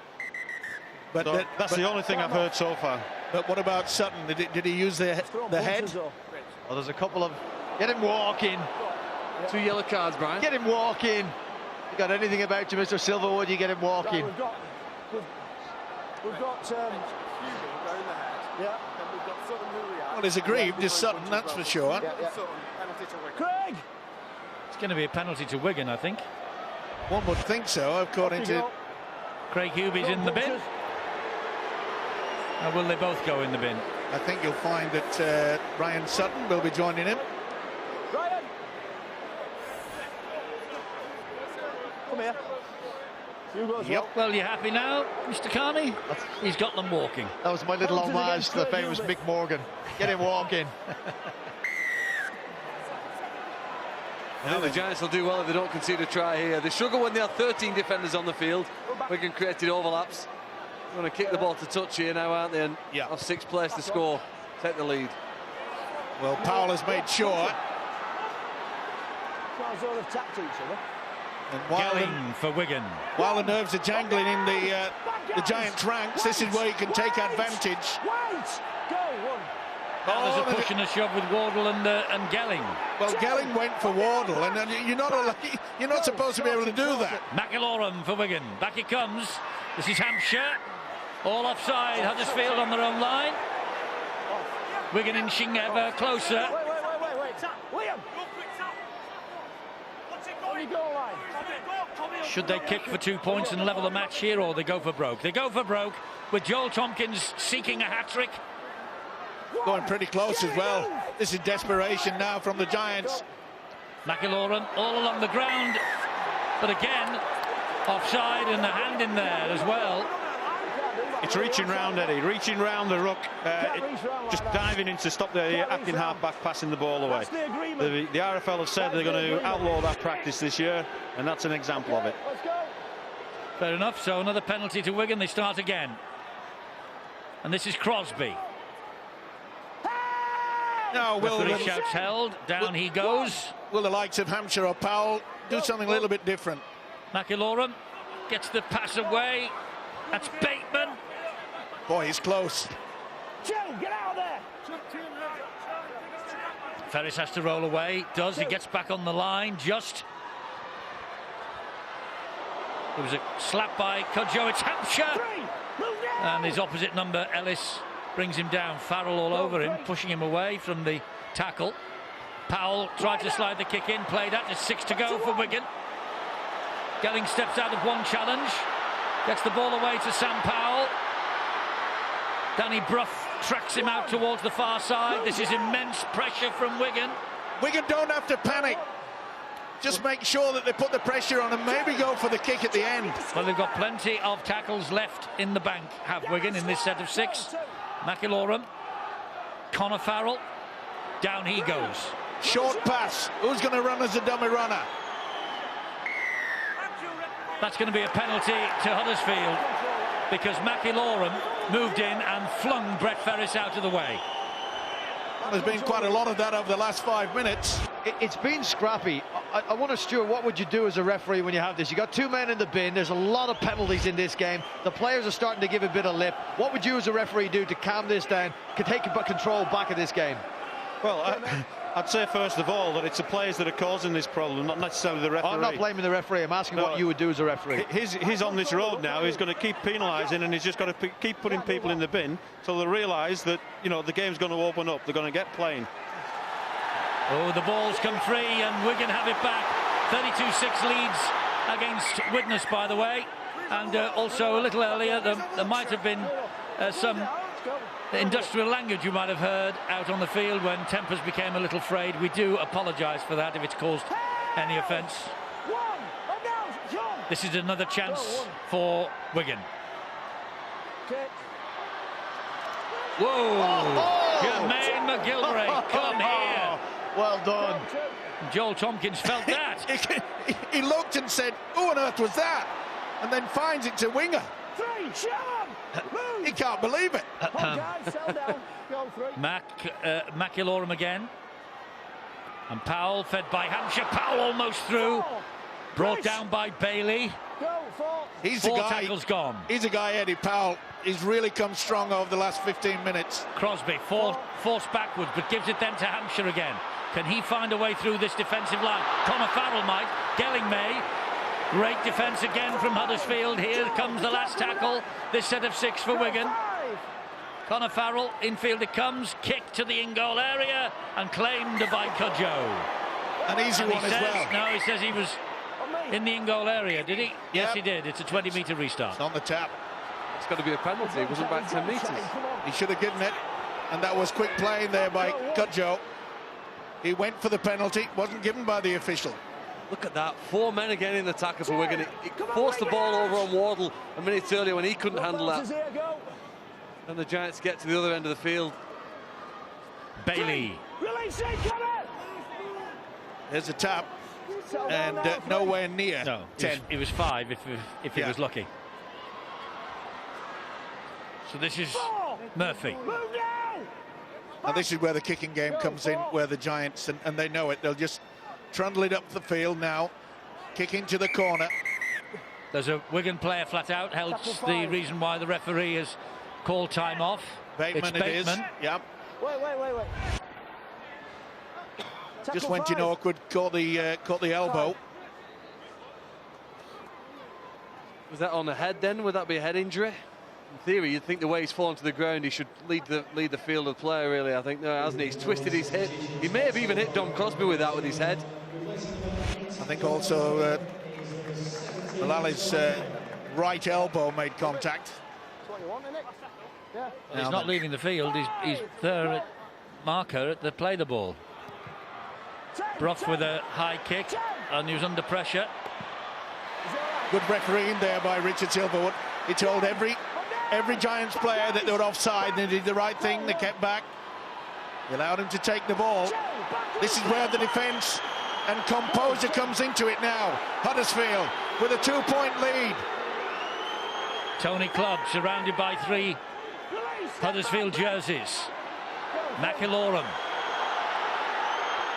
But so that's the only thing I've heard so far. But what about Sutton? Did he use the head? Well, there's a couple of... Get him walking. 2 yellow cards, Brian. Get him walking. You got anything about you, Mr. Silverwood? You get him walking. We've got yeah. Well, he's aggrieved, is Sutton, that's for sure. Craig! It's going to be a penalty to Wigan, I think. One would think so, according to... Craig Hubie's in the bin. Or will they both go in the bin? I think you'll find that Ryan Sutton will be joining him. Ryan! Come here. Yep. Well, you happy now, Mr. Carney? He's got them walking. That was my little homage to the famous Mick Morgan. Get him walking. I think the Giants will do well if they don't concede a try here. They struggle when they have 13 defenders on the field. Wigan created overlaps. They're going to kick the ball to touch here now, aren't they? And have 6 players to score. Take the lead. Well, Powell has made sure. Sort of tapped each other. And while for Wigan. While the nerves are jangling in the Giants' ranks, this is where you can take advantage. Wait! Go, one. There's a push and a shove with Wardle and Gelling. Well, Gelling went for Wardle, and you're not supposed to be able to do that. McIlorum for Wigan. Back it comes. This is Hampshire. All offside. Huddersfield on their own line. Wigan inching ever closer. Wait. William! Should they kick for 2 points and level the match here, or they go for broke? They go for broke, with Joel Tompkins seeking a hat-trick. Going pretty close as well. This is desperation now from the Giants. McIlorum all along the ground, but again, offside and a hand in there as well. It's reaching round, Eddie, reaching round the ruck, just diving in to stop the acting half-back passing the ball away. The RFL have said they're going to outlaw that practice this year, and that's an example of it. Fair enough, so another penalty to Wigan. They start again. And this is Crosby. No, referee shouts held, down he goes. Will the likes of Hampshire or Powell do something a little bit different? McIlorum gets the pass away. That's Bateman. Boy, he's close. Joe, get out of there. Ferris has to roll away. Does. He gets back on the line. Just. There was a slap by Cudjoe. It's Hampshire. And his opposite number, Ellis, brings him down. Farrell all over him, pushing him away from the tackle. Powell tried to slide the kick in. Played out. There's 6 to go for Wigan. Gelling steps out of one challenge. Gets the ball away to Sam Powell. Danny Brough tracks him out towards the far side. This is immense pressure from Wigan. Wigan don't have to panic. Just make sure that they put the pressure on and maybe go for the kick at the end. Well, they've got plenty of tackles left in the bank, have Wigan, in this set of 6. McIlorum, Connor Farrell, down he goes. Short pass. Who's going to run as a dummy runner? That's going to be a penalty to Huddersfield because McIlorum moved in and flung Brett Ferris out of the way. Well, there's been quite a lot of that over the last 5 minutes. It's been scrappy. I wonder, Stuart, what would you do as a referee when you have this? You got 2 men in the bin. There's a lot of penalties in this game. The players are starting to give a bit of lip. What would you as a referee do to calm this down, to take control back of this game? Well, I'd say first of all that it's the players that are causing this problem, not necessarily the referee. I'm not blaming the referee. I'm asking what you would do as a referee. He's on this road now. He's going to keep penalising, and he's just got to keep putting people in the bin till they realise that, you know, the game's going to open up. They're going to get playing. Oh, the ball's come free, and Wigan have it back. 32-6 leads against Widnes, by the way. And also a little earlier, there might have been some industrial language you might have heard out on the field when tempers became a little frayed. We do apologise for that if it's caused any offence. This is another chance for Wigan. Whoa! Jermaine McGilvray, come here. Well done. Joel Tompkins felt that. He looked and said, "Who on earth was that?" And then finds it's a winger. He can't believe it. McIlorum again. And Powell fed by Hampshire. Powell almost through. Brought down by Bailey. He's Four a guy, tackles gone. He's a guy, Eddie Powell. He's really come strong over the last 15 minutes. Crosby forced backwards, but gives it then to Hampshire again. Can he find a way through this defensive line? Connor Farrell might. Gelling may. Great defence again from Huddersfield. Here comes the last tackle. This set of 6 for Wigan. Connor Farrell, infield it comes. Kick to the in-goal area and claimed by Cudjoe. An easy one as well. No, he says he was in the in-goal area, did he? Yes, Yep. he did. It's a 20-metre restart. It's on the tap. It's got to be a penalty. It wasn't back 10 metres. He should have given it. And that was quick playing there by Cudjoe. He went for the penalty. Wasn't given by the official. Look at that. 4 men again in the tackle for Wigan. It forced the ball over on Wardle a minute earlier when he couldn't handle that. And the Giants get to the other end of the field. Bailey. There's a tap. And nowhere near 10. It was 5 if he was lucky. So this is Murphy. And this is where the kicking game comes in, where the Giants, and they know it, they'll just trundle it up the field now, kick into the corner. There's a Wigan player flat out, helps the reason why the referee has called time off. Bateman it's Bateman. Yep. Wait. Just went in awkward, caught the elbow. Was that on the head then? Would that be a head injury? In theory, you'd think the way he's fallen to the ground, he should lead the field of play, really. I think, no, hasn't he? He's twisted his hip. He may have even hit Dom Crosby with that, with his head. I think also Mullally's right elbow made contact. He's not leaving the field. He's there at marker at the play the ball. Brough with a high kick, and he was under pressure. Good refereeing there by Richard Silverwood. He told every Giants player that they were offside, and they did the right thing. They kept back. He allowed him to take the ball. This is where the defence and composure comes into it now. Huddersfield with a 2-point lead. Tony Clubb surrounded by 3 Huddersfield jerseys. McIlorum.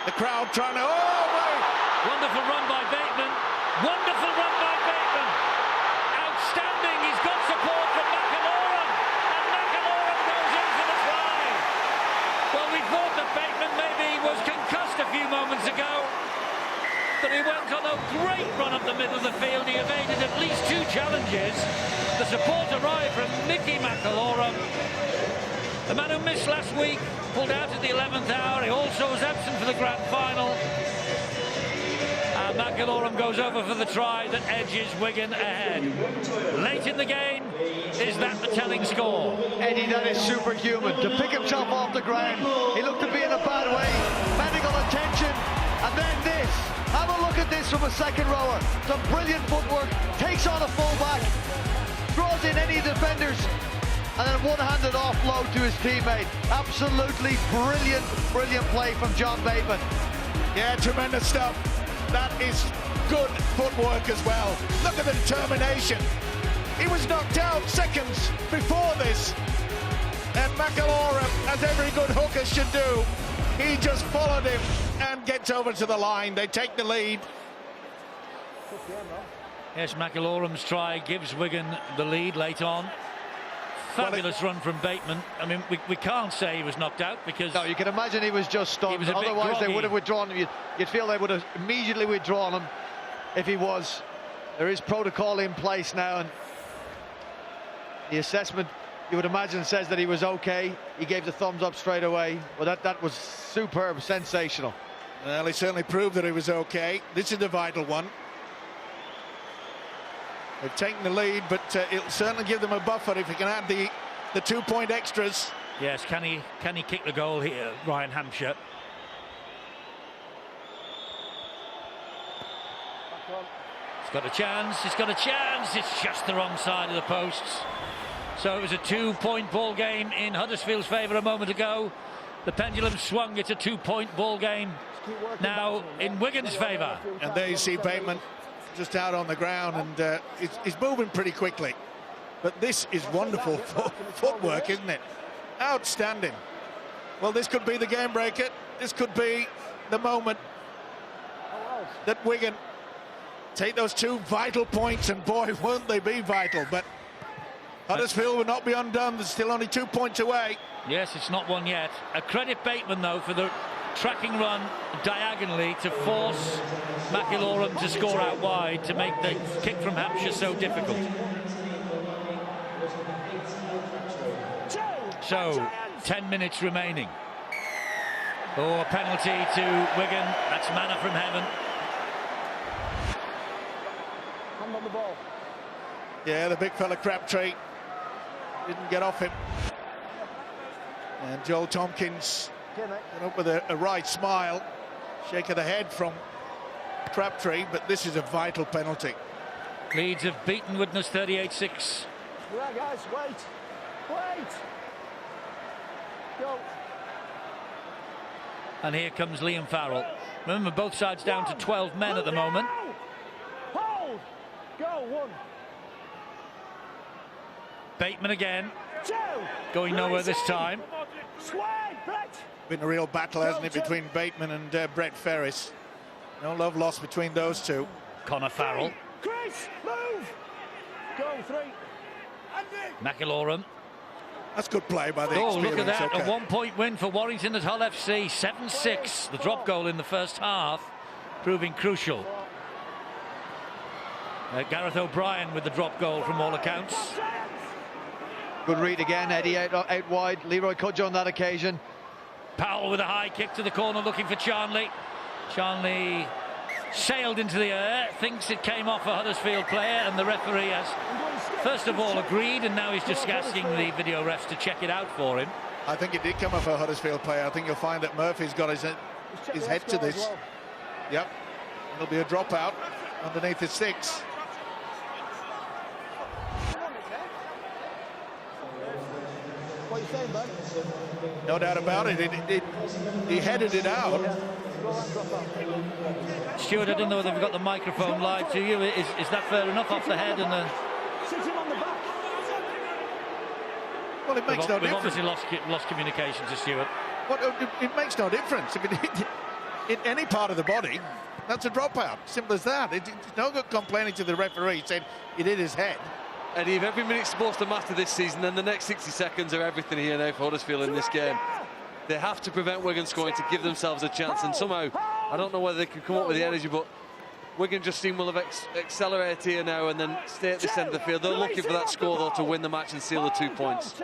The crowd trying to... Oh, wait! Wonderful run by Bateman. Wonderful run by Bateman. Outstanding. He's got support from McIlorum. And McIlorum goes in for the try. Well, we thought that Bateman maybe was concussed a few moments ago. But he went on a great run up the middle of the field. He evaded at least 2 challenges. The support arrived from Mickey McIlorum. The man who missed last week, pulled out at the 11th hour. He also was absent for the grand final. And McIlorum goes over for the try that edges Wigan ahead. Late in the game, is that the telling score? Eddie, that is superhuman. To pick himself off the ground, he looked to be in a bad way. Medical attention, and then this. Have a look at this from a second rower. Some brilliant footwork, takes on a fullback, draws in any defenders, and then one-handed offload to his teammate. Absolutely brilliant play from John Bateman. Yeah, tremendous stuff. That is good footwork as well. Look at the determination. He was knocked out seconds before this. And McIlorum, as every good hooker should do, he just followed him and gets over to the line. They take the lead. Yes, McIlorum's try gives Wigan the lead late on. Fabulous run from Bateman. I mean, we can't say he was knocked out because... No, you can imagine he was just stunned. He was a bit Otherwise, they groggy. would have withdrawn him. You'd feel they would have immediately withdrawn him if he was. There is protocol in place now, and the assessment, you would imagine, says that he was okay. He gave the thumbs up straight away. Well, that was superb, sensational. Well, he certainly proved that he was okay. This is the vital one. They've taken the lead, but it'll certainly give them a buffer if he can add the 2-point extras. Yes, can he kick the goal here, Ryan Hampshire? He's got a chance, he's got a chance. It's just the wrong side of the posts. So it was a 2-point ball game in Huddersfield's favour a moment ago. The pendulum swung, it's a 2-point ball game now in Wigan's favour. And there you see Bateman just out on the ground, and he's moving pretty quickly. But this is wonderful footwork, isn't it? Outstanding. Well, this could be the game breaker. This could be the moment that Wigan take those 2 vital points, and boy, won't they be vital. But Huddersfield will not be undone. There's still only 2 points away. Yes, it's not one yet. A credit Bateman, though, for the tracking run diagonally to force McIlroy to score out wide, to make the kick from Hampshire so difficult. So, 10 minutes remaining. Oh, a penalty to Wigan. That's manna from heaven. Hand on the ball. Yeah, the big fella Crabtree didn't get off him. And Joel Tompkins went up with a wry smile. Shake of the head from Crabtree, but this is a vital penalty. Leeds have beaten Widnes 38-6. Right, guys, wait. Go. And here comes Liam Farrell. Remember, both sides down to 12 men at the moment. Hold. Go. 1. Bateman again. 2. Going nowhere this time. Been a real battle, hasn't it, between Bateman and Brett Ferris. No love lost between those two. Connor Farrell. Chris, move. Go. 3. McIlroy. That's good play by the Oh, look at experience, that. okay. A 1-point win for Warrington at Hull FC. 7-6. The drop goal in the first half proving crucial. Gareth O'Brien with the drop goal from all accounts. Good read again, Eddie out wide. Leroy Cudjoe on that occasion. Powell with a high kick to the corner, looking for Charnley. Charnley sailed into the air, thinks it came off a Huddersfield player, and the referee has first of all agreed, and now he's just asking the video refs to check it out for him. I think it did come off a Huddersfield player. I think you'll find that Murphy's got his head to this. Yep. There'll be a dropout underneath the 6. What are you saying, bud? No doubt about it. He headed it out. Stuart, I don't know whether we've got the microphone live to you. Is that fair enough off the head? And Sitting on the back. Well, it makes no we've difference. obviously lost communication to Stuart. It makes no difference. If it hit any part of the body, that's a dropout. Simple as that. It's no good complaining to the referee saying it hit his head. Eddie, if every minute's supposed to matter this season, then the next 60 seconds are everything here now for Huddersfield in this game. They have to prevent Wigan scoring to give themselves a chance, and somehow, I don't know whether they can come up with the energy, but Wigan just seem will have accelerate here now and then stay at this end of the field. They're looking for that score, though, to win the match and seal the 2 points.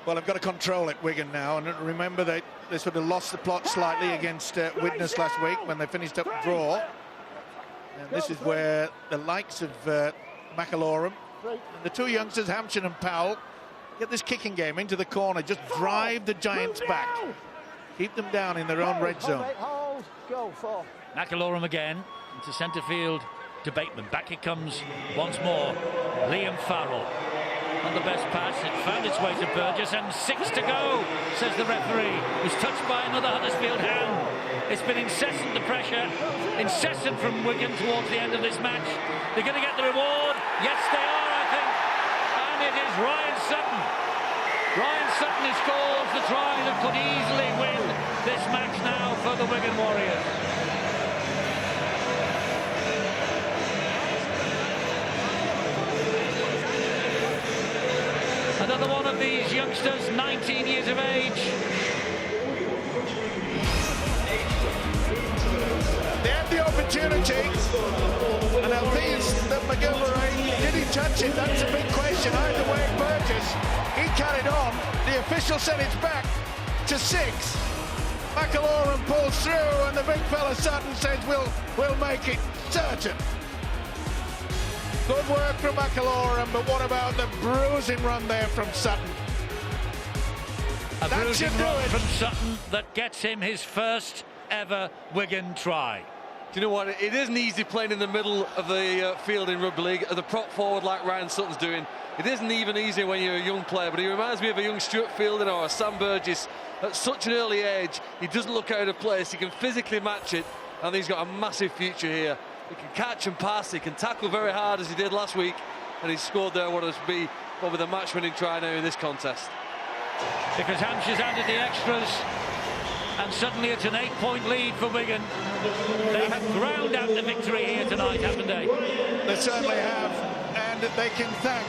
Well, they've got to control it, Wigan, now. And remember, they sort of lost the plot slightly against Widnes last week when they finished up a draw. And this is where the likes of McIlroy and the 2 youngsters, Hampshire and Powell, get this kicking game into the corner. Just drive the Giants back. Keep them down in their own red zone. Hold. Go. 4. McIlroy again into centre field to Bateman. Back it comes once more. Liam Farrell on the best pass. It found its way to Burgess, and 6 to go, says the referee. Was touched by another Huddersfield hand. It's been incessant, the pressure, incessant from Wigan towards the end of this match. They're going to get the reward. Yes, they are, I think. And it is Ryan Sutton. Ryan Sutton who scores the try that could easily win this match now for the Wigan Warriors. Another one youngsters, 19 years of age. They had the opportunity, and at least that McGillivray, did he touch it? That's a big question. Either way, Burgess, he carried on. The official said it's back to 6. McIlaurin pulls through, and the big fella Sutton says we'll make it certain. Good work from McIlaurin, but what about the bruising run there from Sutton? A bruising run from Sutton that gets him his first ever Wigan try. Do you know what? It isn't easy playing in the middle of the field in rugby league as a prop forward like Ryan Sutton's doing. It isn't even easy when you're a young player, but he reminds me of a young Stuart Fielding or a Sam Burgess. At such an early age, he doesn't look out of place. He can physically match it, and he's got a massive future here. He can catch and pass, he can tackle very hard as he did last week, and he scored there what has been probably the match-winning try now in this contest. Because Hampshire's added the extras, and suddenly it's an 8-point lead for Wigan. They have ground out the victory here tonight, haven't they? They certainly have, and they can thank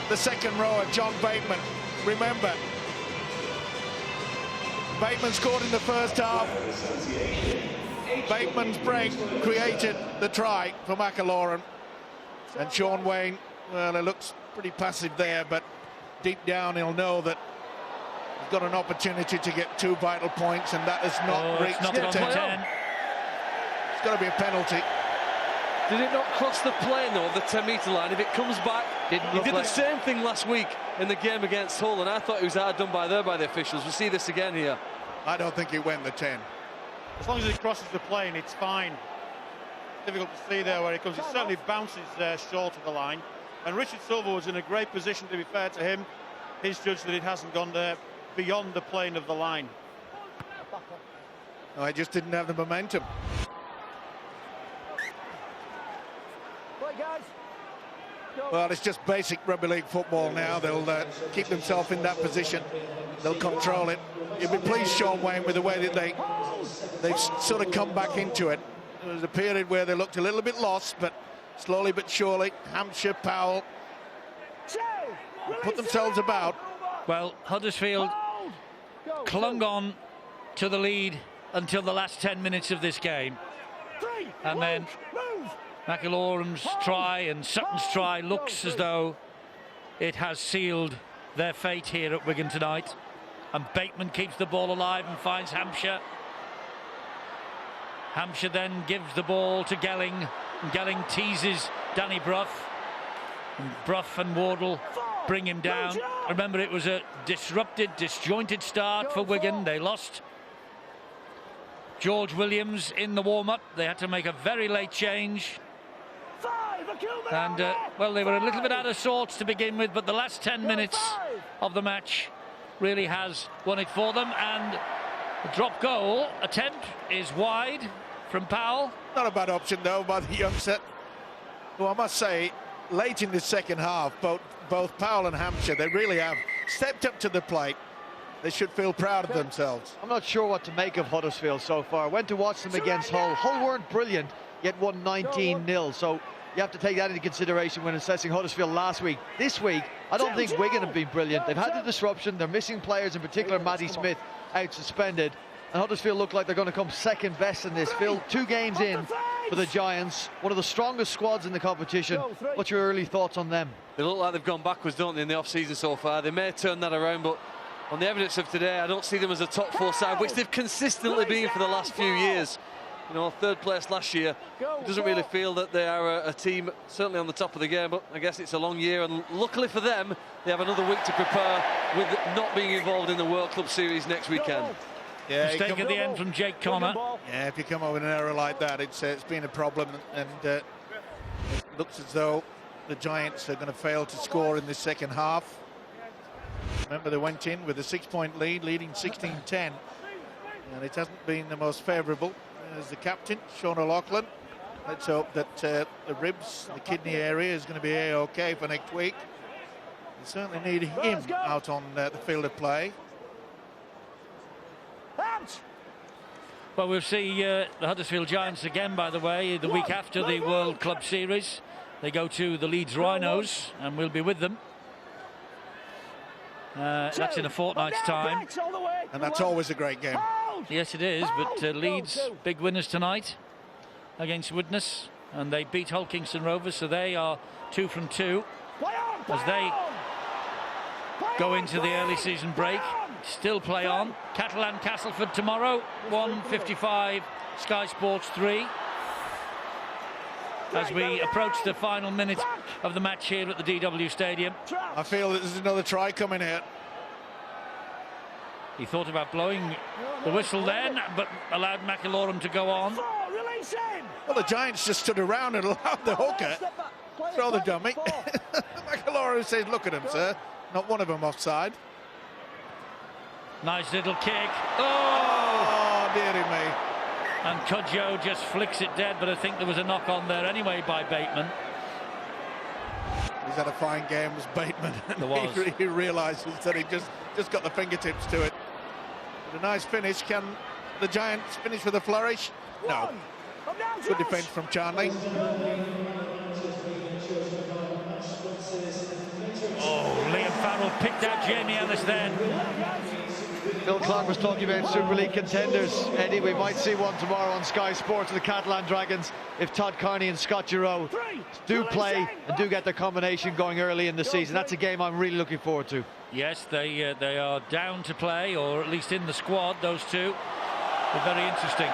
the second rower, John Bateman. Remember, Bateman scored in the first half. Bateman's break created the try for McIlaurin. And Sean Wayne, well, he looks pretty passive there, but deep down he'll know that he's got an opportunity to get 2 vital points, and that has not reached the 10. It's got to be a penalty. Did it not cross the plane, though, of the 10-metre line? If it comes back, he did the same thing last week in the game against Hull, and I thought it was hard done by the officials. We'll see this again here. I don't think it went the 10. As long as it crosses the plane, it's fine. Difficult to see there where it comes. It certainly bounces short of the line. And Richard Silver was in a great position, to be fair to him. He's judged that it hasn't gone there beyond the plane of the line. No, I just didn't have the momentum. Well, it's just basic rugby league football now. They'll keep themselves in that position. They'll control it. You'll be pleased, Sean Wayne, with the way that they've sort of come back into it. There was a period where they looked a little bit lost, but slowly but surely, Hampshire, Powell put themselves about. Well, Huddersfield clung on to the lead until the last 10 minutes of this game. And then McIlaurin's try and Sutton's try looks as though it has sealed their fate here at Wigan tonight. And Bateman keeps the ball alive and finds Hampshire. Hampshire then gives the ball to Gelling. And Gelling teases Danny Brough. And Brough and Wardle bring him down. Remember, it was a disrupted, disjointed start for Wigan. They lost George Williams in the warm-up. They had to make a very late change. And, well, they were a little bit out of sorts to begin with, but the last 10 minutes of the match really has won it for them. And the drop goal attempt is wide from Powell. Not a bad option, though, by the youngster. Well, I must say, late in the second half, both Powell and Hampshire, they really have stepped up to the plate. They should feel proud of themselves. I'm not sure what to make of Huddersfield so far. I went to watch them against Hull. Hull weren't brilliant, yet won 19-0. So you have to take that into consideration when assessing Huddersfield last week. This week, I don't think Wigan have been brilliant. They've had the disruption. They're missing players, in particular Matty Smith, out suspended. And Huddersfield look like they're going to come second best in this. Phil, 2 games in for the Giants, one of the strongest squads in the competition. What's your early thoughts on them? They look like they've gone backwards, don't they, in the off-season so far. They may turn that around, but on the evidence of today, I don't see them as a top 4 side, which they've consistently been for the last few years. You know, 3rd place last year. It doesn't really feel that they are a team certainly on the top of the game, but I guess it's a long year, and luckily for them, they have another week to prepare with not being involved in the World Club Series next weekend. Yeah, mistake at the end from Jake Connor. Yeah, if you come up with an error like that, it's been a problem, and it looks as though the Giants are going to fail to score in the second half. Remember, they went in with a 6-point lead, leading 16-10, and it hasn't been the most favourable. As the captain, Sean O'Loughlin, let's hope that the ribs, the kidney area is going to be A-OK for next week. They certainly need him out on the field of play. Well, we'll see the Huddersfield Giants again, by the way, the week after the World Club Series. They go to the Leeds Rhinos, and we'll be with them. That's in a fortnight's time. And that's always a great game. Yes, it is, but Leeds, big winners tonight against Widnes, and they beat Hull Kingston Rovers, so they are 2 from 2 as they go into the early season break. Still play on. Catalan Castleford tomorrow, 1:55, Sky Sports 3. As we approach the final minute of the match here at the DW Stadium. I feel that there's another try coming here. He thought about blowing the whistle then, but allowed McIlorum to go on. Well, the Giants just stood around and allowed the hooker throw the dummy. McIlorum says, look at him, sir. Not one of them offside. Nice little kick. Oh, dearie me. And Cudjoe just flicks it dead, but I think there was a knock on there anyway by Bateman. He's had a fine game, was Bateman. There was. He realises that he just got the fingertips to it. But a nice finish. Can the Giants finish with a flourish? No. Good defence from Charnley. Oh, Liam Farrell picked out Jamie Ellis then. Phil Clark was talking about Super League contenders. Eddie, we might see one tomorrow on Sky Sports, the Catalan Dragons, if Todd Carney and Scott Giroux do play and do get their combination going early in the season. That's a game I'm really looking forward to. Yes, they are down to play, or at least in the squad, those two. They're very interesting.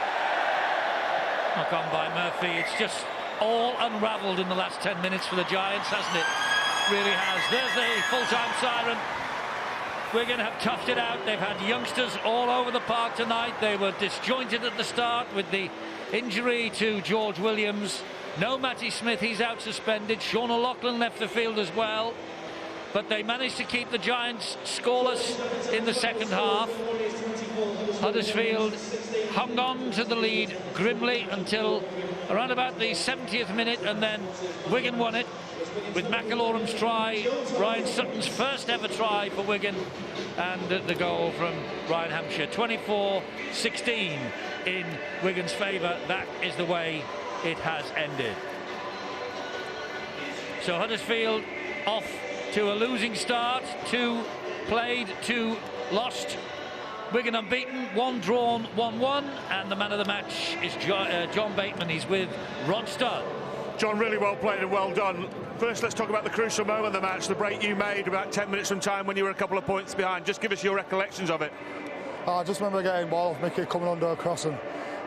Knock on by Murphy. It's just all unravelled in the last 10 minutes for the Giants, hasn't it? Really has. There's the full-time siren. Wigan have toughed it out. They've had youngsters all over the park tonight. They were disjointed at the start with the injury to George Williams. No Matty Smith, he's out suspended. Sean O'Loughlin left the field as well. But they managed to keep the Giants scoreless in the second half. Huddersfield hung on to the lead grimly until around about the 70th minute, and then Wigan won it with McIlorum's try, Ryan Sutton's first ever try for Wigan, and the goal from Ryan Hampshire. 24-16 in Wigan's favour. That is the way it has ended. So Huddersfield off to a losing start, 2 played, 2 lost. Wigan unbeaten, 1 drawn, 1-1, and the man of the match is John Bateman. He's with Rod Studd. John, really well played and well done. First, let's talk about the crucial moment of the match, the break you made about 10 minutes from time when you were a couple of points behind. Just give us your recollections of it. I just remember getting ball off Mickey coming under a cross and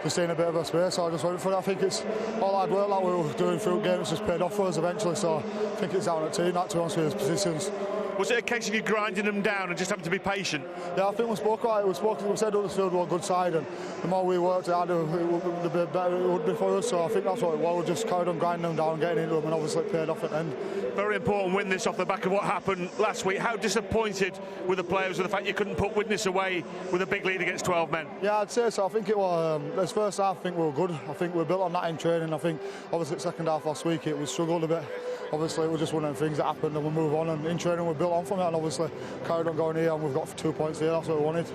just seeing a bit of a space, so I just went for it. I think it's all hard work that we were doing through games just paid off for us eventually, so I think it's down at team, that to be honest with his positions. Was it a case of you grinding them down and just having to be patient? Yeah, I think we spoke about it. We said Huddersfield were a good side, and the more we worked harder, the better it would be for us. So I think that's what it was. We just carried on grinding them down, getting into them, and obviously it paid off at the end. Very important win this off the back of what happened last week. How disappointed were the players with the fact you couldn't put Widnes away with a big lead against 12 men? Yeah, I'd say so. I think it was this first half. I think we were good. I think we built on that in training. I think obviously second half last week we struggled a bit. Obviously it was just one of the things that happened, and we move on, and in training we built on from it, and obviously carried on going here, and we've got 2 points here. That's what we wanted.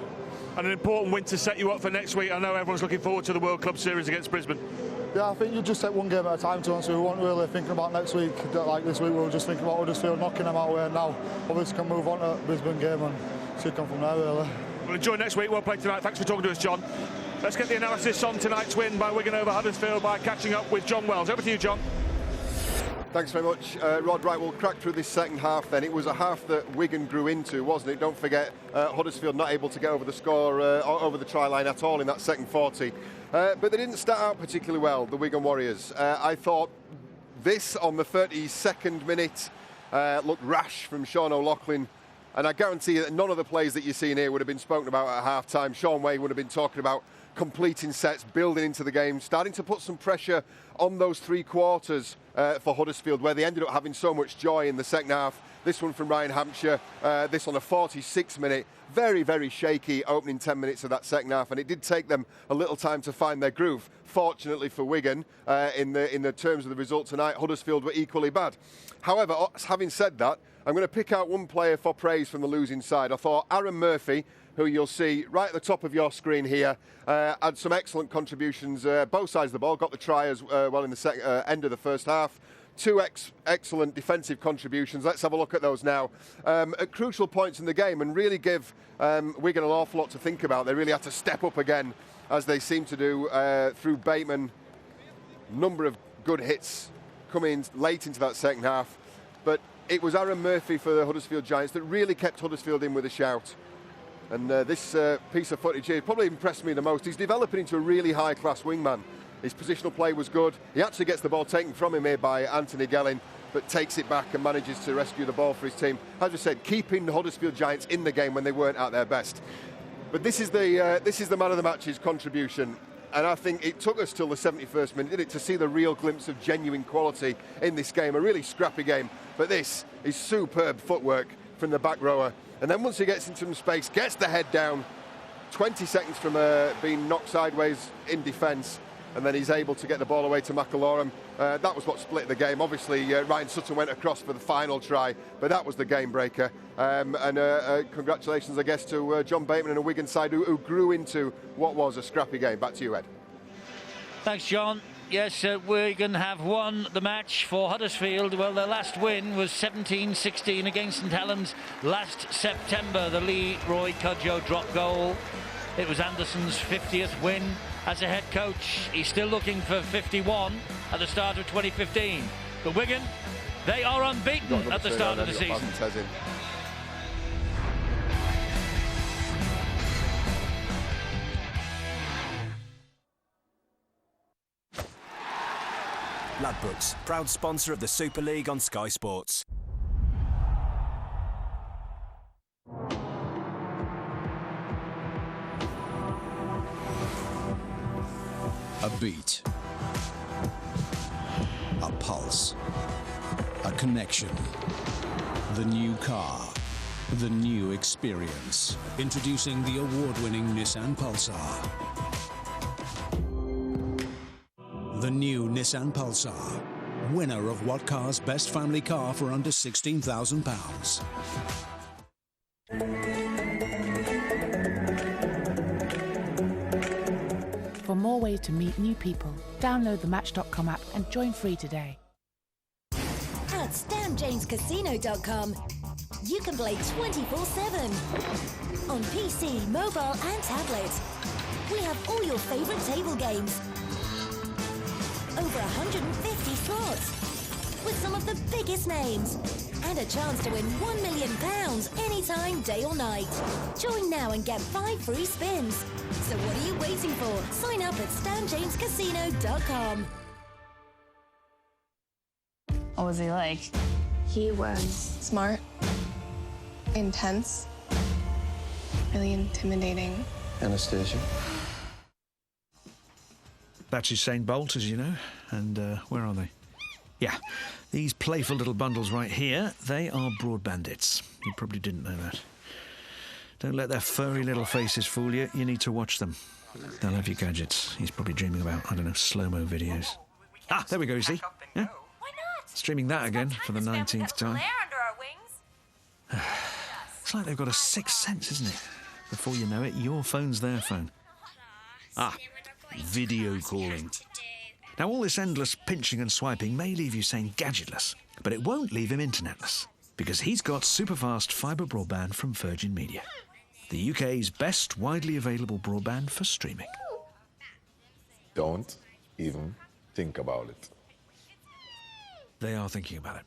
And an important win to set you up for next week. I know everyone's looking forward to the World Club Series against Brisbane. Yeah, I think you just take one game at a time, to be honest. We weren't really thinking about next week. Like this week we were just thinking about Huddersfield, knocking them out where now obviously can move on to the Brisbane game and see it come from there really. We'll enjoy next week. Well played tonight. Thanks for talking to us, John. Let's get the analysis on tonight's win by Wigan over Huddersfield by catching up with John Wells. Over to you, John. Thanks very much, Rod. Right, we'll crack through this second half then. It was a half that Wigan grew into, wasn't it? Don't forget, Huddersfield not able to get over the score, over the try line at all in that second 40. But they didn't start out particularly well, the Wigan Warriors. I thought this on the 32nd minute looked rash from Sean O'Loughlin. And I guarantee that none of the plays that you're seeing here would have been spoken about at half-time. Sean Way would have been talking about completing sets, building into the game, starting to put some pressure on those 3 quarters for Huddersfield, where they ended up having so much joy in the second half. This one from Ryan Hampshire, this on a 46th minute. Very, very shaky opening 10 minutes of that second half, and it did take them a little time to find their groove. Fortunately for Wigan, in the terms of the result tonight, Huddersfield were equally bad. However, having said that, I'm going to pick out one player for praise from the losing side. I thought Aaron Murphy, who you'll see right at the top of your screen here, had some excellent contributions, both sides of the ball, got the try as well in the end of the first half. two excellent defensive contributions. Let's have a look at those now. At crucial points in the game, and really give Wigan an awful lot to think about. They really had to step up again, as they seem to do through Bateman. Number of good hits coming late into that second half. But it was Aaron Murphy for the Huddersfield Giants that really kept Huddersfield in with a shout. And this piece of footage here probably impressed me the most. He's developing into a really high-class wingman. His positional play was good. He actually gets the ball taken from him here by Anthony Gelling, but takes it back and manages to rescue the ball for his team. As I said, keeping the Huddersfield Giants in the game when they weren't at their best. But this is the man of the match's contribution. And I think it took us till the 71st minute, didn't it, to see the real glimpse of genuine quality in this game. A really scrappy game. But this is superb footwork from the back rower. And then once he gets into some space, gets the head down, 20 seconds from being knocked sideways in defence, and then he's able to get the ball away to McAlorum. That was what split the game. Obviously, Ryan Sutton went across for the final try, but that was the game breaker. And congratulations, I guess, to John Bateman and a Wigan side who grew into what was a scrappy game. Back to you, Ed. Thanks, John. Yes, Wigan have won the match for Huddersfield. Well, their last win was 17-16 against St Helens last September. The Leroy Cudjoe drop goal. It was Anderson's 50th win as a head coach. He's still looking for 51 at the start of 2015. But Wigan, they are unbeaten at the start of the season. Ladbrokes, proud sponsor of the Super League on Sky Sports. A beat, a pulse, a connection. The new car, the new experience. Introducing the award-winning Nissan Pulsar. The new Nissan Pulsar, winner of What Car's Best Family Car for under £16,000. For more ways to meet new people, download the Match.com app and join free today. At StanJamesCasino.com, you can play 24/7 on PC, mobile and tablet. We have all your favourite table games. Over 150 slots with some of the biggest names and a chance to win £1 million anytime, day or night. Join now and get 5 free spins. So what are you waiting for? Sign up at StanJamesCasino.com. What was he like? He was smart, intense, really intimidating. Anastasia. That's Usain Bolt, as you know. And where are they? Yeah, these playful little bundles right here, they are broad bandits. You probably didn't know that. Don't let their furry little faces fool you. You need to watch them. They'll have your gadgets. He's probably dreaming about, I don't know, slow-mo videos. Ah, there we go, you see? Yeah? Why not? Streaming that again for the 19th time. It's like they've got a sixth sense, isn't it? Before you know it, your phone's their phone. Ah, video calling. Now, all this endless pinching and swiping may leave you saying gadgetless, but it won't leave him internetless, because he's got super-fast fibre broadband from Virgin Media, the UK's best widely available broadband for streaming. Don't even think about it. They are thinking about it.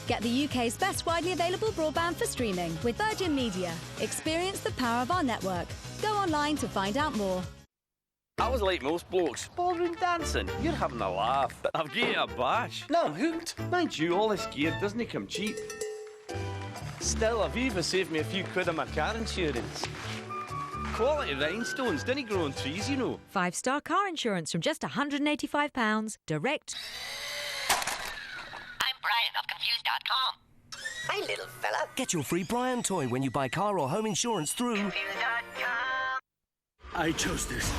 Get the UK's best widely available broadband for streaming with Virgin Media. Experience the power of our network. Go online to find out more. I was like most blokes, ballroom dancing. You're having a laugh, but I've given it a bash. Now I'm hooked. Mind you, all this gear doesn't come cheap. Still, Aviva saved me a few quid on my car insurance. Quality rhinestones didn't grow on trees, you know. 5-star car insurance from just £185. Direct. I'm Brian of Confused.com. Hi, little fella. Get your free Brian toy when you buy car or home insurance through Confused.com. I chose this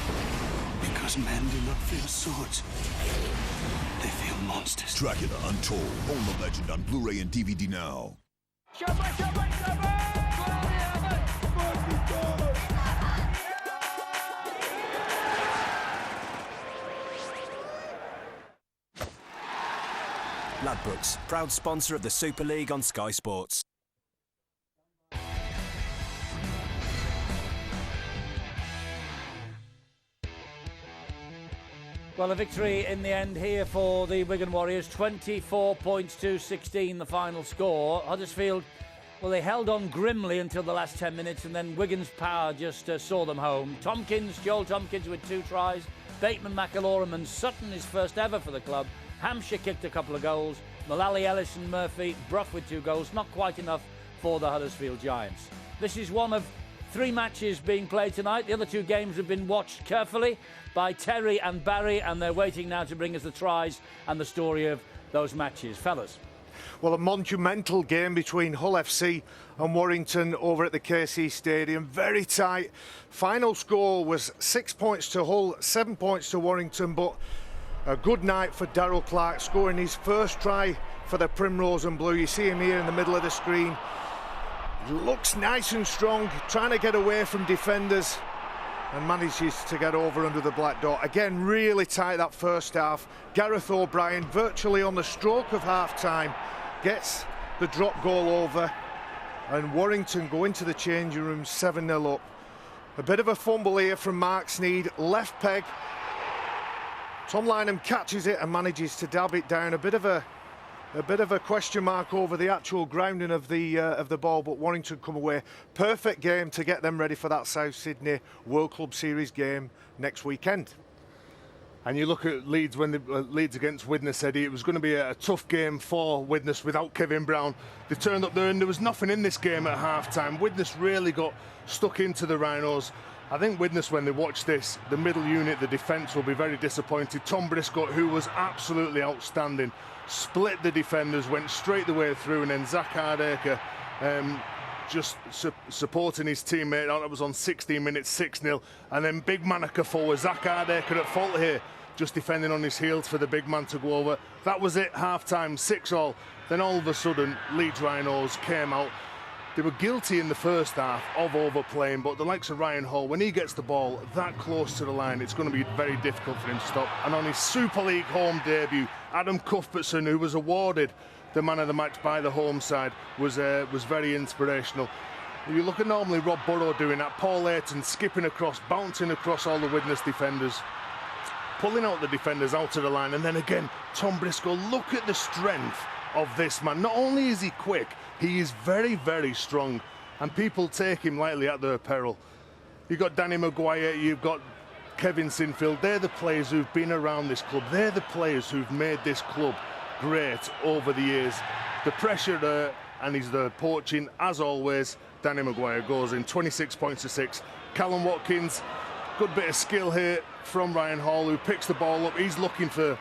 because men do not feel swords. They feel monsters. Dracula Untold. Own the legend on Blu-ray and DVD now. Ladbrokes, proud sponsor of the Super League on Sky Sports. Well, a victory in the end here for the Wigan Warriors. 24 points to 16, the final score. Huddersfield, well, they held on grimly until the last 10 minutes, and then Wigan's power just saw them home. Joel Tompkins with 2 tries. Bateman, McAlorum and Sutton, his first ever for the club. Hampshire kicked a couple of goals. Mullally, Ellis and Murphy, Brough with 2 goals. Not quite enough for the Huddersfield Giants. This is one of 3 matches being played tonight. The other 2 games have been watched carefully by Terry and Barry, and they're waiting now to bring us the tries and the story of those matches. Fellas. Well, a monumental game between Hull FC and Warrington over at the KC Stadium. Very tight. Final score was 6 points to Hull, 7 points to Warrington, but a good night for Darrell Clark, scoring his first try for the Primrose and Blue. You see him here in the middle of the screen. He looks nice and strong, trying to get away from defenders, and manages to get over under the black dot. Again, really tight that first half. Gareth O'Brien, virtually on the stroke of half-time, gets the drop goal over, and Warrington go into the changing room 7-0 up. A bit of a fumble here from Mark Sneed, left peg. Tom Lynham catches it and manages to dab it down. A bit of a question mark over the actual grounding of the ball, but Warrington come away. Perfect game to get them ready for that South Sydney World Club Series game next weekend. And you look at Leeds when Leeds against Widnes, Eddie, it was going to be a tough game for Widnes without Kevin Brown. They turned up there and there was nothing in this game at half-time. Widnes really got stuck into the Rhinos. I think Widnes, when they watch this, the middle unit, the defence will be very disappointed. Tom Briscoe, who was absolutely outstanding, split the defenders, went straight the way through, and then Zach Hardacre just supporting his teammate. That was on 16 minutes, 6-0. And then big man forward, Zach Hardacre at fault here, just defending on his heels for the big man to go over. That was it, half-time, 6-all. Then all of a sudden, Leeds Rhinos came out. They were guilty in the first half of overplaying, but the likes of Ryan Hall, when he gets the ball that close to the line, it's going to be very difficult for him to stop. And on his Super League home debut, Adam Cuthbertson, who was awarded the man of the match by the home side, was very inspirational. You look at normally Rob Burrow doing that, Paul Ayton skipping across, bouncing across all the Widnes defenders, pulling out the defenders out to the line, and then again, Tom Briscoe, look at the strength of this man. Not only is he quick, he is very, very strong, and people take him lightly at their peril. You've got Danny Maguire, you've got Kevin Sinfield. They're the players who've been around this club. They're the players who've made this club great over the years. The pressure there, and he's there poaching, as always. Danny Maguire goes in, 26 points to 6. Callum Watkins, good bit of skill here from Ryan Hall, who picks the ball up. He's looking to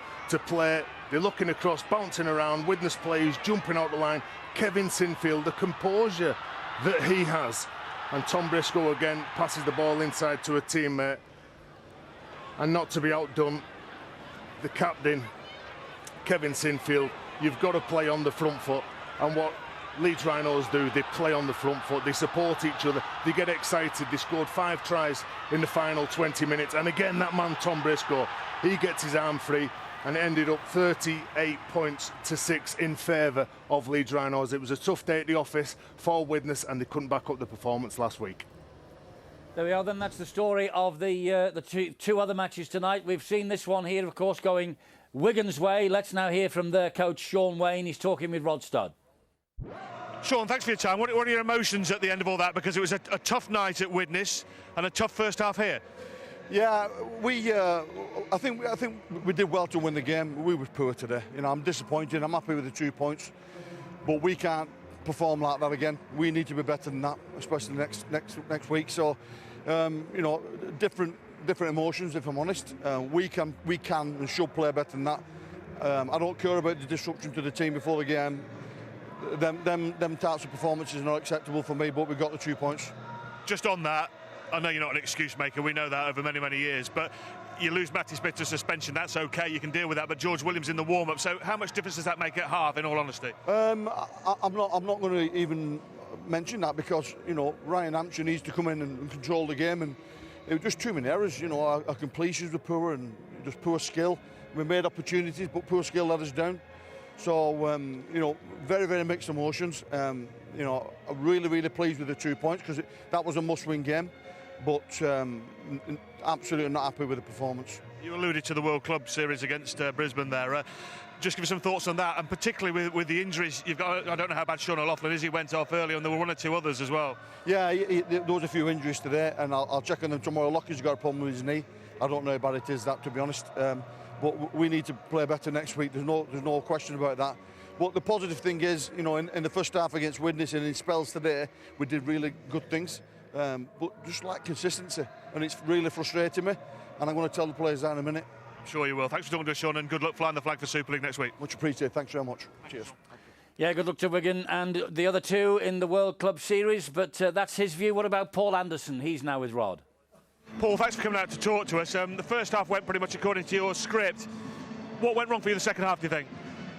play. They're looking across, bouncing around. Widnes players jumping out the line. Kevin Sinfield, the composure that he has. And Tom Briscoe again passes the ball inside to a teammate. And not to be outdone, the captain, Kevin Sinfield, you've got to play on the front foot. And what Leeds Rhinos do, they play on the front foot, they support each other, they get excited. They scored 5 tries in the final 20 minutes. And again, that man, Tom Briscoe, he gets his arm free, and it ended up 38 points to 6 in favour of Leeds Rhinos. It was a tough day at the office for Widnes, and they couldn't back up the performance last week. There we are then, that's the story of the two other matches tonight. We've seen this one here, of course, going Wigan's way. Let's now hear from their coach, Sean Wayne. He's talking with Rod Studd. Sean, thanks for your time. What are your emotions at the end of all that? Because it was a tough night at Widnes and a tough first half here. Yeah, I think we did well to win the game. We were poor today. You know, I'm disappointed. I'm happy with the 2 points, but we can't perform like that again. We need to be better than that, especially next week. So, you know, different emotions. If I'm honest, we can and should play better than that. I don't care about the disruption to the team before the game. Them types of performances are not acceptable for me. But we got the 2 points. Just on that, I know you're not an excuse maker, we know that over many, many years, but you lose Matty Smith to suspension, that's okay, you can deal with that, but George Williams in the warm-up, so how much difference does that make at half, in all honesty? I'm not going to even mention that, because, you know, Ryan Hampshire needs to come in and control the game, and it was just too many errors. You know, our completions were poor and just poor skill. We made opportunities, but poor skill let us down. So, you know, very, very mixed emotions. You know, I'm really, really pleased with the 2 points because that was a must-win game, but absolutely not happy with the performance. You alluded to the World Club Series against Brisbane there. Just give us some thoughts on that, and particularly with the injuries you've got. I don't know how bad Sean O'Loughlin is. He went off early, and there were 1 or 2 others as well. Yeah, there was a few injuries today, and I'll check on them tomorrow. Lockie's got a problem with his knee. I don't know how bad it is, that, to be honest. But we need to play better next week. There's no question about that. But the positive thing is, you know, in the first half against Widnes and in spells today, we did really good things. But just lack consistency, and it's really frustrating me. And I'm going to tell the players that in a minute. Sure you will. Thanks for talking to us, Sean, and good luck flying the flag for Super League next week. Much appreciated. Thanks very much. Cheers. Yeah, good luck to Wigan and the other 2 in the World Club Series, but that's his view. What about Paul Anderson? He's now with Rod. Paul, thanks for coming out to talk to us. The first half went pretty much according to your script. What went wrong for you in the second half, do you think?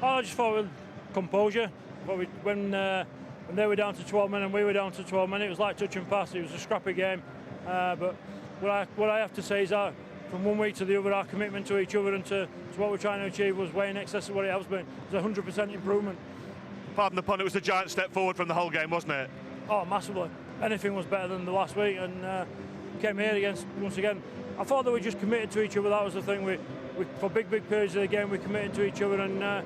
I just thought with composure. When they were down to 12 men and we were down to 12 men, it was like touch and pass. It was a scrappy game. But what I have to say is that from one week to the other, our commitment to each other and to what we're trying to achieve was way in excess of what it has been. It was a 100% improvement. Pardon the pun, it was a giant step forward from the whole game, wasn't it? Oh, massively. Anything was better than the last week, and came here against, once again, I thought that we just committed to each other. That was the thing. We for big periods of the game, we committed to each other, and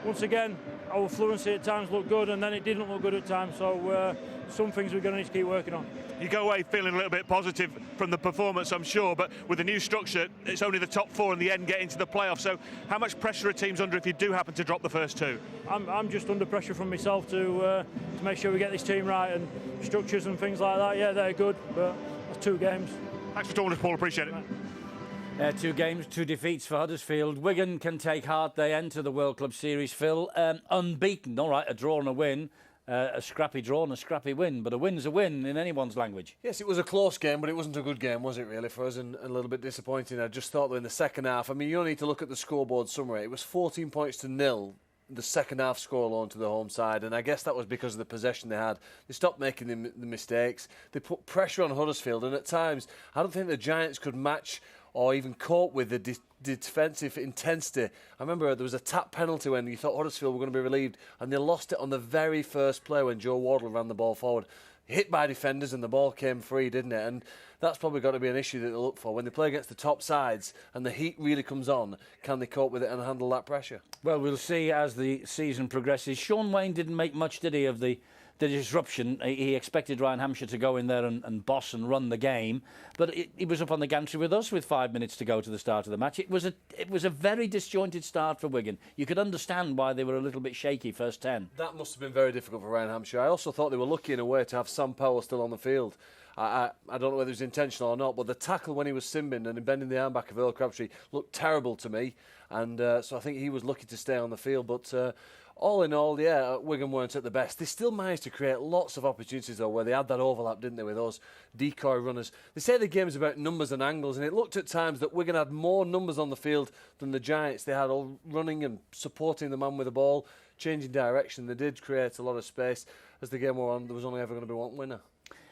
once again, our fluency at times looked good, and then it didn't look good at times. So some things we're going to need to keep working on. You go away feeling a little bit positive from the performance, I'm sure, but with the new structure, it's only the top 4 in the end getting to the playoffs. So how much pressure are teams under if you do happen to drop the first 2? I'm just under pressure from myself to make sure we get this team right, and structures and things like that. Yeah, they're good, but that's 2 games. Thanks for talking to us, Paul. Appreciate it. 2 games, 2 defeats for Huddersfield. Wigan can take heart. They enter the World Club Series, Phil. Unbeaten. All right, a draw and a win. A scrappy draw and a scrappy win, but a win's a win in anyone's language. Yes, it was a close game, but it wasn't a good game, was it, really, for us, and a little bit disappointing. I just thought that in the second half, I mean, you only need to look at the scoreboard summary. It was 14 points to 0, the second half score alone to the home side, and I guess that was because of the possession they had. They stopped making the mistakes. They put pressure on Huddersfield, and at times, I don't think the Giants could match or even cope with the defensive intensity. I remember there was a tap penalty when you thought Huddersfield were going to be relieved, and they lost it on the very first play when Joe Wardle ran the ball forward. Hit by defenders and the ball came free, didn't it? And that's probably got to be an issue that they look for. When they play against the top sides and the heat really comes on, can they cope with it and handle that pressure? Well, we'll see as the season progresses. Sean Wayne didn't make much, did he, of the disruption? He expected Ryan Hampshire to go in there and boss and run the game, but he was up on the gantry with us with 5 minutes to go to the start of the match. It was a very disjointed start for Wigan. You could understand why they were a little bit shaky first 10. That must have been very difficult for Ryan Hampshire. I also thought they were lucky in a way to have Sam Powell still on the field. I don't know whether it was intentional or not, but the tackle when he was sin-binned and bending the arm back of Earl Crabtree looked terrible to me, and so I think he was lucky to stay on the field, but all in all, yeah, Wigan weren't at the best. They still managed to create lots of opportunities, though, where they had that overlap, didn't they, with those decoy runners. They say the game's about numbers and angles, and it looked at times that Wigan had more numbers on the field than the Giants. They had all running and supporting the man with the ball, changing direction. They did create a lot of space. As the game wore on, there was only ever going to be one winner.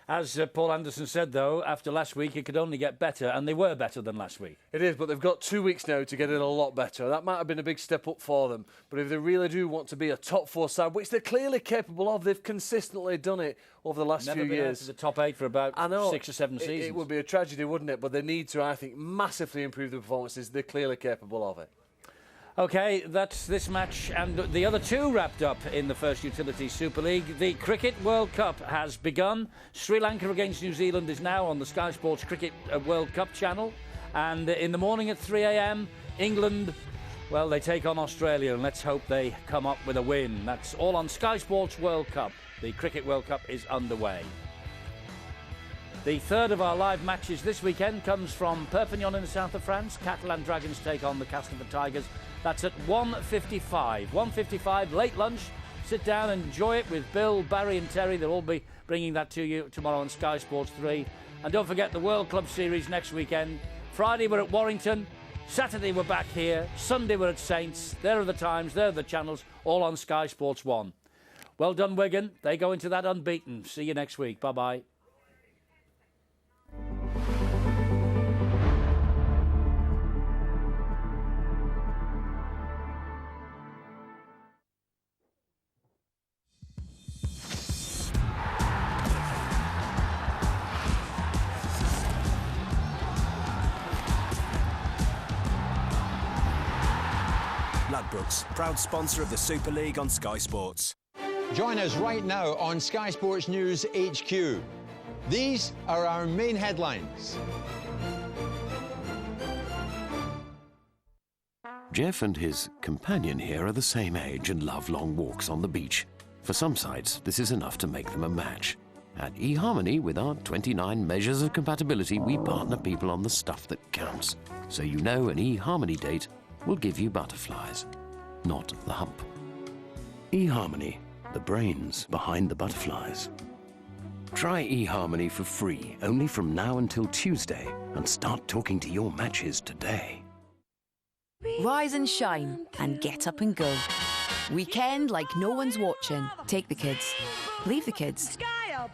As Paul Anderson said, though, after last week, it could only get better, and they were better than last week. It is, but they've got 2 weeks now to get it a lot better. That might have been a big step up for them, but if they really do want to be a top 4 side, which they're clearly capable of, they've consistently done it over the last few years. Never been out of the top 8 for about 6 or 7 seasons. It would be a tragedy, wouldn't it? But they need to, I think, massively improve the performances. They're clearly capable of it. OK, that's this match and the other 2 wrapped up in the First Utility Super League. The Cricket World Cup has begun. Sri Lanka against New Zealand is now on the Sky Sports Cricket World Cup channel. And in the morning at 3 a.m, England, well, they take on Australia, and let's hope they come up with a win. That's all on Sky Sports World Cup. The Cricket World Cup is underway. The third of our live matches this weekend comes from Perpignan in the south of France. Catalan Dragons take on the Castleford Tigers. That's at 1:55. 1:55, late lunch. Sit down and enjoy it with Bill, Barry and Terry. They'll all be bringing that to you tomorrow on Sky Sports 3. And don't forget the World Club Series next weekend. Friday we're at Warrington. Saturday we're back here. Sunday we're at Saints. There are the times, there are the channels, all on Sky Sports 1. Well done, Wigan. They go into that unbeaten. See you next week. Bye-bye. Ladbrokes, proud sponsor of the Super League on Sky Sports. Join us right now on Sky Sports News HQ. These are our main headlines. Jeff and his companion here are the same age and love long walks on the beach. For some sites, this is enough to make them a match. At eHarmony, with our 29 measures of compatibility, we partner people on the stuff that counts. So you know an eHarmony date will give you butterflies, not the hump. eHarmony, the brains behind the butterflies. Try eHarmony for free, only from now until Tuesday, and start talking to your matches today. Rise and shine and get up and go. Weekend like no one's watching. Take the kids. Leave the kids.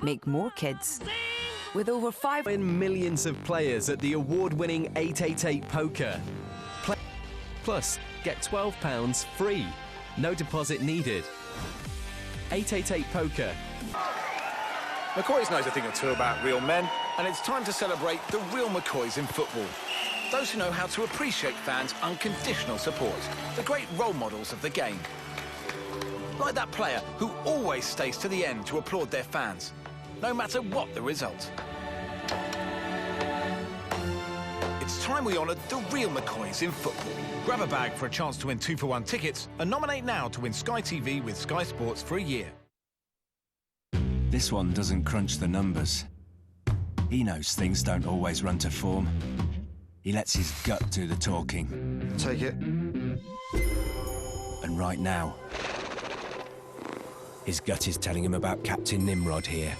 Make more kids. With over 5 millions of players at the award-winning 888 Poker. Plus, get £12 free. No deposit needed. 888 Poker. McCoy's knows a thing or two about real men, and it's time to celebrate the real McCoys in football. Those who know how to appreciate fans' unconditional support. The great role models of the game. Like that player who always stays to the end to applaud their fans, no matter what the result. It's time we honoured the real McCoys in football. Grab a bag for a chance to win 2-for-1 tickets and nominate now to win Sky TV with Sky Sports for a year. This one doesn't crunch the numbers. He knows things don't always run to form. He lets his gut do the talking. Take it. And right now, his gut is telling him about Captain Nimrod here.